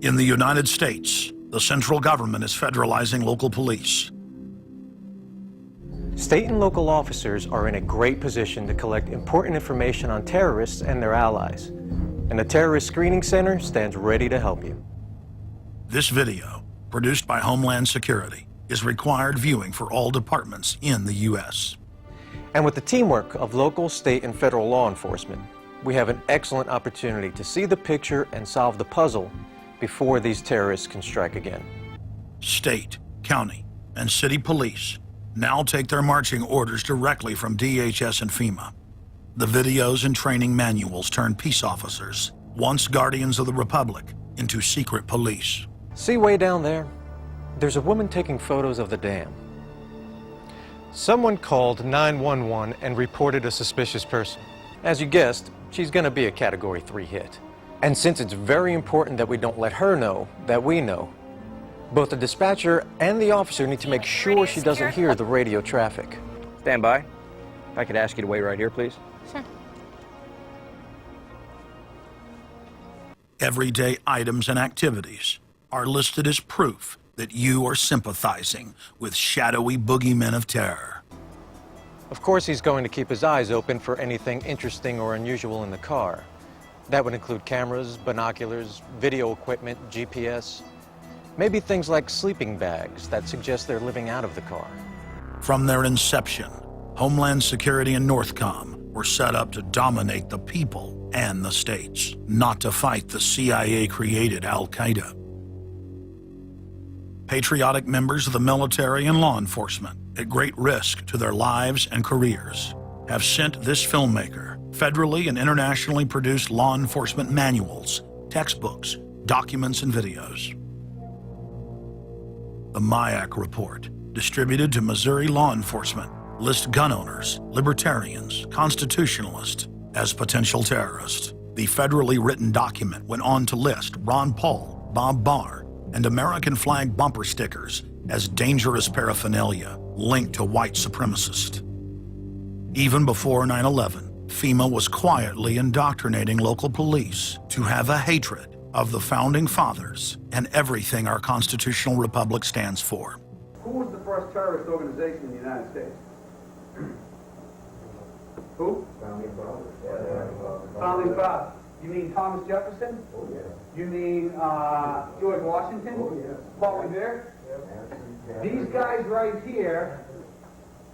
Speaker 1: In the United States, the central government is federalizing local police.
Speaker 5: State and local officers are in a great position to collect important information on terrorists and their allies. And the Terrorist Screening Center stands ready to help you.
Speaker 1: This video, produced by Homeland Security, is required viewing for all departments in the U.S.
Speaker 5: And with the teamwork of local, state, and federal law enforcement, we have an excellent opportunity to see the picture and solve the puzzle before these terrorists can strike again.
Speaker 1: State, county, and city police now take their marching orders directly from DHS and FEMA. The videos and training manuals turn peace officers, once guardians of the Republic, into secret police.
Speaker 5: See way down there? There's a woman taking photos of the dam. Someone called 911 and reported a suspicious person. As you guessed, she's going to be a Category 3 hit. And since it's very important that we don't let her know that we know, both the dispatcher and the officer need to make sure she doesn't hear the radio traffic.
Speaker 6: Stand by. If I could ask you to wait right here, please.
Speaker 18: Sure.
Speaker 1: Everyday items and activities are listed as proof that you are sympathizing with shadowy boogeymen of terror.
Speaker 5: Of course, he's going to keep his eyes open for anything interesting or unusual in the car. That would include cameras, binoculars, video equipment, GPS, maybe things like sleeping bags that suggest they're living out of the car.
Speaker 1: From their inception, Homeland Security and Northcom were set up to dominate the people and the states, not to fight the CIA-created Al-Qaeda. Patriotic members of the military and law enforcement, at great risk to their lives and careers, have sent this filmmaker federally and internationally produced law enforcement manuals, textbooks, documents, and videos. The MIAC report, distributed to Missouri law enforcement, lists gun owners, libertarians, constitutionalists as potential terrorists. The federally written document went on to list Ron Paul, Bob Barr, and American flag bumper stickers as dangerous paraphernalia linked to white supremacists. Even before 9/11, FEMA was quietly indoctrinating local police to have a hatred of the Founding Fathers and everything our constitutional republic stands for.
Speaker 23: Who was the first terrorist organization in the United States? Who? Founding Fathers. Founding Fathers. You mean Thomas Jefferson? Oh, yeah. You mean George Washington? Oh, yeah. Paul Revere? Yeah. These guys right here,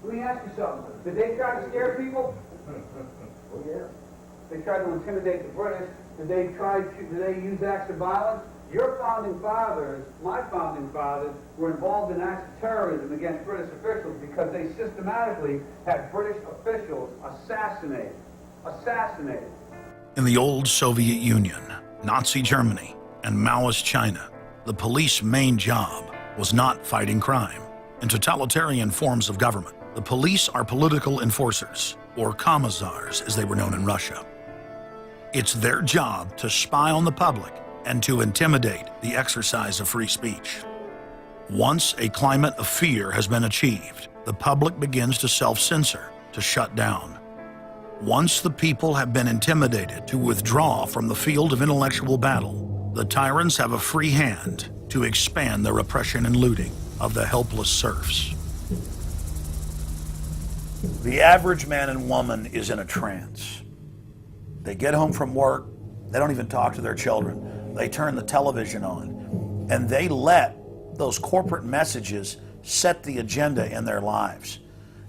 Speaker 23: let me ask you something. Did they try to scare people? Oh, yeah. They tried to intimidate the British. Did they use acts of violence? Your founding fathers, my founding fathers, were involved in acts of terrorism against British officials because they systematically had British officials assassinated.
Speaker 1: In the old Soviet Union, Nazi Germany, and Maoist China, the police's main job was not fighting crime. In totalitarian forms of government, the police are political enforcers, or commissars as they were known in Russia. It's their job to spy on the public and to intimidate the exercise of free speech. Once a climate of fear has been achieved, the public begins to self-censor, to shut down. Once the people have been intimidated to withdraw from the field of intellectual battle, the tyrants have a free hand to expand their oppression and looting of the helpless serfs. The average man and woman is in a trance. They get home from work, they don't even talk to their children. They turn the television on, and they let those corporate messages set the agenda in their lives.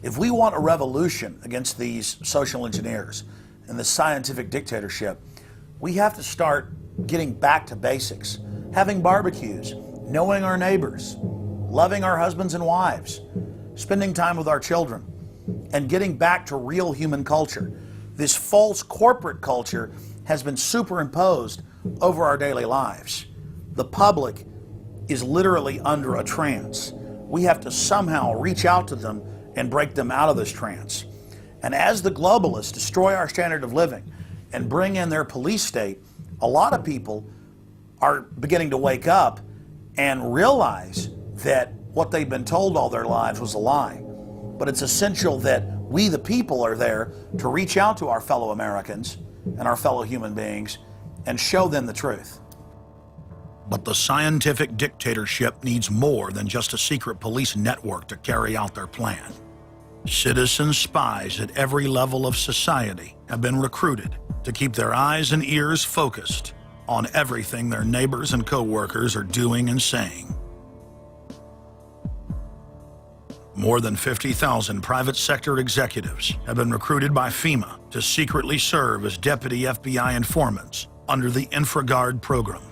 Speaker 1: If we want a revolution against these social engineers and the scientific dictatorship, we have to start getting back to basics, having barbecues, knowing our neighbors, loving our husbands and wives, spending time with our children, and getting back to real human culture. This false corporate culture has been superimposed over our daily lives. The public is literally under a trance. We have to somehow reach out to them and break them out of this trance. And as the globalists destroy our standard of living and bring in their police state, a lot of people are beginning to wake up and realize that what they've been told all their lives was a lie. But it's essential that we, the people, are there to reach out to our fellow Americans and our fellow human beings and show them the truth. But the scientific dictatorship needs more than just a secret police network to carry out their plan. Citizen spies at every level of society have been recruited to keep their eyes and ears focused on everything their neighbors and co-workers are doing and saying. More than 50,000 private sector executives have been recruited by FEMA to secretly serve as deputy FBI informants under the InfraGard program.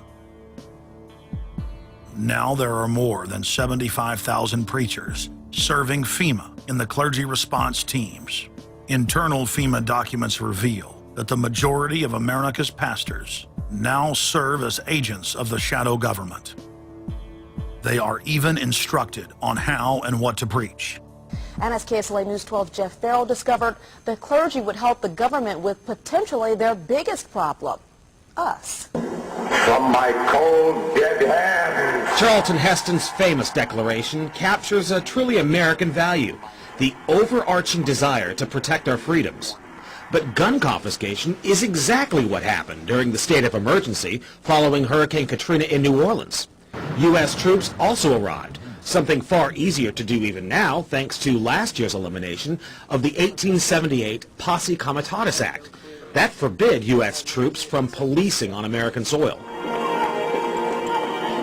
Speaker 1: Now there are more than 75,000 preachers serving FEMA in the clergy response teams. Internal FEMA documents reveal that the majority of America's pastors now serve as agents of the shadow government. They are even instructed on how and what to preach.
Speaker 12: And as KSLA News 12 Jeff Farrell discovered, the clergy would help the government with potentially their biggest problem, us.
Speaker 13: From my cold, dead hands.
Speaker 16: Charlton Heston's famous declaration captures a truly American value, the overarching desire to protect our freedoms. But gun confiscation is exactly what happened during the state of emergency following Hurricane Katrina in New Orleans. U.S. troops also arrived, something far easier to do even now thanks to last year's elimination of the 1878 Posse Comitatus Act. That forbid U.S. troops from policing on American soil.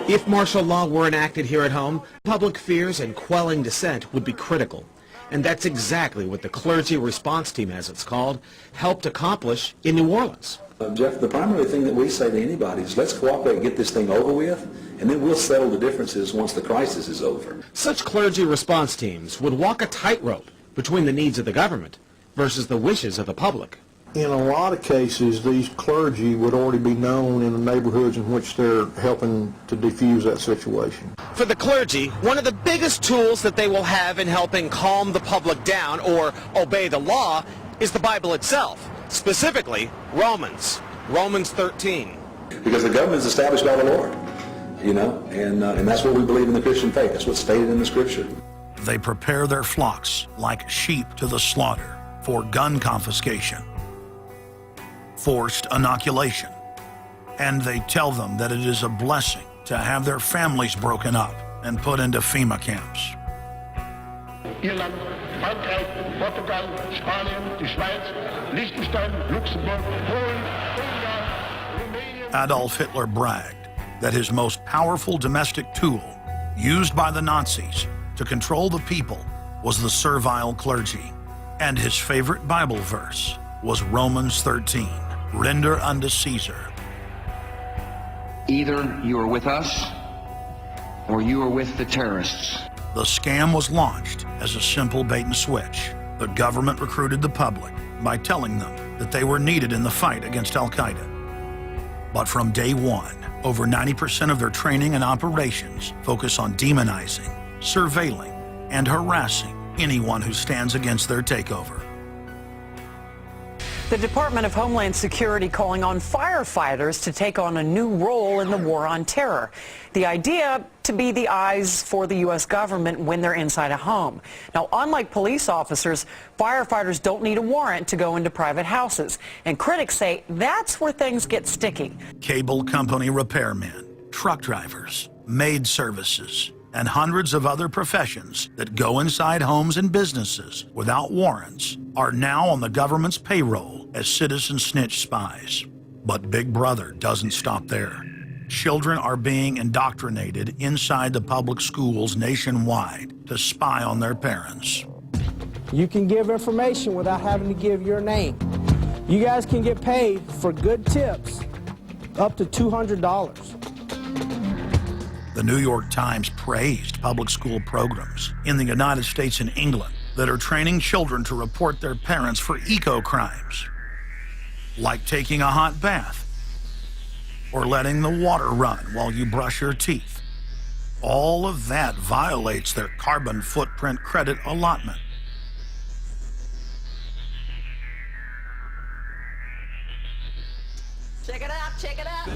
Speaker 16: If martial law were enacted here at home, public fears and quelling dissent would be critical. And that's exactly what the Clergy Response Team, as it's called, helped accomplish in New Orleans.
Speaker 24: Jeff, the primary thing that we say to anybody is let's cooperate and get this thing over with, and then we'll settle the differences once the crisis is over.
Speaker 16: Such clergy response teams would walk a tightrope between the needs of the government versus the wishes of the public.
Speaker 25: In a lot of cases, these clergy would already be known in the neighborhoods in which they're helping to defuse that situation.
Speaker 16: For the clergy, one of the biggest tools that they will have in helping calm the public down or obey the law is the Bible itself, specifically Romans 13.
Speaker 24: Because the government is established by the Lord, you know, and that's what we believe in the Christian faith. That's what's stated in the Scripture.
Speaker 1: They prepare their flocks like sheep to the slaughter for gun confiscation, forced inoculation, and they tell them that it is a blessing to have their families broken up and put into FEMA camps.
Speaker 13: Irland, Frankreich, Portugal, Spanien, die Schweiz, Liechtenstein, Luxembourg, Polen, Ungarn, Romania.
Speaker 1: Adolf Hitler bragged that his most powerful domestic tool, used by the Nazis to control the people, was the servile clergy. And his favorite Bible verse was Romans 13, render unto Caesar.
Speaker 26: Either you are with us or you are with the terrorists.
Speaker 1: The scam was launched as a simple bait and switch. The government recruited the public by telling them that they were needed in the fight against Al-Qaeda. But from day one, over 90% of their training and operations focus on demonizing, surveilling, and harassing anyone who stands against their takeover.
Speaker 7: The Department of Homeland Security calling on firefighters to take on a new role in the war on terror. The idea to be the eyes for the U.S. government when they're inside a home. Now, unlike police officers, firefighters don't need a warrant to go into private houses. And critics say that's where things get sticky.
Speaker 1: Cable company repairmen, truck drivers, maid services, and hundreds of other professions that go inside homes and businesses without warrants are now on the government's payroll as citizen snitch spies. But Big Brother doesn't stop there. Children are being indoctrinated inside the public schools nationwide to spy on their parents.
Speaker 8: You can give information without having to give your name. You guys can get paid for good tips up to $200.
Speaker 1: The New York Times praised public school programs in the United States and England that are training children to report their parents for eco-crimes, like taking a hot bath or letting the water run while you brush your teeth. All of that violates their carbon footprint credit allotment.
Speaker 9: Check it out, check it out.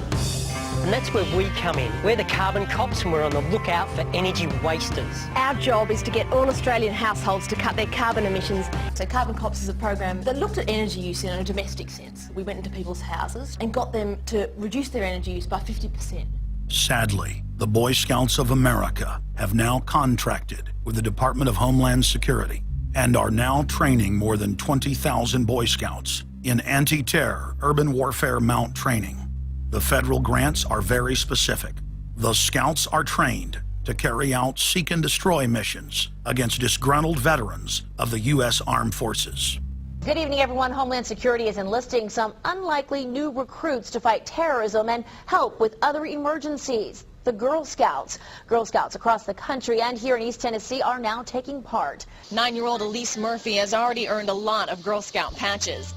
Speaker 9: And that's where we come in. We're the carbon cops and we're on the lookout for energy wasters.
Speaker 12: Our job is to get all Australian households to cut their carbon emissions. So Carbon Cops is a program that looked at energy use in a domestic sense. We went into people's houses and got them to reduce their energy use by 50%.
Speaker 1: Sadly, the Boy Scouts of America have now contracted with the Department of Homeland Security and are now training more than 20,000 Boy Scouts in anti-terror urban warfare mount training. The federal grants are very specific. The Scouts are trained to carry out seek and destroy missions against disgruntled veterans of the U.S. Armed Forces.
Speaker 12: Good evening, everyone. Homeland Security is enlisting some unlikely new recruits to fight terrorism and help with other emergencies. The Girl Scouts. Girl Scouts across the country and here in East Tennessee are now taking part.
Speaker 10: 9-year-old Elise Murphy has already earned a lot of Girl Scout patches.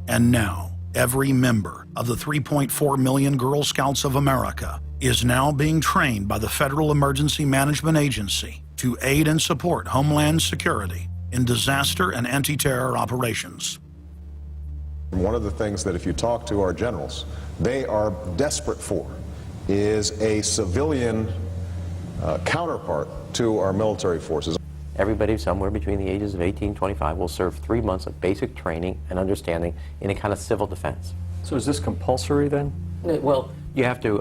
Speaker 1: And now, every member of the 3.4 million Girl Scouts of America is now being trained by the Federal Emergency Management Agency to aid and support Homeland Security in disaster and anti-terror operations.
Speaker 14: One of the things that if you talk to our generals, they are desperate for is a civilian counterpart to our military forces.
Speaker 15: Everybody somewhere between the ages of 18 and 25 will serve 3 months of basic training and understanding in a kind of civil defense.
Speaker 5: So is this compulsory then?
Speaker 15: Well, you have to,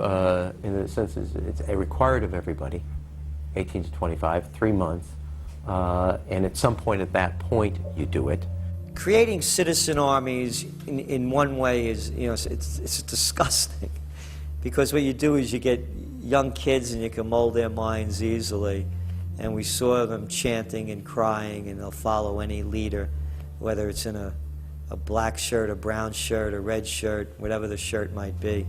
Speaker 15: in a sense, it's a required of everybody, 18 to 25, 3 months, and at some point at that point you do it.
Speaker 27: Creating citizen armies in one way is, it's disgusting, because what you do is you get young kids and you can mold their minds easily. And we saw them chanting and crying, and they'll follow any leader, whether it's in a black shirt, a brown shirt, a red shirt, whatever the shirt might be.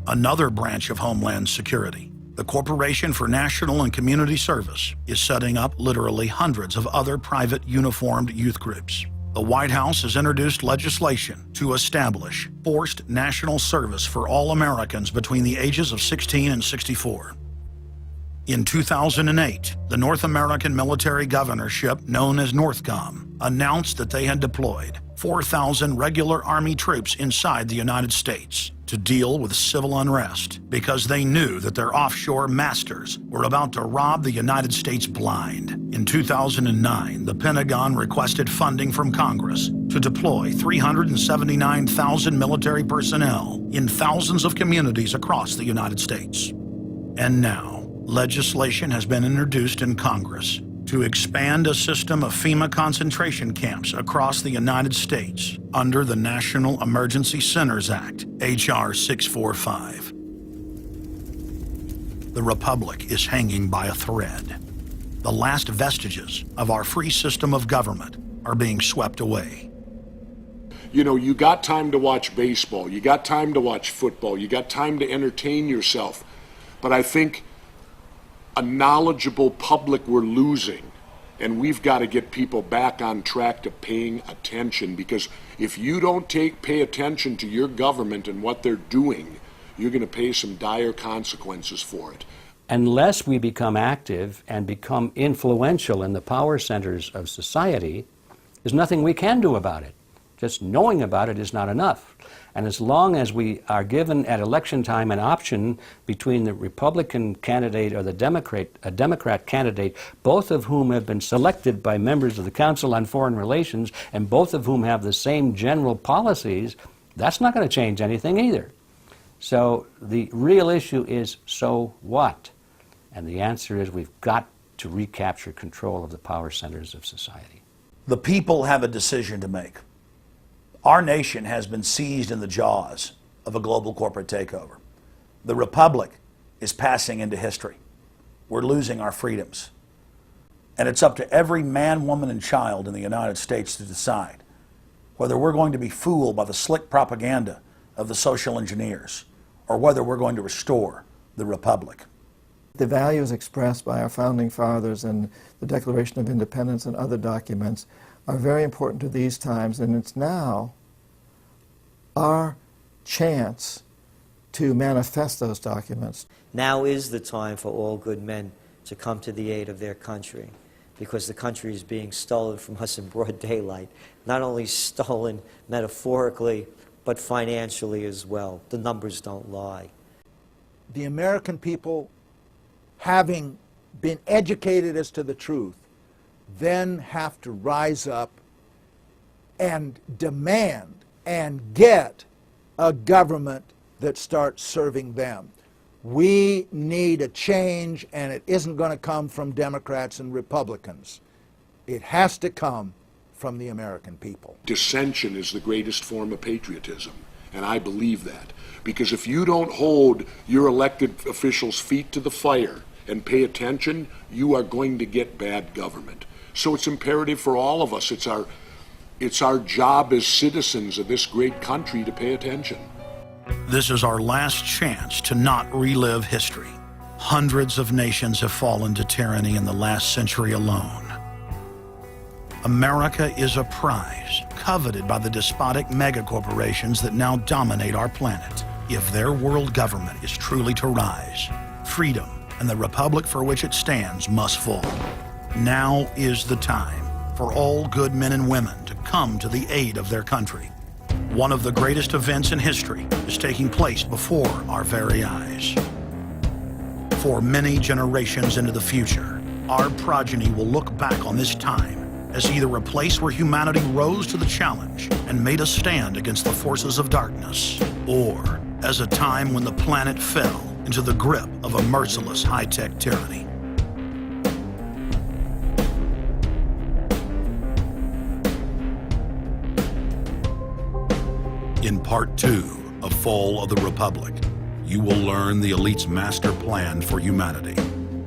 Speaker 1: Another branch of Homeland Security, the Corporation for National and Community Service, is setting up literally hundreds of other private uniformed youth groups. The White House has introduced legislation to establish forced national service for all Americans between the ages of 16 and 64. In 2008, the North American Military Governorship, known as NORTHCOM, announced that they had deployed 4,000 regular Army troops inside the United States to deal with civil unrest because they knew that their offshore masters were about to rob the United States blind. In 2009, the Pentagon requested funding from Congress to deploy 379,000 military personnel in thousands of communities across the United States. And now, legislation has been introduced in Congress to expand a system of FEMA concentration camps across the United States under the National Emergency Centers Act, H.R. 645. The Republic is hanging by a thread. The last vestiges of our free system of government are being swept away.
Speaker 28: You know, you got time to watch baseball, you got time to watch football, you got time to entertain yourself, but I think a knowledgeable public we're losing, and we've got to get people back on track to paying attention, because if you don't pay attention to your government and what they're doing, you're going to pay some dire consequences for it.
Speaker 29: Unless we become active and become influential in the power centers of society, there's nothing we can do about it. Just knowing about it is not enough. And as long as we are given at election time an option between the Republican candidate or the Democrat candidate, both of whom have been selected by members of the Council on Foreign Relations and both of whom have the same general policies, that's not going to change anything either. So the real issue is, so what? And the answer is we've got to recapture control of the power centers of society.
Speaker 1: The people have a decision to make. Our nation has been seized in the jaws of a global corporate takeover. The republic is passing into history. We're losing our freedoms. And it's up to every man, woman, and child in the United States to decide whether we're going to be fooled by the slick propaganda of the social engineers or whether we're going to restore the republic.
Speaker 2: The values expressed by our founding fathers and the Declaration of Independence and other documents are very important to these times, and it's now our chance to manifest those documents.
Speaker 27: Now is the time for all good men to come to the aid of their country, because the country is being stolen from us in broad daylight. Not only stolen metaphorically, but financially as well. The numbers don't lie.
Speaker 3: The American people, having been educated as to the truth, then have to rise up and demand and get a government that starts serving them. We need a change, and it isn't going to come from Democrats and Republicans. It has to come from the American people.
Speaker 28: Dissension is the greatest form of patriotism, and I believe that. Because if you don't hold your elected officials' feet to the fire and pay attention, you are going to get bad government. So it's imperative for all of us. It's our job as citizens of this great country to pay attention.
Speaker 1: This is our last chance to not relive history. Hundreds of nations have fallen to tyranny in the last century alone. America is a prize coveted by the despotic megacorporations that now dominate our planet. If their world government is truly to rise, freedom and the republic for which it stands must fall. Now is the time for all good men and women to come to the aid of their country. One of the greatest events in history is taking place before our very eyes. For many generations into the future, our progeny will look back on this time as either a place where humanity rose to the challenge and made a stand against the forces of darkness, or as a time when the planet fell into the grip of a merciless high-tech tyranny. In Part 2 of Fall of the Republic, you will learn the elite's master plan for humanity.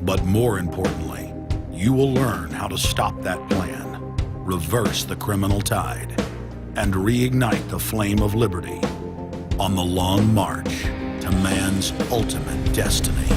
Speaker 1: But more importantly, you will learn how to stop that plan, reverse the criminal tide, and reignite the flame of liberty on the long march to man's ultimate destiny.